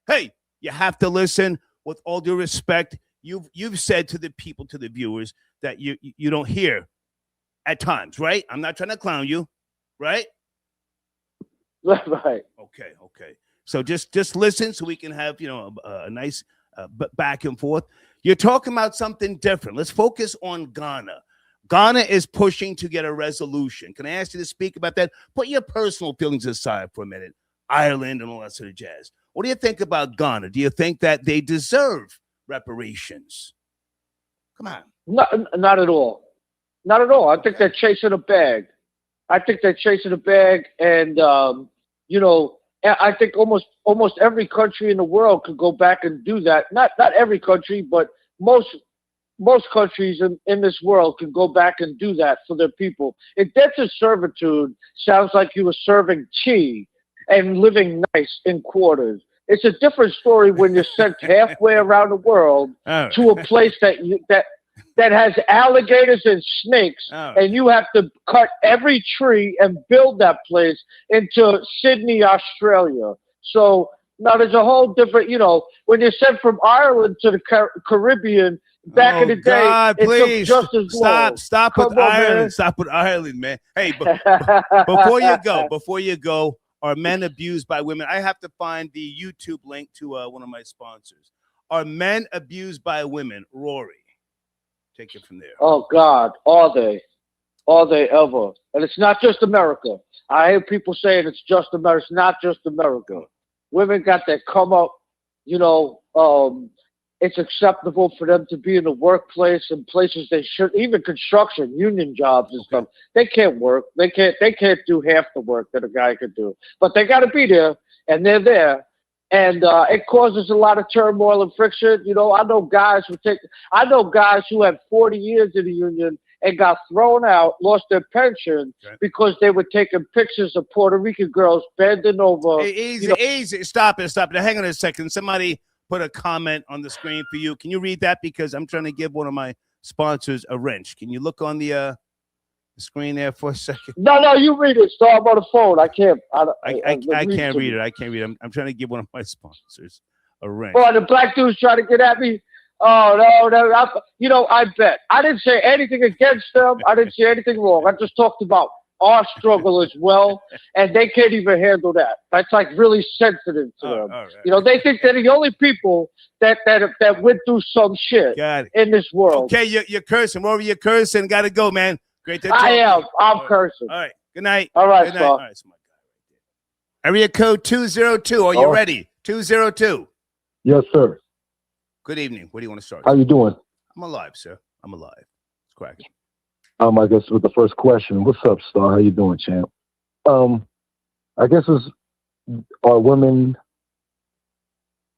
Hey. You have to listen. With all due respect, you've said to the people, to the viewers, that you don't hear at times, right? I'm not trying to clown you, right? Right. Okay. So just listen so we can have, a nice back and forth. You're talking about something different. Let's focus on Ghana. Ghana is pushing to get a resolution. Can I ask you to speak about that? Put your personal feelings aside for a minute. Ireland and all that sort of jazz. What do you think about Ghana? Do you think that they deserve reparations? Come on. Not at all. Not at all. I think they're chasing a bag. And I think almost every country in the world could go back and do that. Not every country, but most countries in this world can go back and do that for their people. Indentured servitude sounds like you were serving tea and living nice in quarters. It's a different story when you're sent halfway around the world to a place that has alligators and snakes, and you have to cut every tree and build that place into Sydney, Australia. So now there's a whole different, when you're sent from Ireland to the Caribbean back in the day, God, it please took just as long. Stop with Ireland. Man. Stop with Ireland, man. Hey, before you go, are men abused by women? I have to find the YouTube link to one of my sponsors. Are men abused by women? Rory, take it from there. Oh, God, are they? Are they ever? And it's not just America. I hear people saying it's just America. It's not just America. Women got that come up, it's acceptable for them to be in the workplace and places they should, even construction, union jobs and stuff. They can't work. They can't do half the work that a guy could do. But they got to be there, and they're there. And it causes a lot of turmoil and friction. I know guys who had 40 years in the union and got thrown out, lost their pension because they were taking pictures of Puerto Rican girls bending over. Easy. Stop it. Now, hang on a second. Somebody put a comment on the screen for you. Can you read that? Because I'm trying to give one of my sponsors a wrench. Can you look on the screen there for a second? No, you read it. So I'm on the phone. I can't. I can't read it. I can't read it. I'm trying to give one of my sponsors a wrench. Oh, the black dude's trying to get at me. Oh, no. I bet. I didn't say anything against them. I didn't say anything wrong. I just talked about our struggle as well, and they can't even handle that. That's like really sensitive to them. Right. They think they're the only people that went through some shit in this world. Okay, you're cursing. Rory, you're cursing. Got to go, man. Great to talk. I am. I'm cursing. All right. Good night. All right, Good night. All right, so my guy right there. Area code 202. Are you ready? 202. Yes, sir. Good evening. Where do you want to start? How you doing? I'm alive, sir. I'm alive. It's cracking. I guess with the first question, what's up, Star? How you doing, champ? I guess are women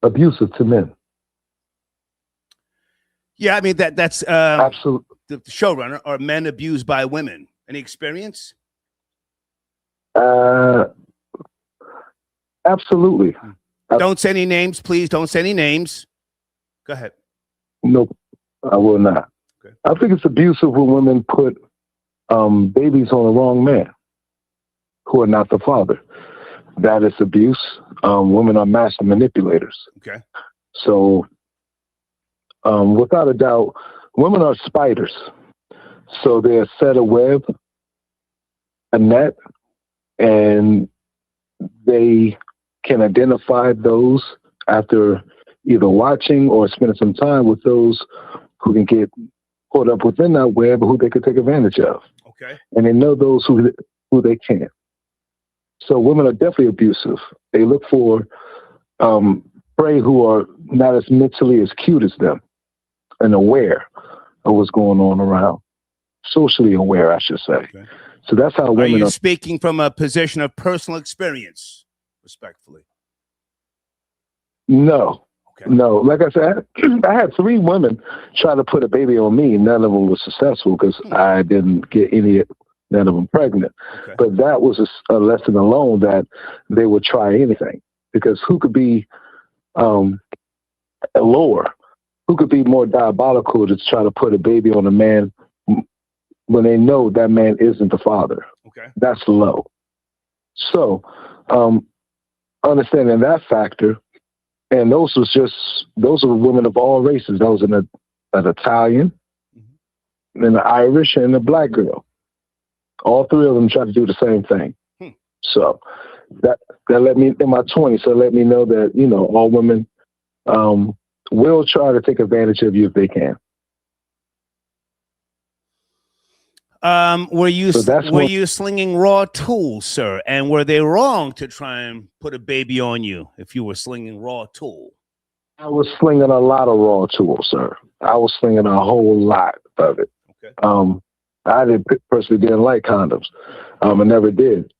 abusive to men? Yeah, I mean that's absolutely the showrunner. Are men abused by women? Any experience? Absolutely. Don't say any names, please. Don't say any names. Go ahead. Nope, I will not. Okay. I think it's abusive when women put babies on the wrong man who are not the father. That is abuse. Women are master manipulators. Okay. So, without a doubt, women are spiders. So they set a web, a net, and they can identify those after either watching or spending some time with those who can get caught up within that web, who they could take advantage of. Okay. And they know those who they can't. So women are definitely abusive. They look for prey who are not as mentally as cute as them and aware of what's going on around. Socially aware, I should say. Okay. So that's how Are women you are. speaking from a position of personal experience, respectfully? No. No, like I said, I had 3 women try to put a baby on me. None of them was successful because I didn't get none of them pregnant. Okay. But that was a lesson alone that they would try anything, because who could be lower? Who could be more diabolical to try to put a baby on a man when they know that man isn't the father? Okay. That's low. So, understanding that factor. And those were women of all races. That was an Italian, and an Irish, and a black girl. All 3 of them tried to do the same thing. So that let me, in my 20s, so let me know that, all women will try to take advantage of you if they can. Were you slinging raw tools, sir? And were they wrong to try and put a baby on you if you were slinging raw tool? I was slinging a lot of raw tools, sir. I was slinging a whole lot of it. Okay. I personally didn't like condoms. I never did.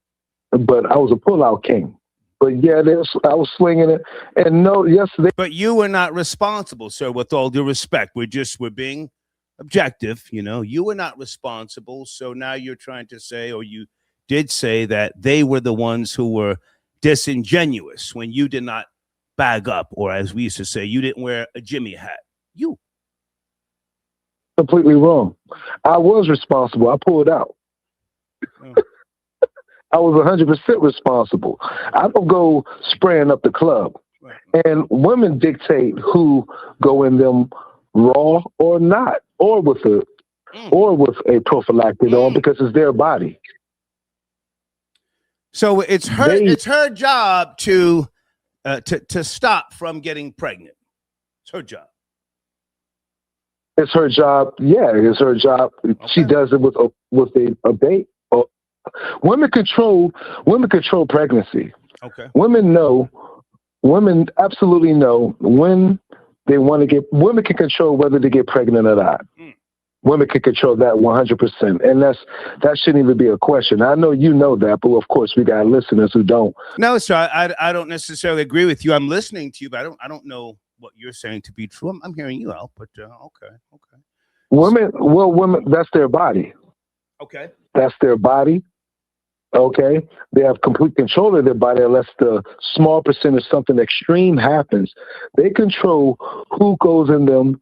But I was a pullout king. But yeah, I was slinging it. And no, yesterday. But you were not responsible, sir, with all due respect. We're being objective. You were not responsible. So now you're trying to say, or you did say, that they were the ones who were disingenuous when you did not bag up, or as we used to say, you didn't wear a Jimmy hat. You. Completely wrong. I was responsible. I pulled out. I was 100% responsible. I don't go spraying up the club. Right. And women dictate who go in them raw or not, or with a prophylactic on, because it's their body. So it's her job to stop from getting pregnant. It's her job. It's her job. Yeah, it's her job. Okay. She does it with a bait. Women control pregnancy. Okay. Women absolutely know when they want to get. Women can control whether to get pregnant or not. Women can control that 100%, and that shouldn't even be a question. I know you know that, but of course we got listeners who don't. No, sir, I don't necessarily agree with you. I'm listening to you, but I don't know what you're saying to be true. I'm hearing you out, but okay. Women, that's their body. Okay. That's their body. Okay. They have complete control of their body unless the small percentage something extreme happens. They control who goes in them,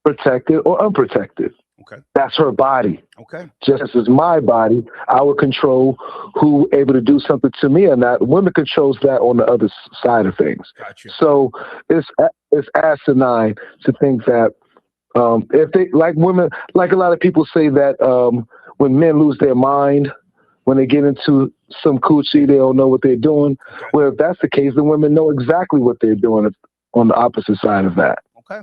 protected or unprotected. Okay. That's her body. Okay. Just as my body, I would control who able to do something to me or not. Women controls that on the other side of things. Gotcha. So it's asinine to think that if they, like women, like a lot of people say that when men lose their mind, when they get into some coochie, they don't know what they're doing. Okay. Well, if that's the case, then women know exactly what they're doing on the opposite side of that. Okay.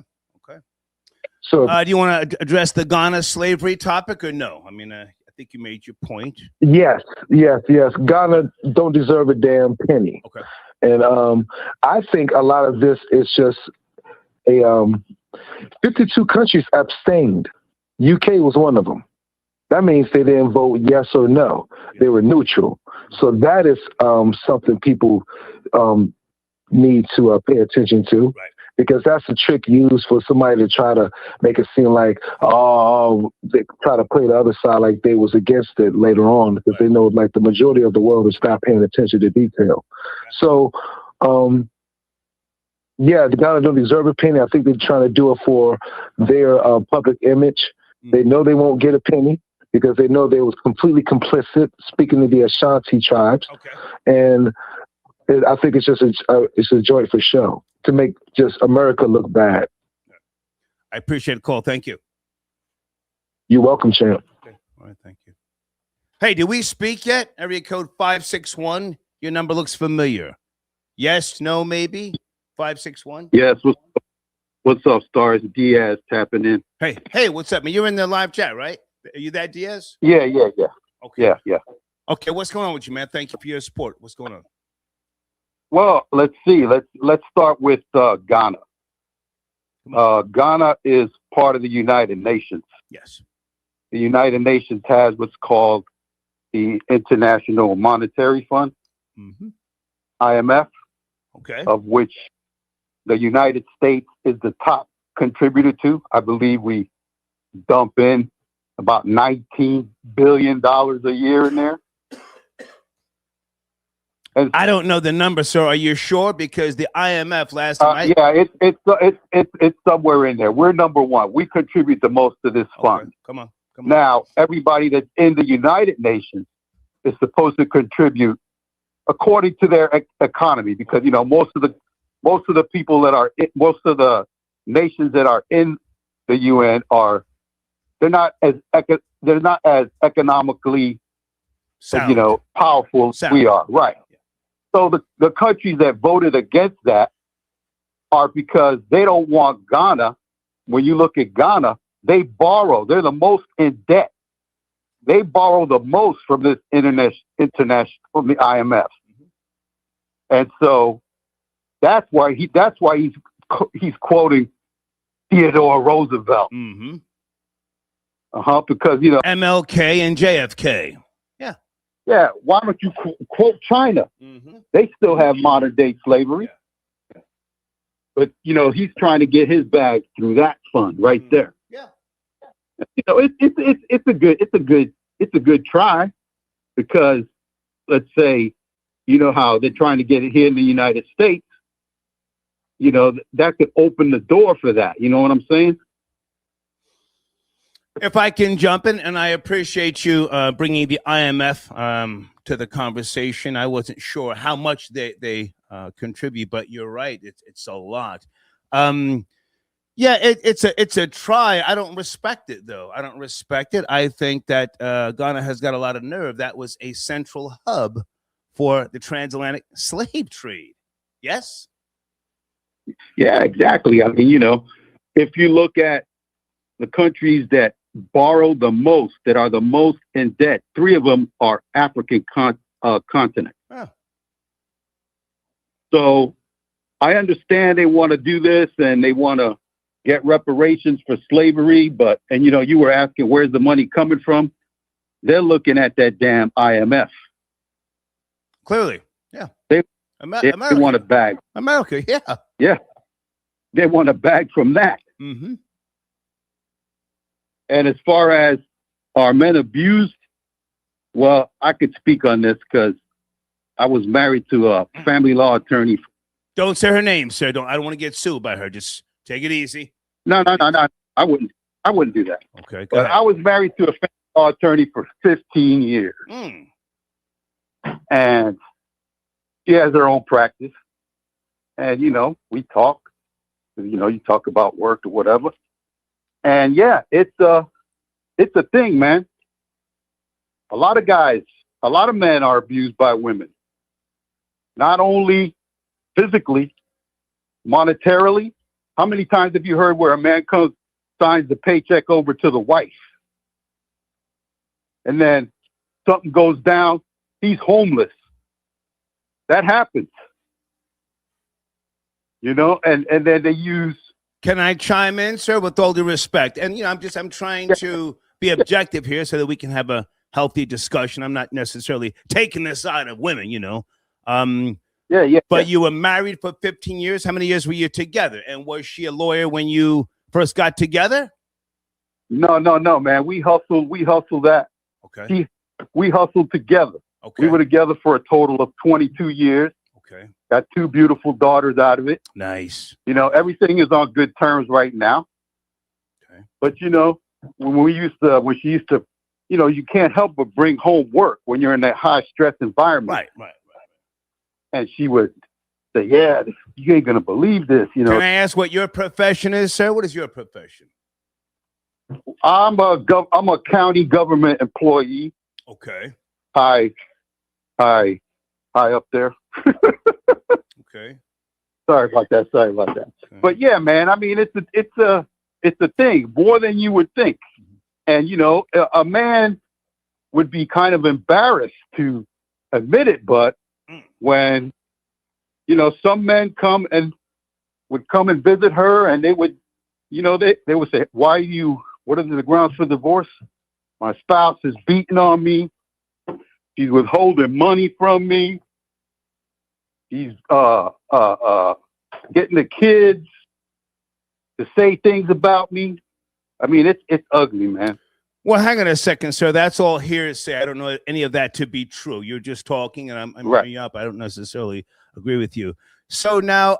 So, do you want to address the Ghana slavery topic or no? I mean, I think you made your point. Yes. Ghana don't deserve a damn penny. Okay. And I think a lot of this is just 52 countries abstained. UK was one of them. That means they didn't vote yes or no. They were neutral. So that is something people need to pay attention to. Right. Because that's a trick used for somebody to try to make it seem like, they try to play the other side like they was against it later on, because they know like the majority of the world is not paying attention to detail. So, the Ghana don't deserve a penny. I think they're trying to do it for their public image. They know they won't get a penny because they know they was completely complicit, speaking to the Ashanti tribes. Okay. And I think it's just it's a joint for show to make just America look bad. I appreciate the call. Thank you. You're welcome, champ. Okay. All right. Thank you. Hey, did we speak yet? Area code 561. Your number looks familiar. Yes, no, maybe? 561? Yes. What's up, Stars? Diaz tapping in. Hey, what's up, man? You're in the live chat, right? Are you that Diaz? Yeah. Okay. Yeah. Okay, what's going on with you, man? Thank you for your support. What's going on? Well, let's see. Let's start with Ghana. Ghana is part of the United Nations. Yes. The United Nations has what's called the International Monetary Fund, IMF, of which the United States is the top contributor to. I believe we dump in about $19 billion a year in there. And I don't know the number, sir. Are you sure? Because the IMF last time it's somewhere in there. We're number one. We contribute the most to this fund. Come on. Now, everybody that's in the United Nations is supposed to contribute according to their economy, because most of the people that are most of the nations that are in the UN they're not as economically powerful as we are, right? So the countries that voted against that are because they don't want Ghana. When you look at Ghana, they borrow. They're the most in debt. They borrow the most from this international from the IMF, and so that's why he's quoting Theodore Roosevelt. Because MLK and JFK. Yeah, why don't you quote China? They still have modern day slavery. But he's trying to get his bag through that fund right there. It's a good try, because let's say how they're trying to get it here in the United States. That could open the door for that. You know what I'm saying? If I can jump in, and I appreciate you bringing the IMF to the conversation. I wasn't sure how much they contribute, but you're right. It's a lot. It's a try. I don't respect it, though. I don't respect it. I think that Ghana has got a lot of nerve. That was a central hub for the transatlantic slave trade. Yes? Yeah, exactly. I mean, if you look at the countries that borrow the most, that are the most in debt, 3 of them are African continent. So I understand they want to do this and they want to get reparations for slavery, but you were asking where's the money coming from? They're looking at that damn IMF. Clearly, yeah. They want a bag. America, yeah. Yeah. They want a bag from that. And as far as are men abused, well, I could speak on this because I was married to a family law attorney. Don't say her name, sir. I don't want to get sued by her. Just take it easy. No. I wouldn't do that. Okay. But I was married to a family law attorney for 15 years. And she has her own practice. And, we talk. You talk about work or whatever. And yeah, it's a thing, man. A lot of men are abused by women. Not only physically, monetarily. How many times have you heard where a man signs the paycheck over to the wife, and then something goes down, he's homeless? That happens. And then they use. Can I chime in, sir, with all due respect? And I'm trying to be objective here so that we can have a healthy discussion. I'm not necessarily taking the side of women, But you were married for 15 years. How many years were you together? And was she a lawyer when you first got together? No, man. We hustled that. Okay. We hustled together. Okay. We were together for a total of 22 years. Okay. Got 2 beautiful daughters out of it. Nice. Everything is on good terms right now. Okay. But when she used to, you can't help but bring home work when you're in that high stress environment. Right. And she would say, "Yeah, you ain't gonna believe this." Can I ask what your profession is, sir? What is your profession? I'm a county government employee. Okay. High up there. Okay. Sorry about that. Okay. But yeah, man. I mean, it's a thing more than you would think. And a man would be kind of embarrassed to admit it, but when, you know, some men would come and visit her, and they would, you know, they would say, what are the grounds for divorce? My spouse is beating on me. She's withholding money from me. He's getting the kids to say things about me. I mean, it's ugly, man. Well, hang on a second, sir. That's all hearsay. I don't know any of that to be true. You're just talking, and I'm Right. bringing you up. I don't necessarily agree with you. So now,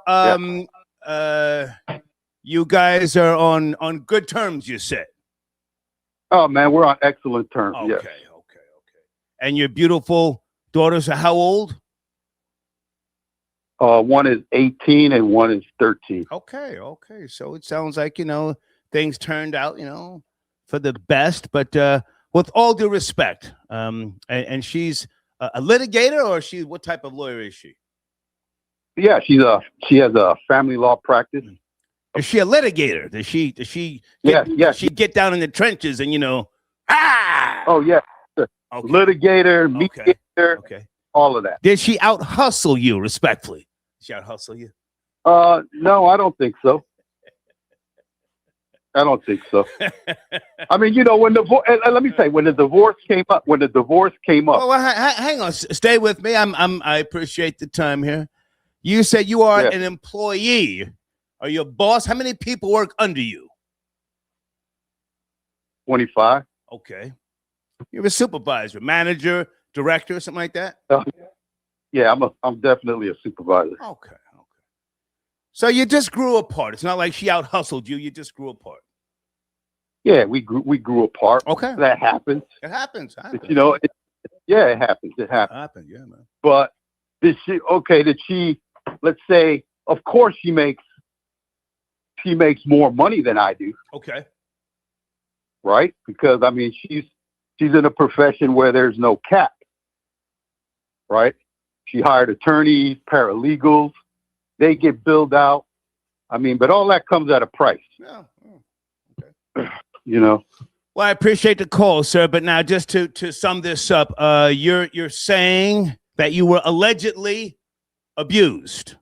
you guys are on good terms, you said. Oh man, we're on excellent terms. Okay, yes. okay. And your beautiful daughters are how old? One is 18 and one is 13. Okay. So it sounds like, you know, things turned out, you know, for the best, but with all due respect, and she's a litigator, or what type of lawyer is she? Yeah, she has a family law practice. Is she a litigator? Does she she get down in the trenches and, you know, Oh yeah. Okay. Litigator, mediator, all of that. Did she out hustle you respectfully? Did she out hustle you? No, I don't think so. I mean, you know, when let me say, when the divorce came up. Oh, well, hang on, stay with me. I appreciate the time here. You said you are an employee. Are you a boss? How many people work under you? 25. Okay. You're a supervisor, manager, director, something like that? Yeah, I'm definitely a supervisor. Okay. So you just grew apart. It's not like she out hustled you. You just grew apart. Yeah, we grew apart. Okay. That happens. It happens. You know, it happens. It happens. Yeah, man. But did she, let's say, of course she makes more money than I do. Okay. Right? Because I mean, she's in a profession where there's no cap. Right? She hired attorneys, paralegals. They get billed out. I mean, but all that comes at a price. Yeah. Okay. You know. Well, I appreciate the call, sir. But now, just to sum this up, you're saying that you were allegedly abused.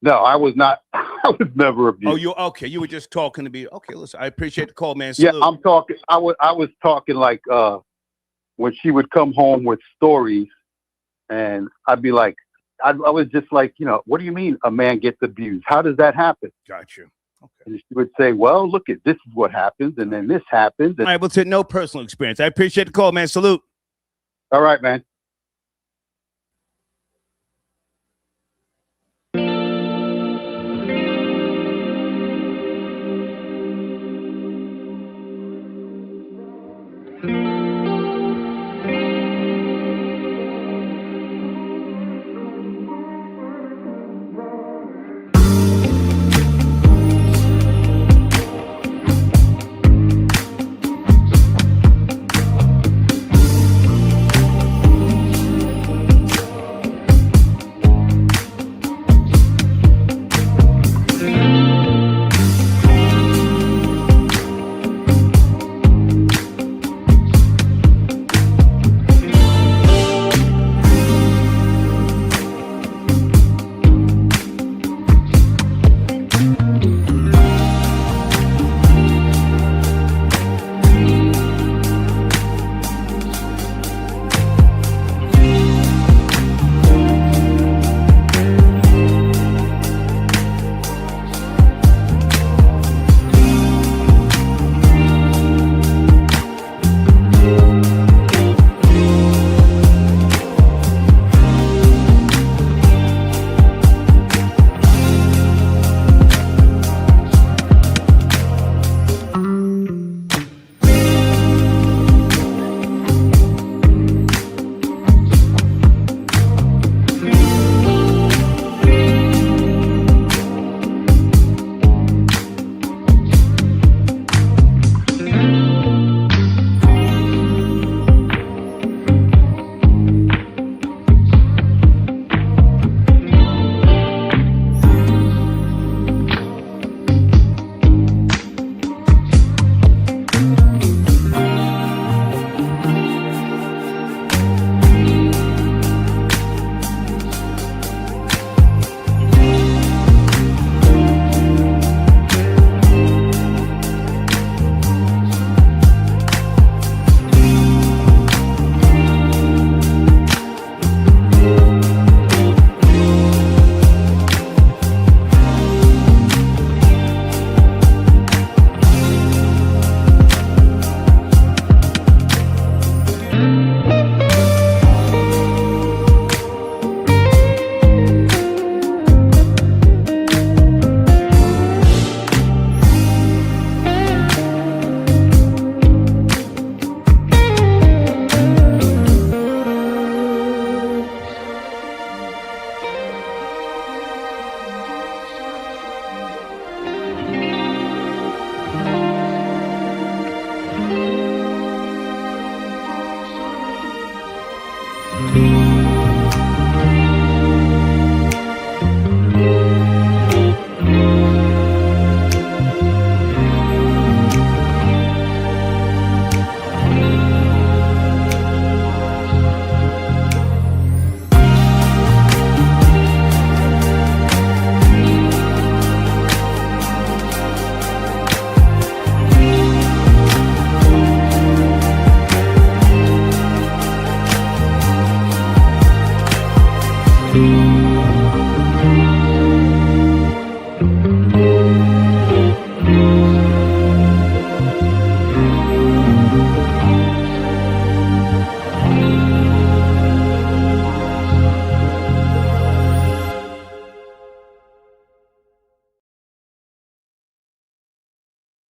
No, I was not. I was never abused. Oh, you were just talking to me. Okay, listen, I appreciate the call, man. Salute. Yeah, I'm talking. I was talking like when she would come home with stories, and I'd be like, I was just like, you know, what do you mean a man gets abused? How does that happen? Got you. Okay. And she would say, well, look at this is what happens, and then this happens. All right, well, to no personal experience. I appreciate the call, man. Salute. All right, man. you.